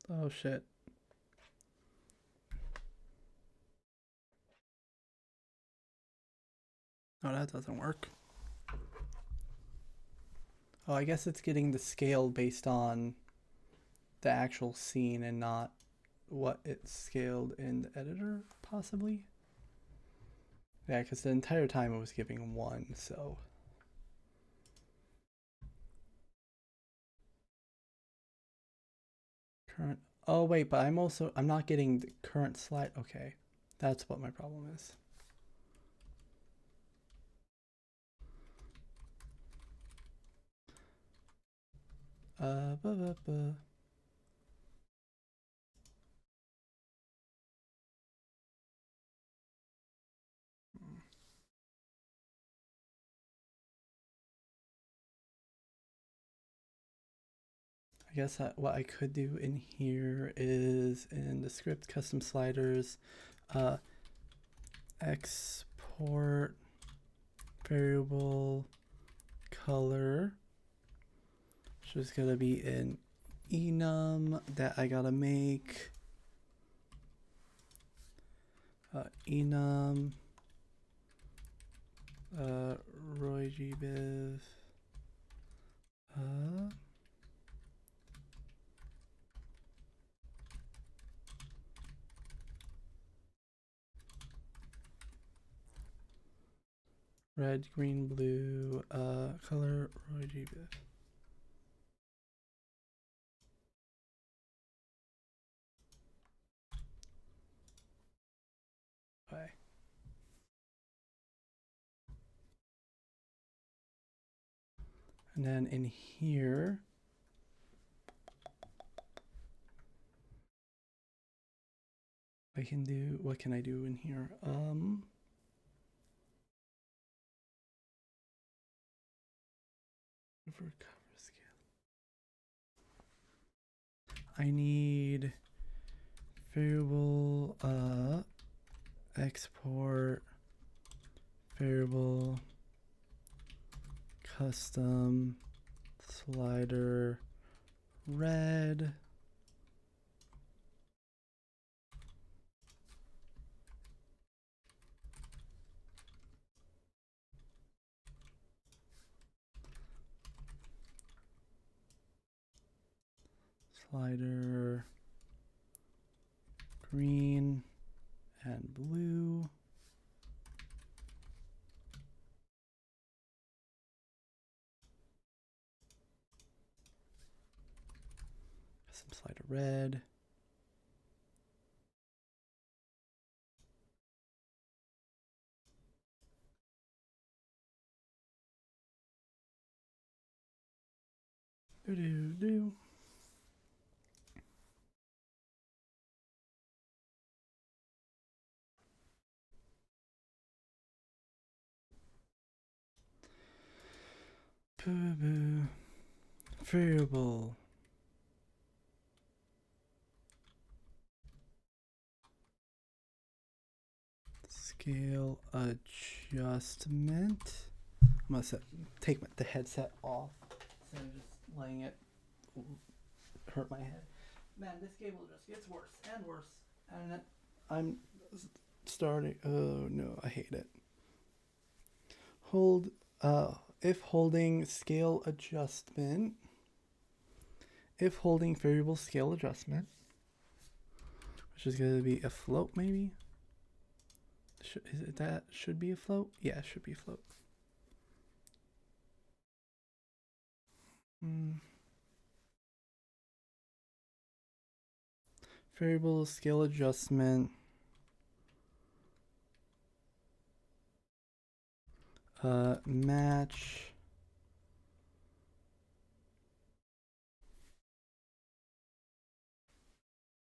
Oh shit. Oh, that doesn't work. Oh, I guess it's getting the scale based on the actual scene and not what it's scaled in the editor, possibly? Yeah, because the entire time it was giving 1, so. Current. Oh, wait, but I'm not getting the current slide. Okay, that's what my problem is. Ba, ba, ba. I guess what I could do in here is in the script custom sliders, export variable color, which is gonna be in enum that I gotta make. Enum Roy G Biv red, green, blue, color Roy G Biv. Okay. And then in here, I can do, what can I do in here? For cover scale, I need variable export variable custom slider red. Slider green and blue. Some slider red. Do do do. Variable. Scale adjustment. I'm gonna take the headset off instead of just letting it hurt my head. Man, this game will just gets worse and worse. And I'm starting. Oh no, I hate it. Hold. If holding scale adjustment. If holding variable scale adjustment, which is going to be a float, maybe. Is it that should be a float? Yeah, it should be a float. Variable scale adjustment. Match.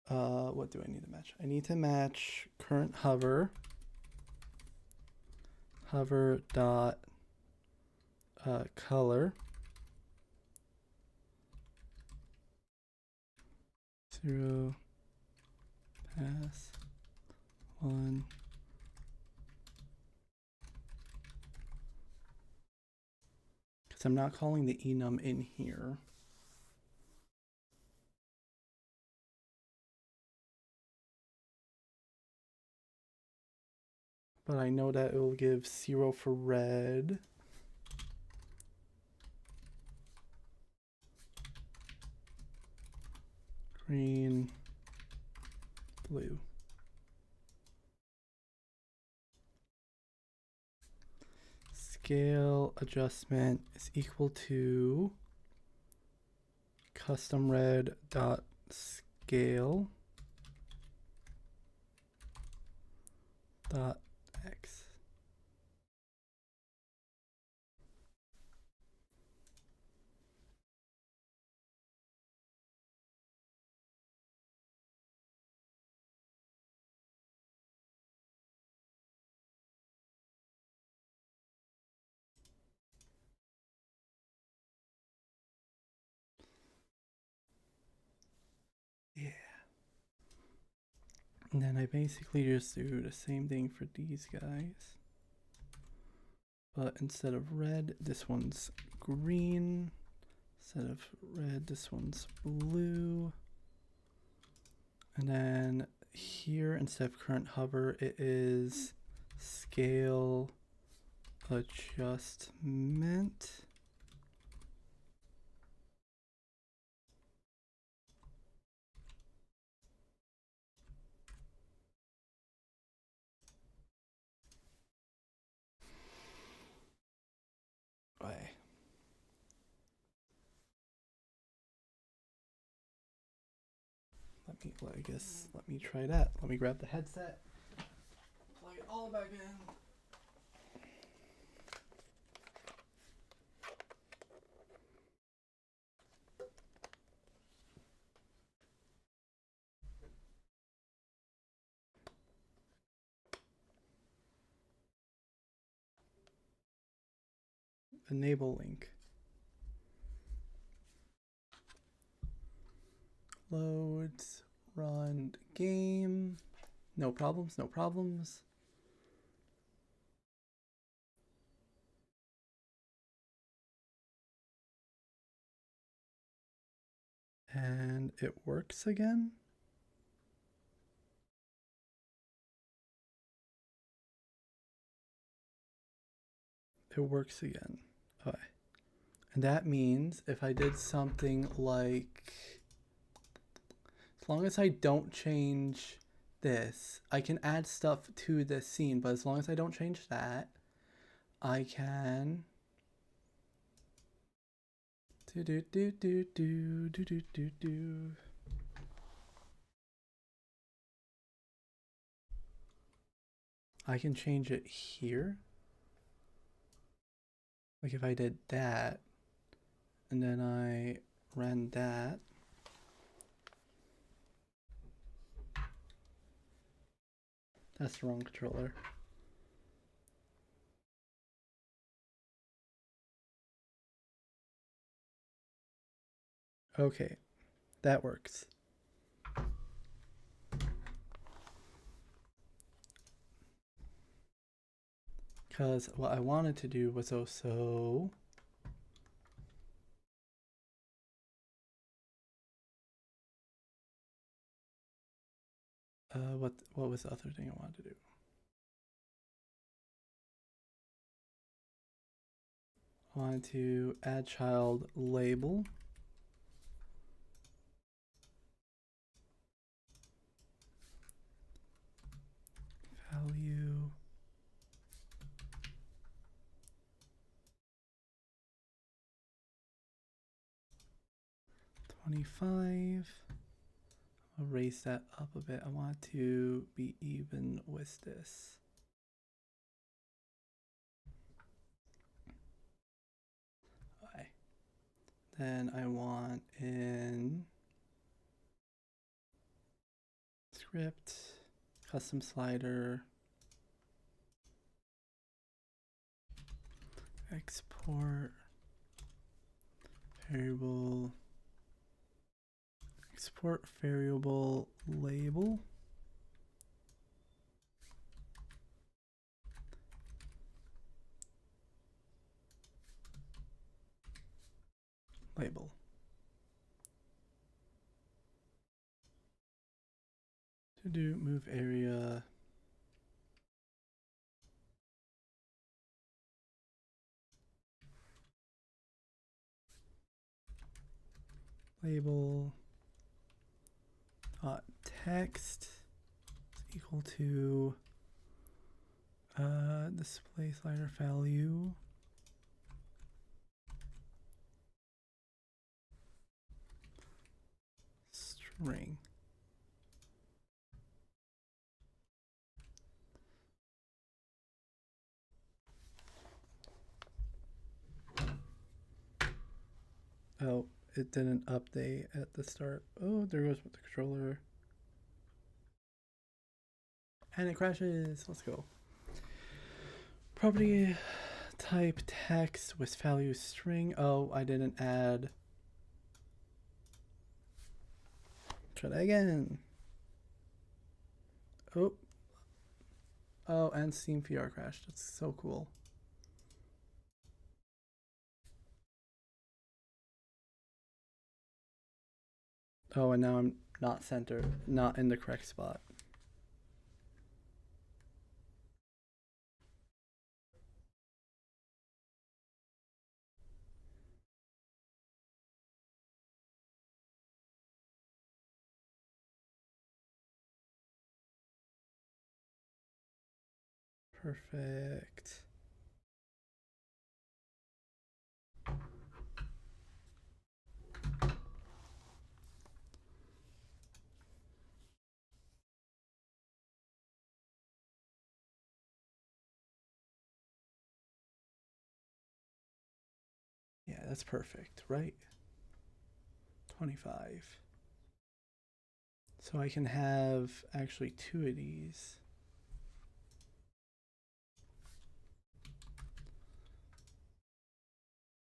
What do I need to match? I need to match current hover. Hover dot color. 0 pass 1. Because I'm not calling the enum in here. But I know that it will give 0 for red. Green, blue. Scale adjustment is equal to custom red dot scale dot x. Yeah. And then I basically just do the same thing for these guys. But instead of red, this one's green. Instead of red, this one's blue. And then here, instead of current hover, it is scale adjustment. Right. Let me try that. Let me grab the headset, plug it all back in. Enable link. Loads, run game. No problems, no problems. And it works again. It works again. Okay. And that means if I did something like, as long as I don't change this, I can add stuff to this scene, but as long as I don't change that, I can I can change it here. Like if I did that, and then I ran that. That's the wrong controller. Okay, that works. Because what I wanted to do was also what was the other thing I wanted to do? I wanted to add child label. Value. $25. I'll raise that up a bit. I want to be even with this. Okay. Then I want in script, custom slider, export variable, export variable label. Label. To do move area. Label text is equal to display slider value string. Oh, it didn't update at the start. Oh, there goes with the controller. And it crashes. Let's go. Property type text with value string. Oh, I didn't add. Try that again. Oh. Oh, and Steam VR crashed. That's so cool. Oh, and now I'm not centered, not in the correct spot. Perfect. Yeah, that's perfect, right? 25. So I can have actually two of these.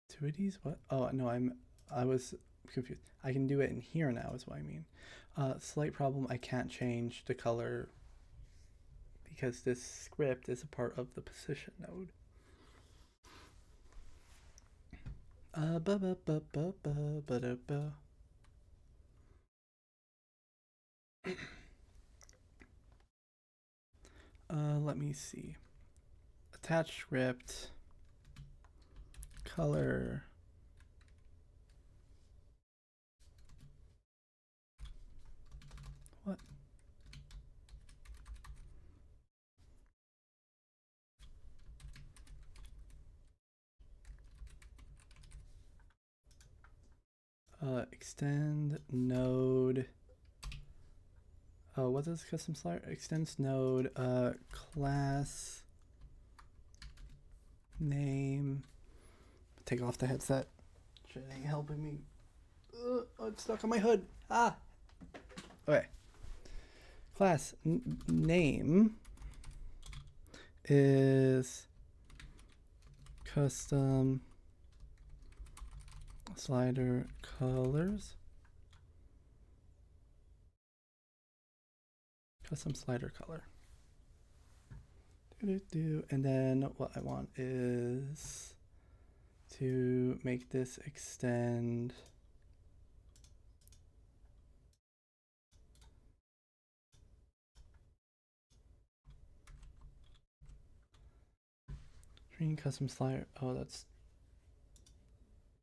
Two of these? What? Oh, no, I was confused. I can do it in here now is what I mean. Slight problem, I can't change the color because this script is a part of the position node. Let me see. Attach script, color. What? Extend node. Oh, what does custom slider? Extends node, class name. Take off the headset. Shit ain't helping me. Oh, it's stuck on my hood. Ah. Okay. Class name is custom slider colors. Custom slider color. And then what I want is to make this extend screen custom slider. Oh, it's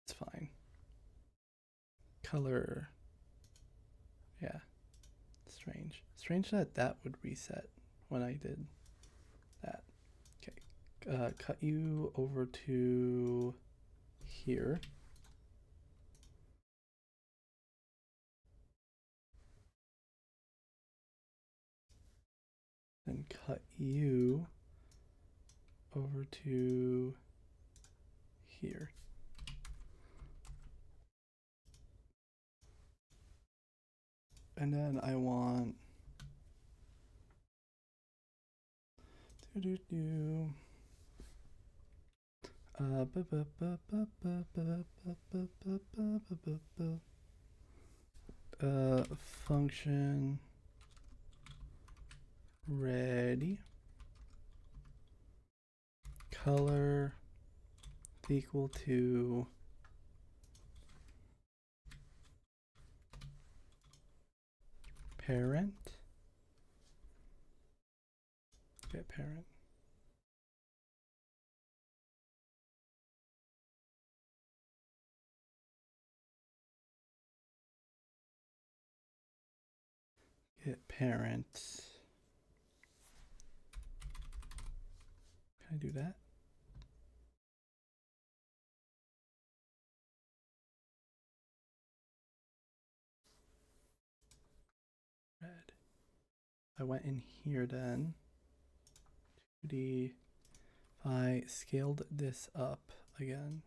fine. Color. Yeah. Strange that that would reset when I did that. Okay. Cut you over to here. And cut you over to here. And then I want function ready color equal to parent. Get parent. Get parent. Can I do that? Red. I went in here then. 2D. I scaled this up again.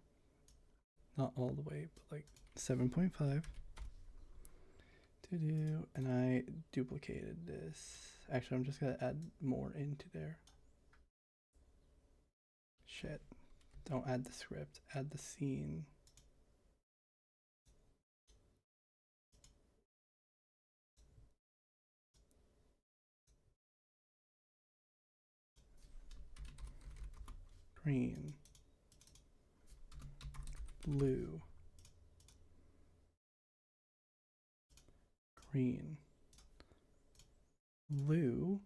Not all the way, but like 7.5. And I duplicated this. Actually, I'm just gonna add more into there. Shit. Don't add the script, add the scene. Green. Blue. Green. Blue.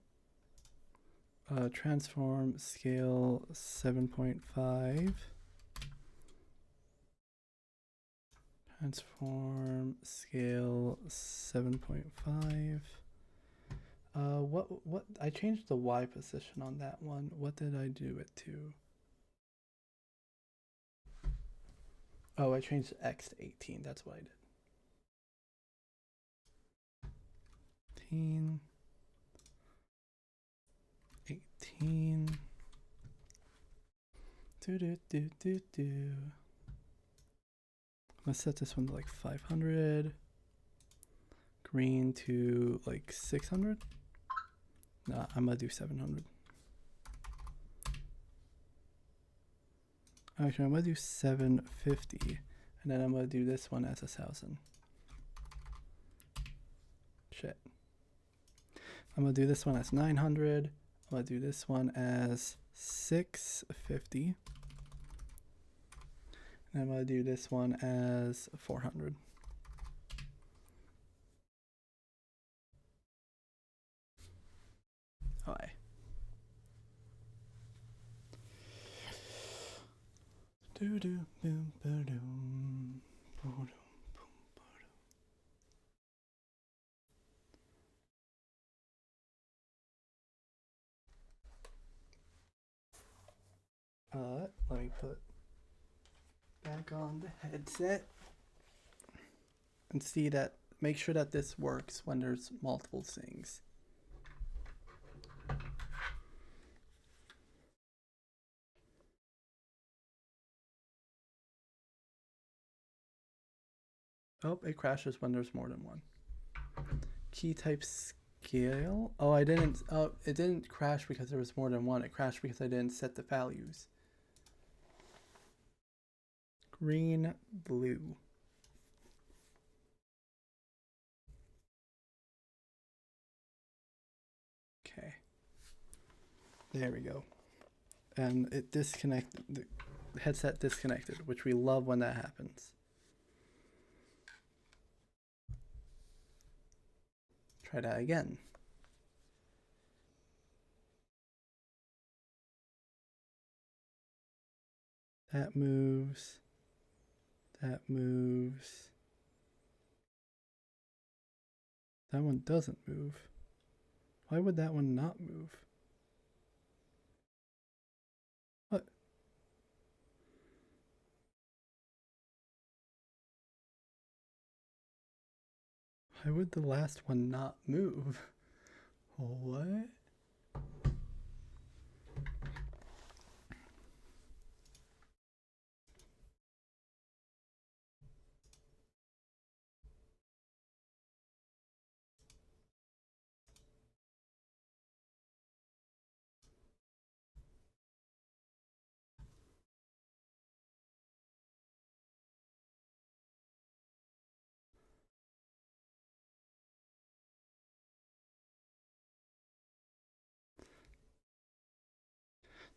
Transform scale 7.5. Transform scale 7.5. What I changed the Y position on that one. What did I do it to? Oh, I changed X to 18. That's what I did. 18. 18. Let's set this one to like 500. Green to like 600. Nah, I'm gonna do 700. Actually, I'm gonna do 750, and then I'm gonna do this one as 1,000. Shit. I'm gonna do this one as 900. I'm gonna do this one as 650. And I'm gonna do this one as 400. Alright. Let me put back on the headset and see that, make sure that this works when there's multiple things. Oh, it crashes when there's more than one. Key type scale. Oh, I didn't. Oh, it didn't crash because there was more than one. It crashed because I didn't set the values. Green, blue. Okay. There we go. And it disconnected. The headset disconnected, which we love when that happens. Try that again. That moves. That moves. That one doesn't move. Why would that one not move? What? Why would the last one not move? What?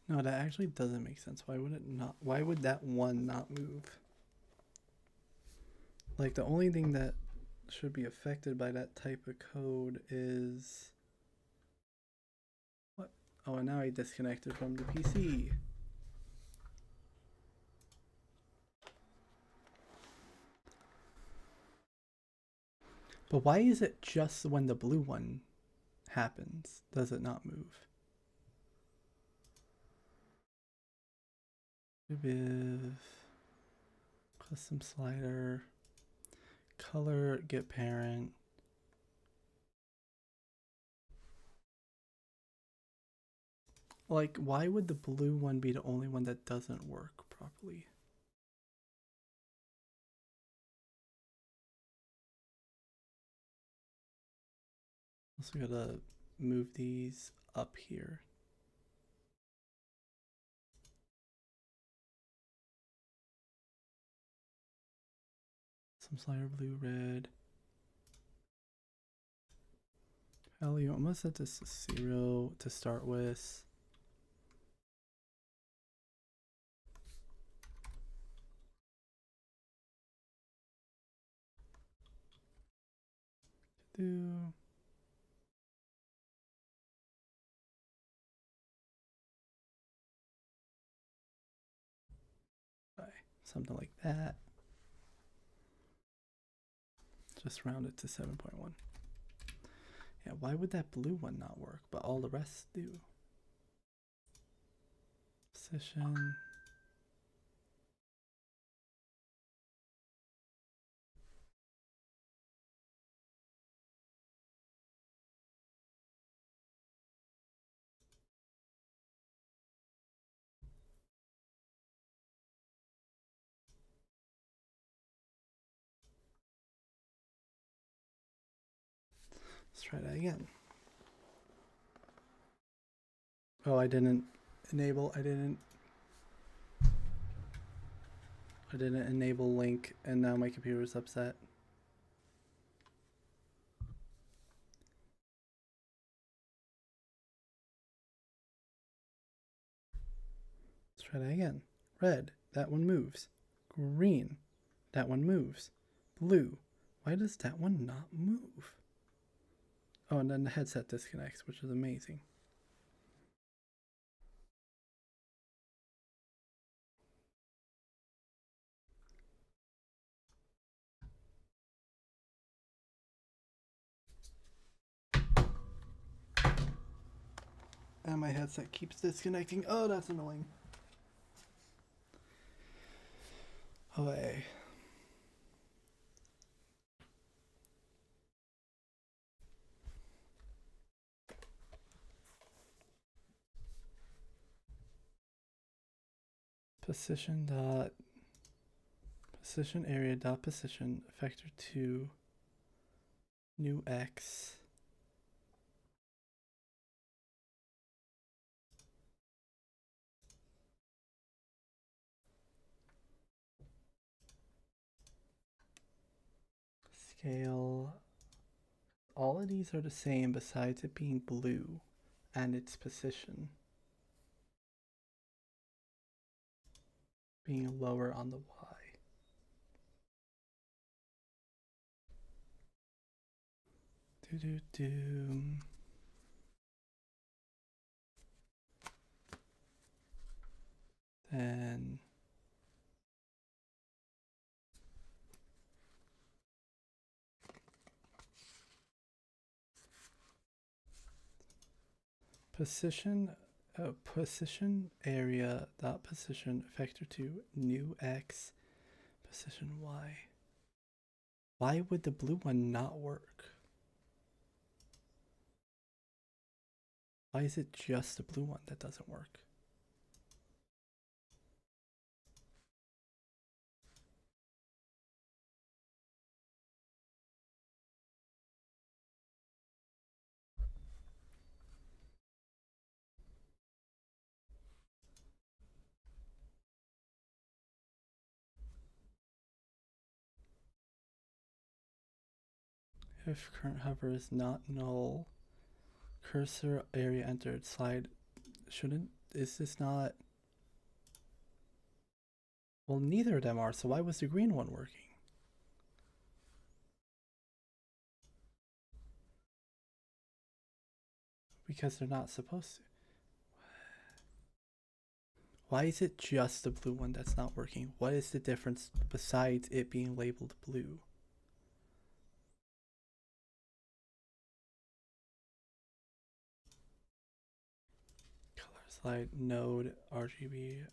No, that actually doesn't make sense. Why would it not? Why would that one not move? Like, the only thing that should be affected by that type of code is. What? Oh, and now I disconnected from the PC. But why is it just when the blue one happens does it not move? Viv, custom slider, color, get parent. Like, why would the blue one be the only one that doesn't work properly? Also gotta move these up here. Some slider blue, red. Value, I'm gonna set this to 0 to start with. Do something like that. Just round it to 7.1. Yeah, why would that blue one not work, but all the rest do? Position. Let's try that again. Oh, I didn't enable link, and now my computer is upset. Let's try that again. Red, that one moves. Green, that one moves. Blue, why does that one not move? Oh, and then the headset disconnects, which is amazing. And my headset keeps disconnecting. Oh, that's annoying. Oh, hey. Position dot Position area dot position vector 2 new x scale. All of these are the same besides it being blue and its position being lower on the y. Then position area dot position vector 2 new x position y. Why would the blue one not work? Why is it just the blue one that doesn't work? If current hover is not null, cursor area entered slide shouldn't. Is this not? Well, neither of them are, so why was the green one working? Because they're not supposed to. Why is it just the blue one that's not working? What is the difference besides it being labeled blue? Color slide node RGB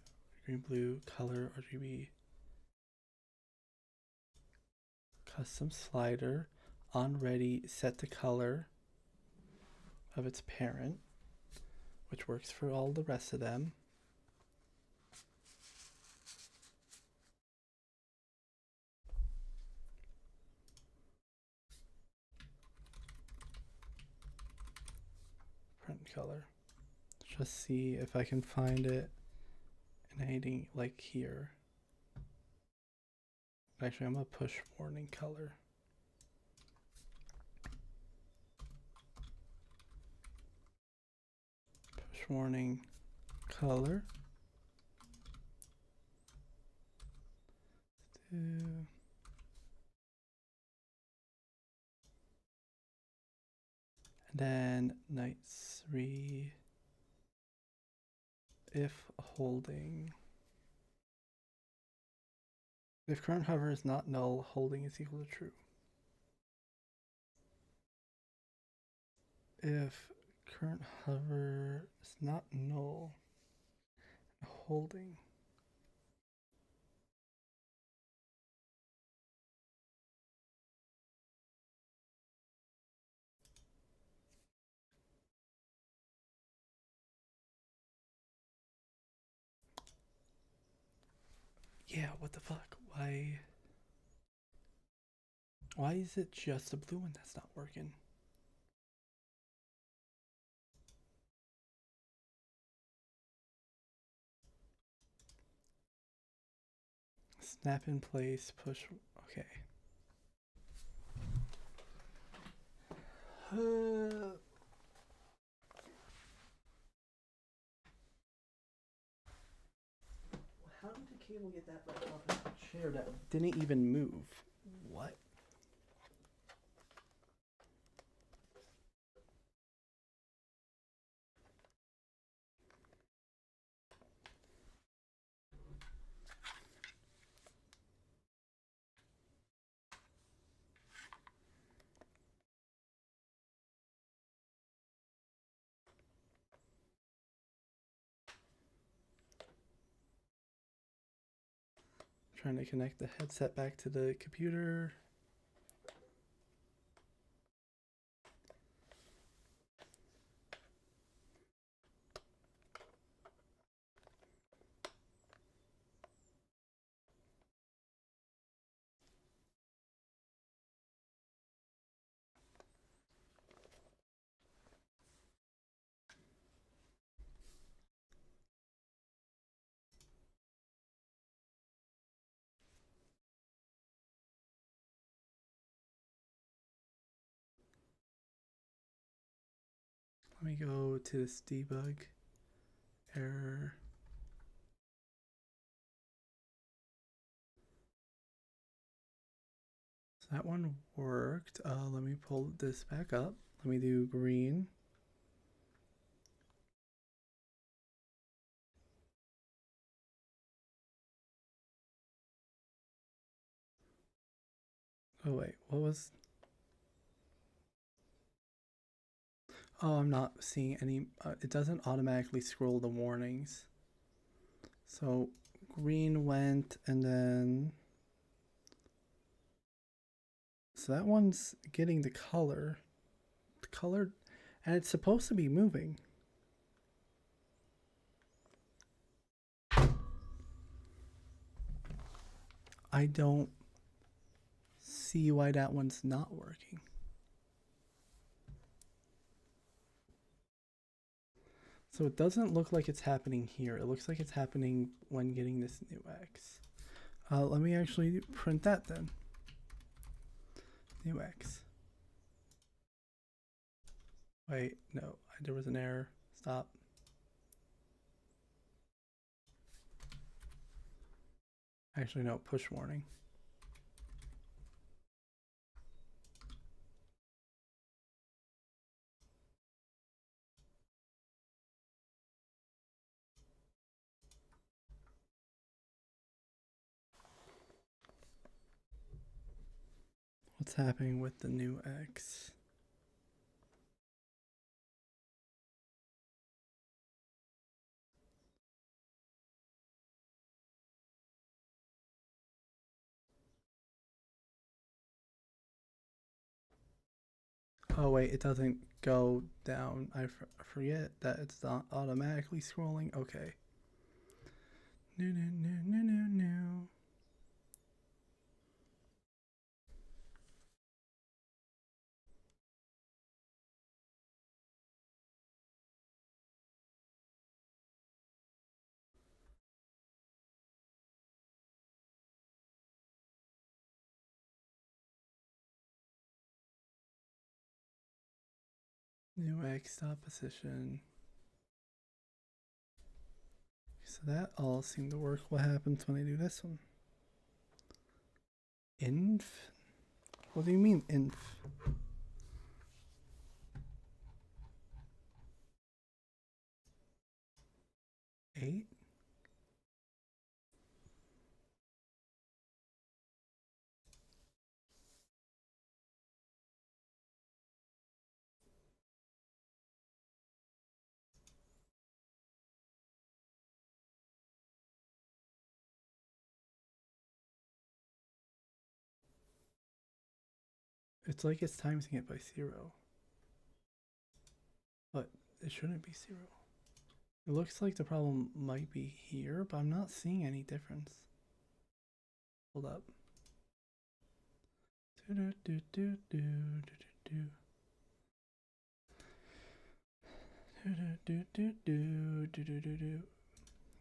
green blue color RGB custom slider on ready set the color of its parent, which works for all the rest of them. Print color. Just see if I can find it in anything like here. Actually, I'm gonna push warning color. Push warning color. And then night 3 if holding. If current hover is not null, holding is equal to true. If current hover is not null, holding. Yeah, what the fuck? Why is it just the blue one that's not working? Snap in place, push. Okay. How did the cable get that right off of the chair that didn't even move? What? Trying to connect the headset back to the computer. Let me go to this debug error. So that one worked. Let me pull this back up. Let me do green. Oh wait, what was? Oh, I'm not seeing any. It doesn't automatically scroll the warnings. So green went, and then so that one's getting the color, and it's supposed to be moving. I don't see why that one's not working. So it doesn't look like it's happening here. It looks like it's happening when getting this new X. Let me actually print that then. New X. Wait, no, there was an error. Stop. Actually, no, push warning. What's happening with the new X? Oh wait, it doesn't go down. I forget that it's not automatically scrolling. Okay. No. New X stop position. So that all seemed to work. What happens when I do this one? Inf? What do you mean inf? Eight? It's like it's timesing it by 0. But it shouldn't be 0. It looks like the problem might be here, but I'm not seeing any difference. Hold up.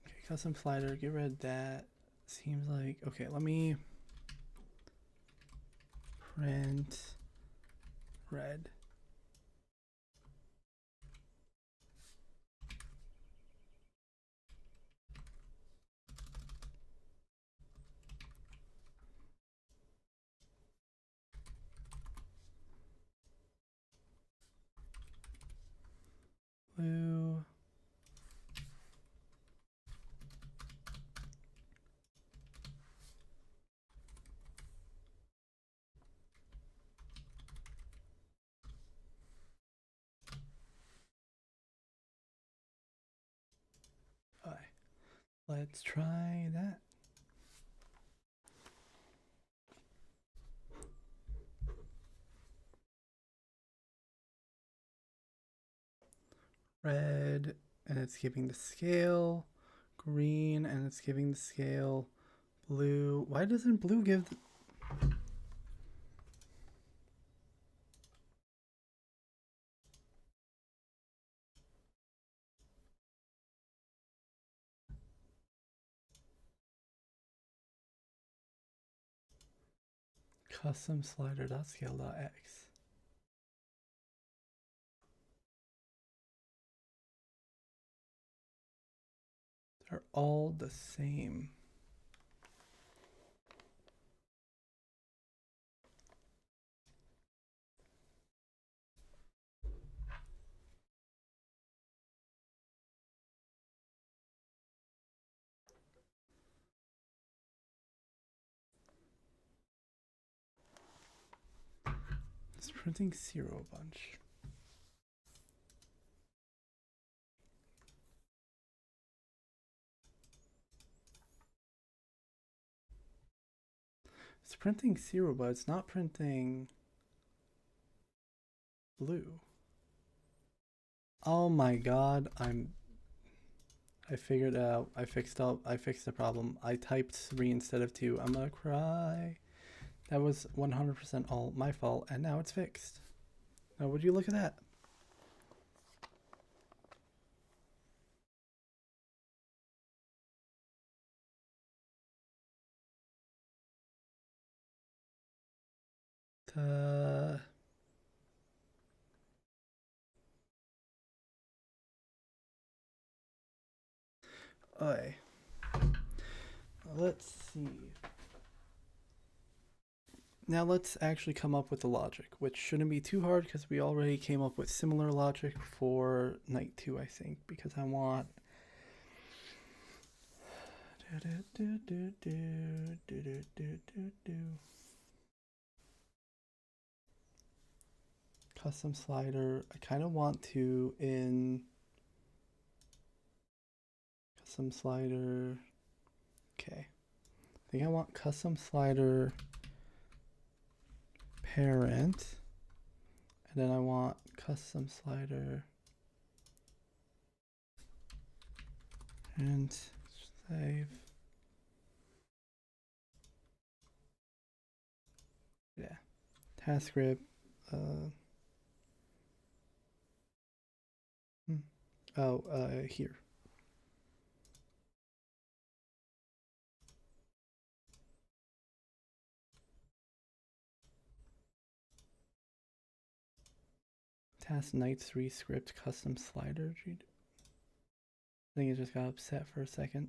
Okay, custom slider, get rid of that. Seems like, okay, let me print red. Blue. All right, let's try that. Red, and it's giving the scale. Green, and it's giving the scale. Blue. Why doesn't blue give the... Custom slider.scale.x. They're all the same. It's printing zero a bunch. It's printing zero, but it's not printing blue. Oh my god, I figured it out. I fixed the problem. I typed 3 instead of 2. I'm gonna cry. That was 100% all my fault, and now it's fixed. Now would you look at that? Okay. Let's see. Now let's actually come up with the logic, which shouldn't be too hard because we already came up with similar logic for night 2, I think, because I want custom slider. I kind of want to in custom slider. Okay. I think I want custom slider parent, and then I want custom slider and save. Yeah. Task script. Here. Task night 3 script custom slider. I think it just got upset for a second.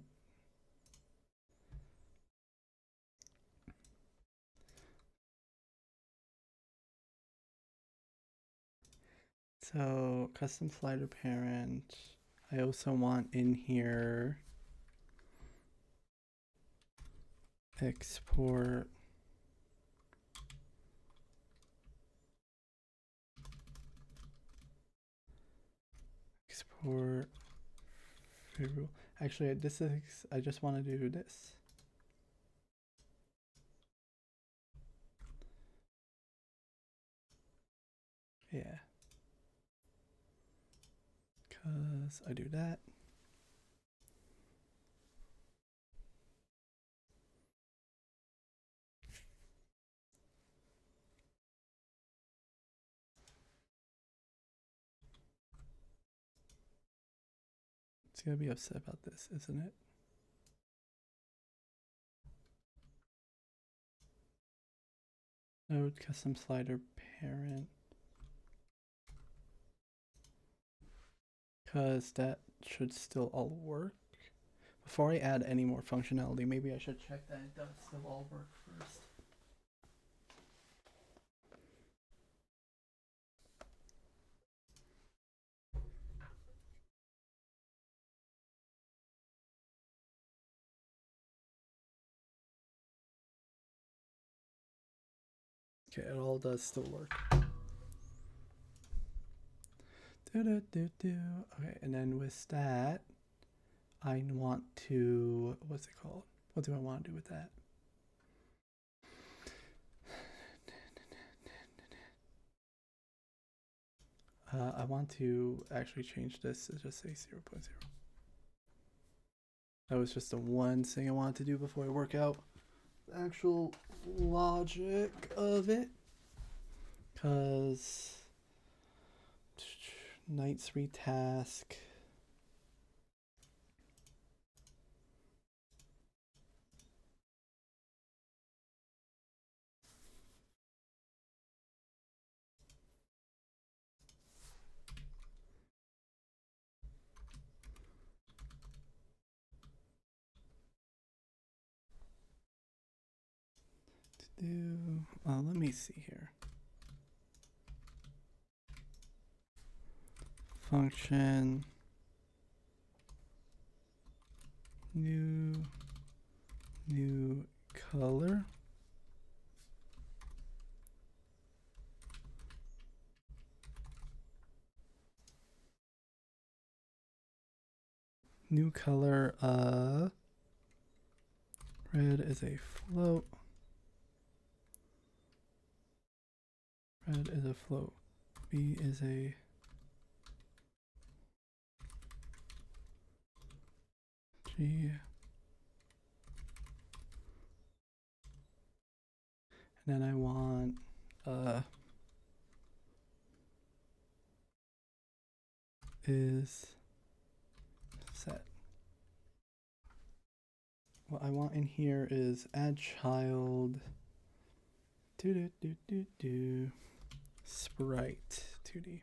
So custom slider parent. I also want in here export actually this is I just want to do this. Yeah. Cause I do that. It's gonna be upset about this, isn't it? Node custom slider parent. Because that should still all work. Before I add any more functionality, maybe I should check that it does still all work first. Okay, it all does still work. Okay, and then with that, I want to, what's it called? What do I want to do with that? I want to actually change this to just say 0.0. That was just the one thing I wanted to do before I work out the actual logic of it. Because night 3 task. Let me see here. Function new color. New color, red is a float. Red is a float. B is a G. And then I want is set. What I want in here is add child sprite 2D.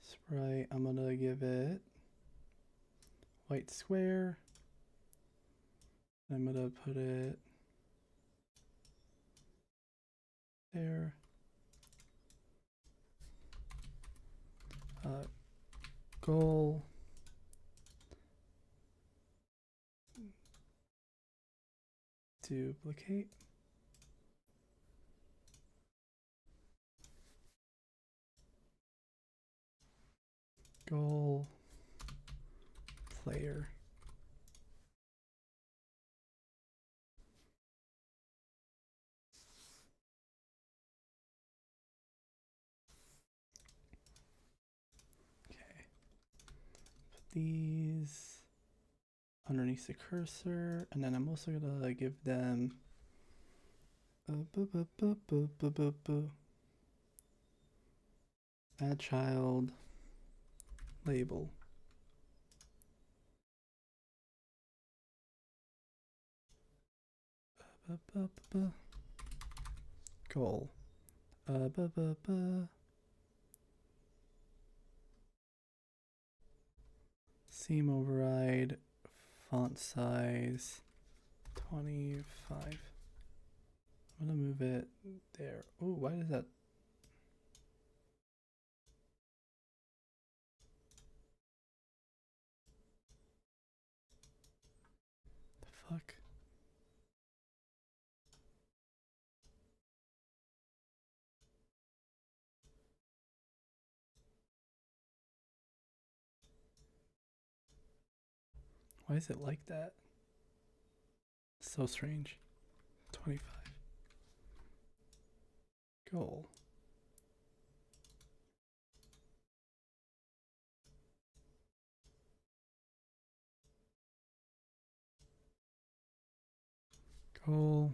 Sprite, I'm gonna give it white square. I'm gonna put it there. Goal. Duplicate. Goal. Player. Okay. Put these underneath the cursor, and then I'm also gonna give them add child label. Goal. Seam override, font size 25. I'm gonna move it there. Oh, why is that? The fuck? Why is it like that? So strange. 25. Goal. Goal.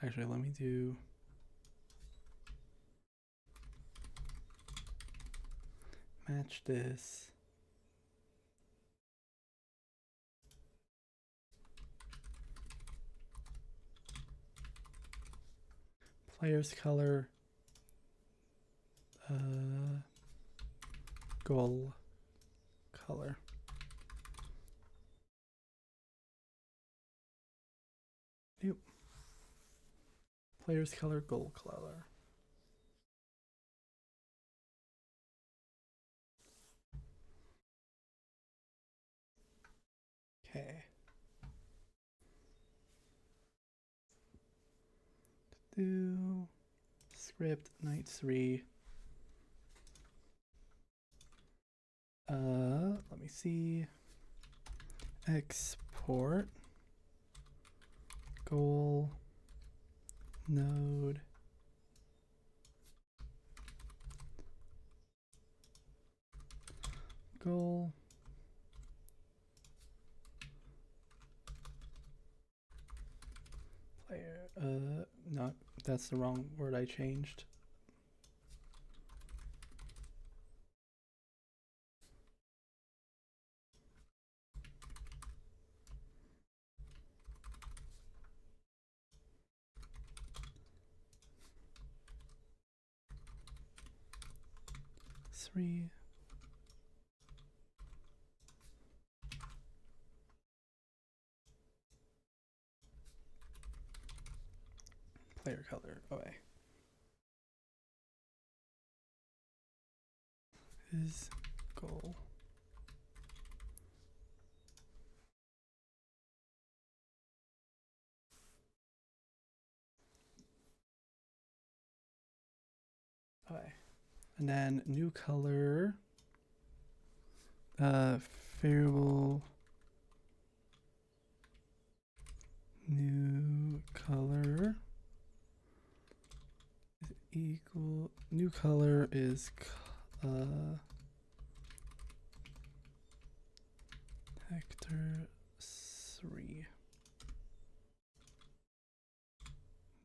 Actually, let me do match this. Player's color. Goal color. Yep. Player's color, goal color. Okay. Do script night 3. Let me see. Export goal node goal player. No, that's the wrong word I changed. 3. Player color away. Is goal. Okay. And then new color, variable new color is equal, new color is vector 3.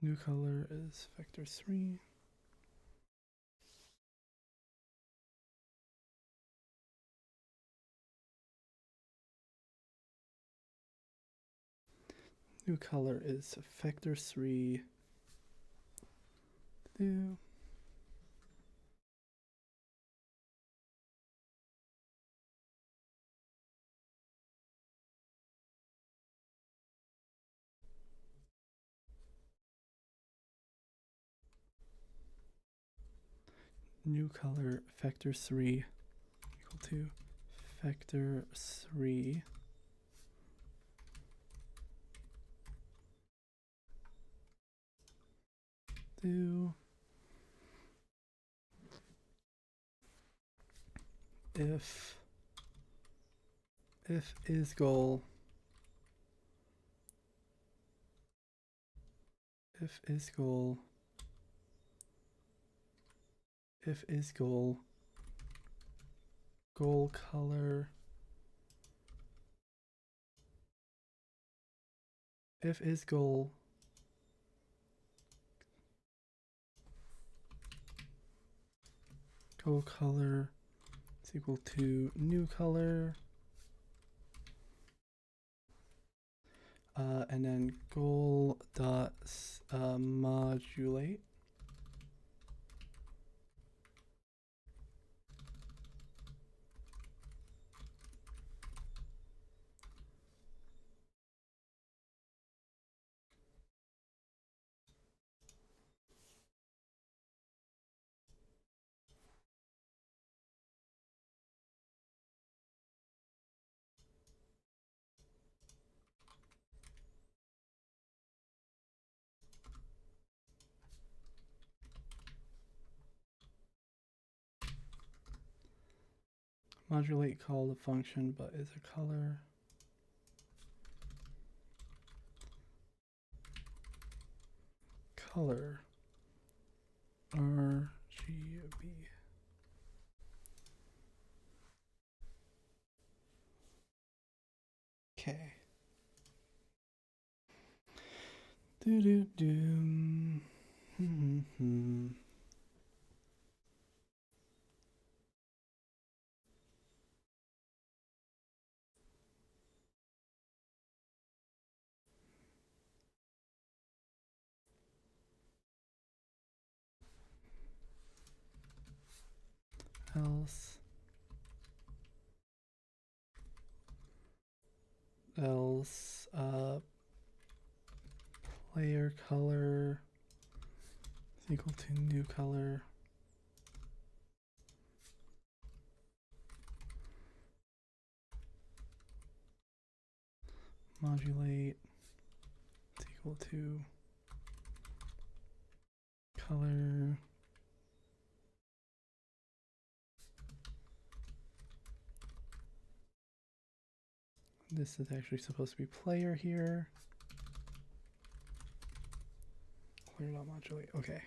New color is vector 3. New color is vector 3. New color vector 3 equal to vector 3 do if is goal, if is goal, if is goal, goal color, if is goal, goal color is equal to new color, and then goal dot modulate. Modulate called a function, but is a color. Color RGB. Okay. Do do do. Else player color is equal to new color. Modulate is equal to color. This is actually supposed to be player here. Player not modulate. Okay.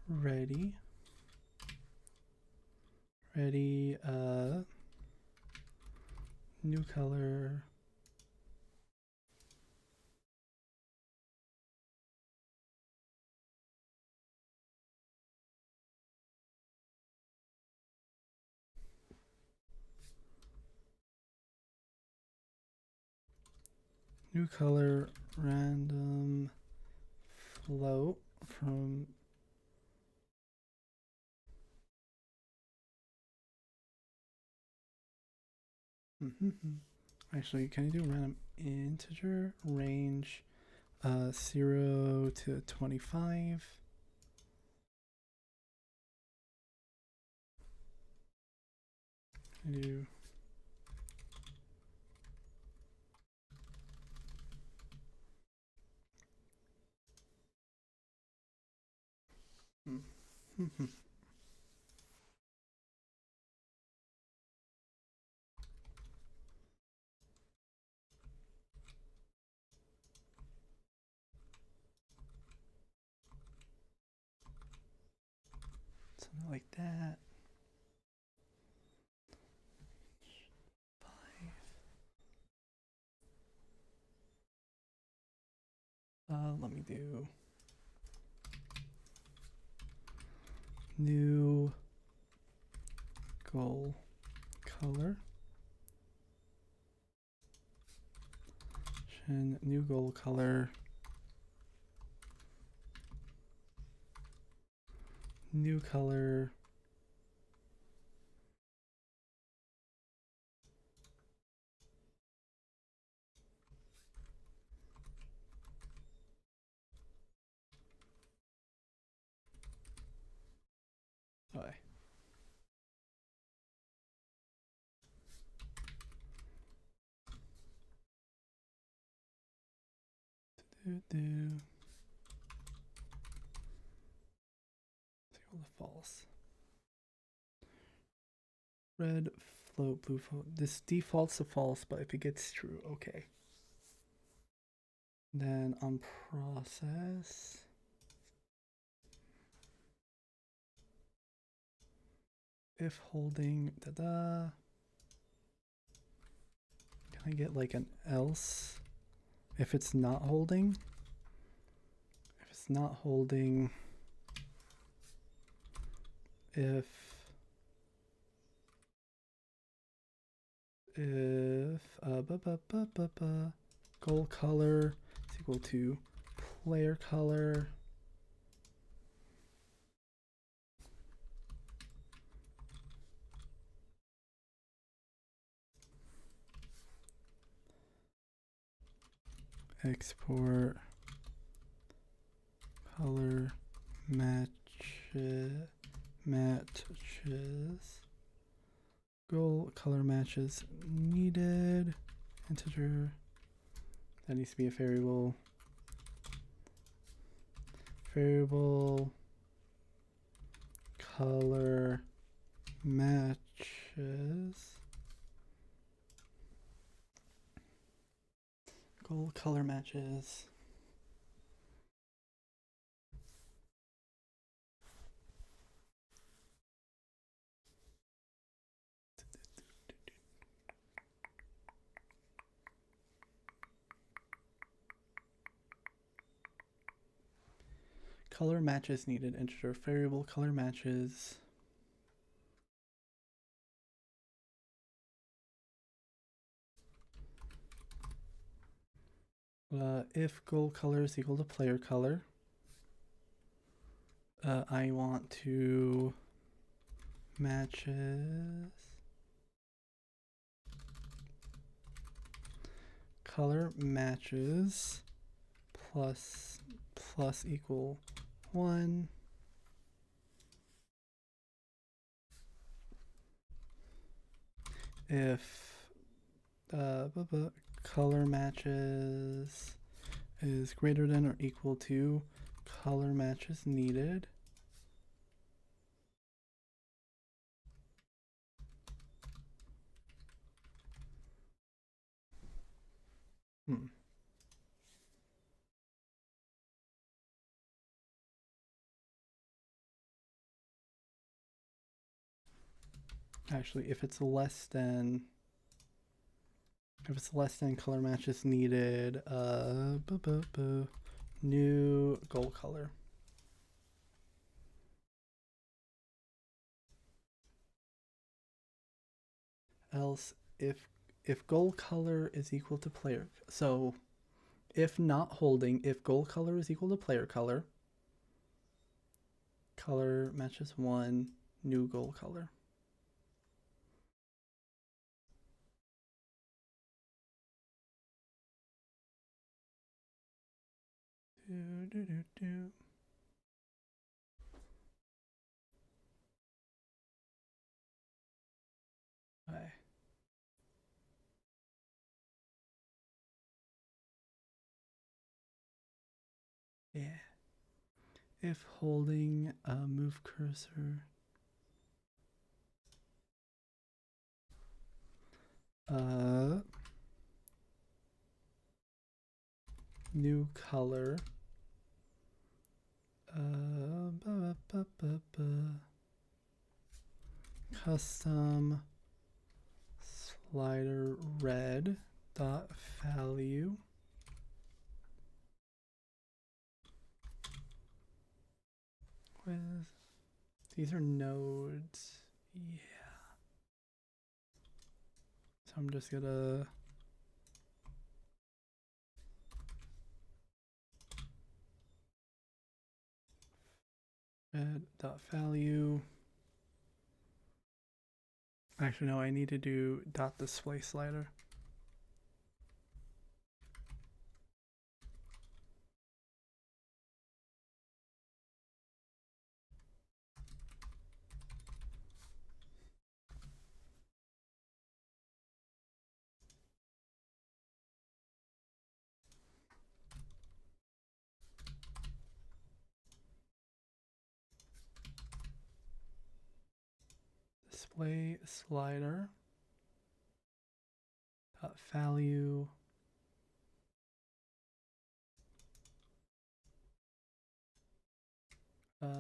Ready. Ready. New color. New color random float from actually, can you do random integer range 0 to 25? Can you do something like that. Let me do new goal color. New goal color. New color. Okay. Do the false. Red float, blue float. This defaults to false, but if it gets true, okay. Then on process, if holding, can I get like an else? If it's not holding, if goal color is equal to player color, export color matches, goal color matches needed, integer, that needs to be a variable color matches, goal color matches. Color matches needed, integer variable color matches. If goal color is equal to player color, I want to matches color matches plus equal 1. If color matches is greater than or equal to color matches needed, actually, if it's less than color matches needed, new goal color. Else, if goal color is equal to player, so If not holding, if goal color is equal to player color, color matches 1, new goal color. Okay. Yeah. If holding, move cursor. New color. Custom slider red dot value. With these are nodes. Yeah. So I'm just gonna red dot value. Actually, no, I need to do dot display slider. Display slider dot value.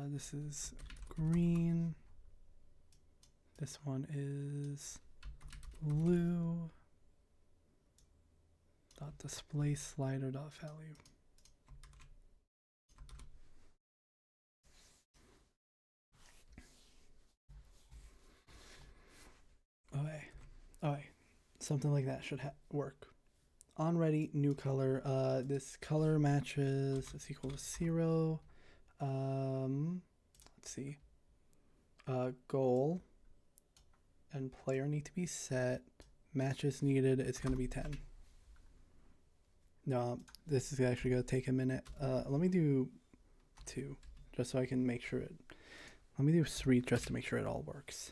This is green. This one is blue. Dot display slider dot value. Okay. Okay. Something like that should work. On ready, new color. This color matches is equal to 0. Let's see. Goal and player need to be set. Matches needed. It's gonna be 10. No, this is actually gonna take a minute. Let me do 2, just so I can make sure it. Let me do 3 just to make sure it all works.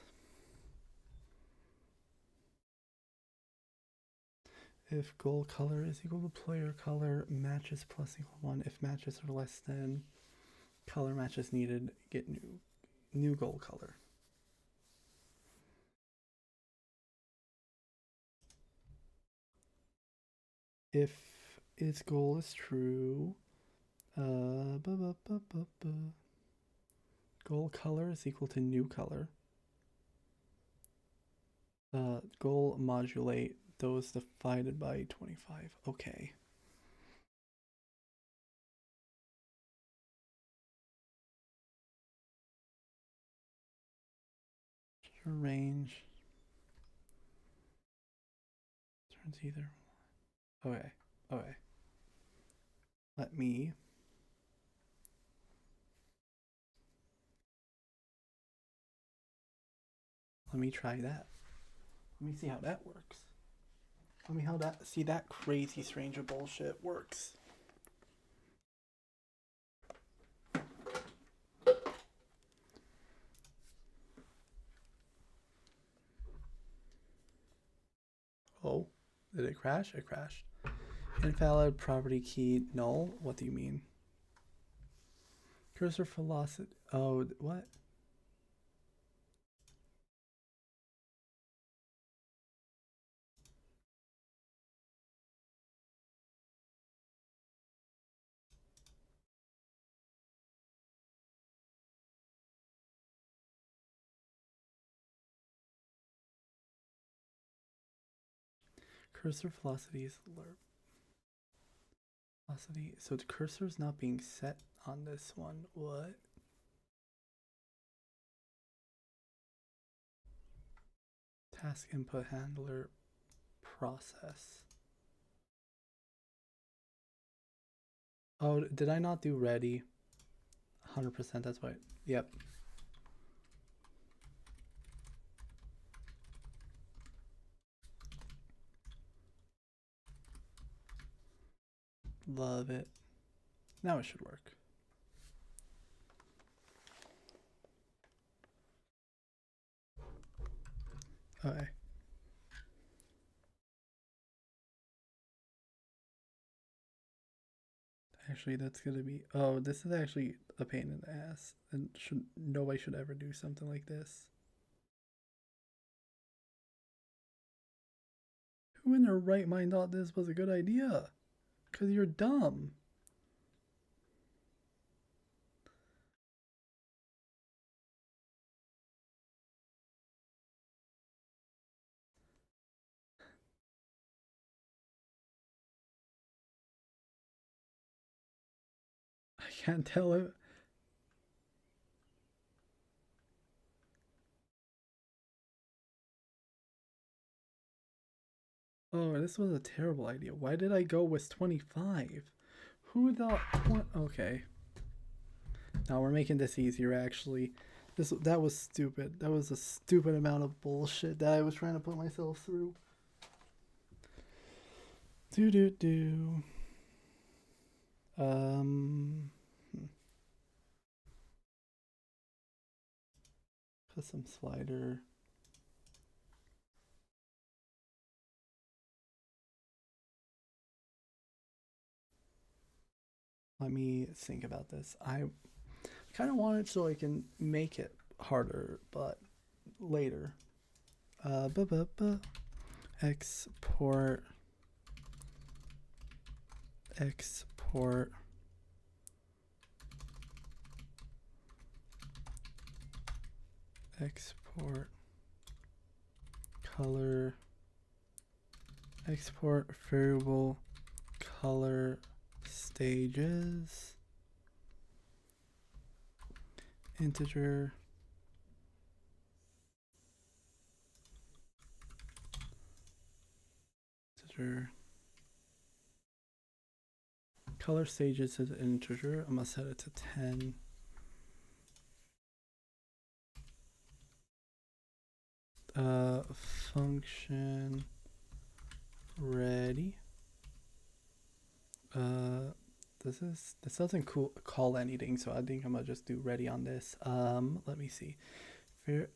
If goal color is equal to player color, matches plus equal 1. If matches are less than color matches needed, get new goal color. If its goal is true, goal color is equal to new color. Goal modulate those divided by 25. Okay. Range turns either. Okay. Okay. Let me try that. Let me see how that works. Let me see that crazy strange of bullshit works. Oh, did it crash? It crashed. Invalid property key null. What do you mean? Cursor velocity. Oh, what? Cursor velocity is lerp. Velocity. So the cursor is not being set on this one. What? Task input handler process. Oh, did I not do ready? 100%, that's why. Yep. Love it. Now it should work. Okay. Actually, that's gonna be. Oh, this is actually a pain in the ass, and nobody should ever do something like this. Who in their right mind thought this was a good idea? Cause you're dumb. I can't tell it. Oh, this was a terrible idea. Why did I go with 25? Who thought? Okay. Now we're making this easier. Actually, that was stupid. That was a stupid amount of bullshit that I was trying to put myself through. Do do do. Um. Custom slider. Let me think about this. I kind of want it so I can make it harder, but later. Export. Export. Export. Color. Export variable color stages. Integer. Color stages is an integer. I'm gonna set it to 10. Function ready. This doesn't call anything, so I think I'm gonna just do ready on this. Let me see. Fair,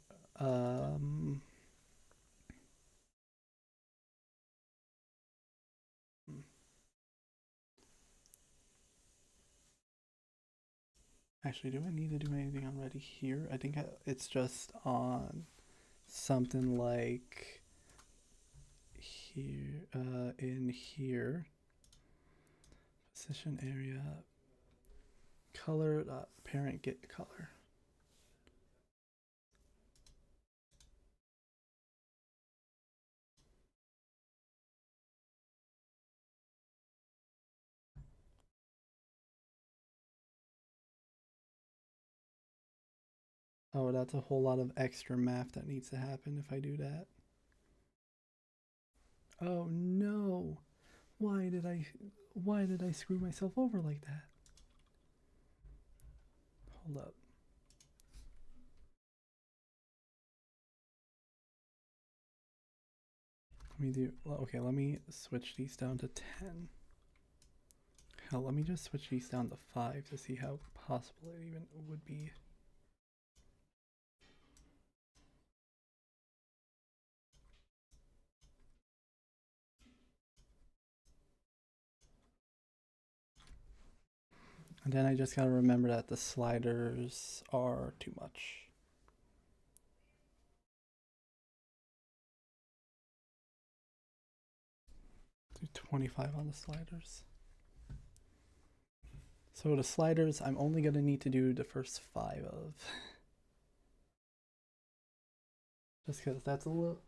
actually, do I need to do anything on ready here? I think it's just on something like here, in here. Position area, color, parent get color. Oh, that's a whole lot of extra math that needs to happen if I do that. Oh no. Why did I screw myself over like that? Hold up. Let me switch these down to 10. Hell, let me just switch these down to 5 to see how possible it even would be. And then I just gotta remember that the sliders are too much. Do 25 on the sliders. So the sliders, I'm only gonna need to do the first 5 of. Just because that's a little.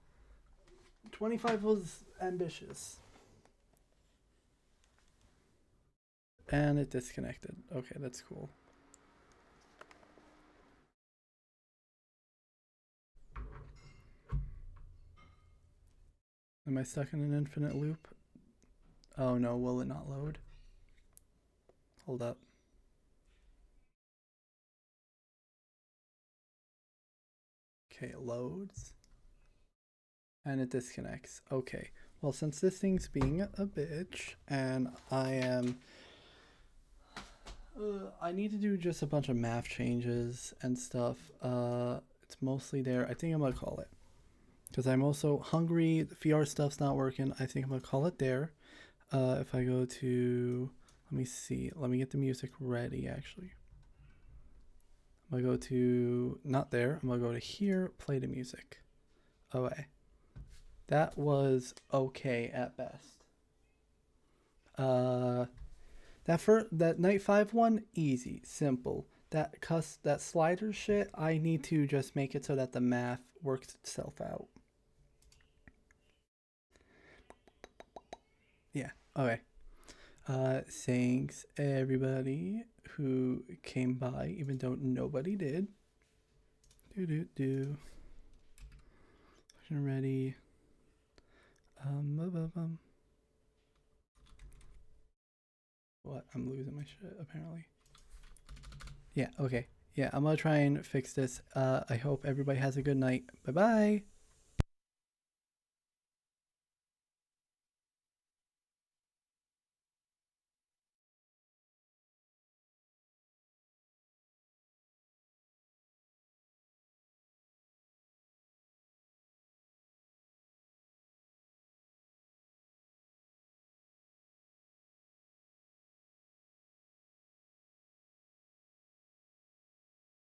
25 was ambitious. And it disconnected. Okay, that's cool. Am I stuck in an infinite loop? Oh no, will it not load? Hold up. Okay, it loads. And it disconnects. Okay. Well, since this thing's being a bitch, and I need to do just a bunch of math changes and stuff. It's mostly there. I think I'm gonna call it. Because I'm also hungry. The VR stuff's not working. I think I'm gonna call it there. If I go to, let me see. Let me get the music ready, actually. I'm gonna go to, not there. I'm gonna go to here, play the music. Okay. That was okay at best. That night 5 one, easy, simple. That slider shit, I need to just make it so that the math works itself out. Yeah, okay. Thanks everybody who came by, even though nobody did. Do. Ready. What? I'm losing my shit apparently. Yeah, okay. Yeah, I'm gonna try and fix this. I hope everybody has a good night. Bye bye.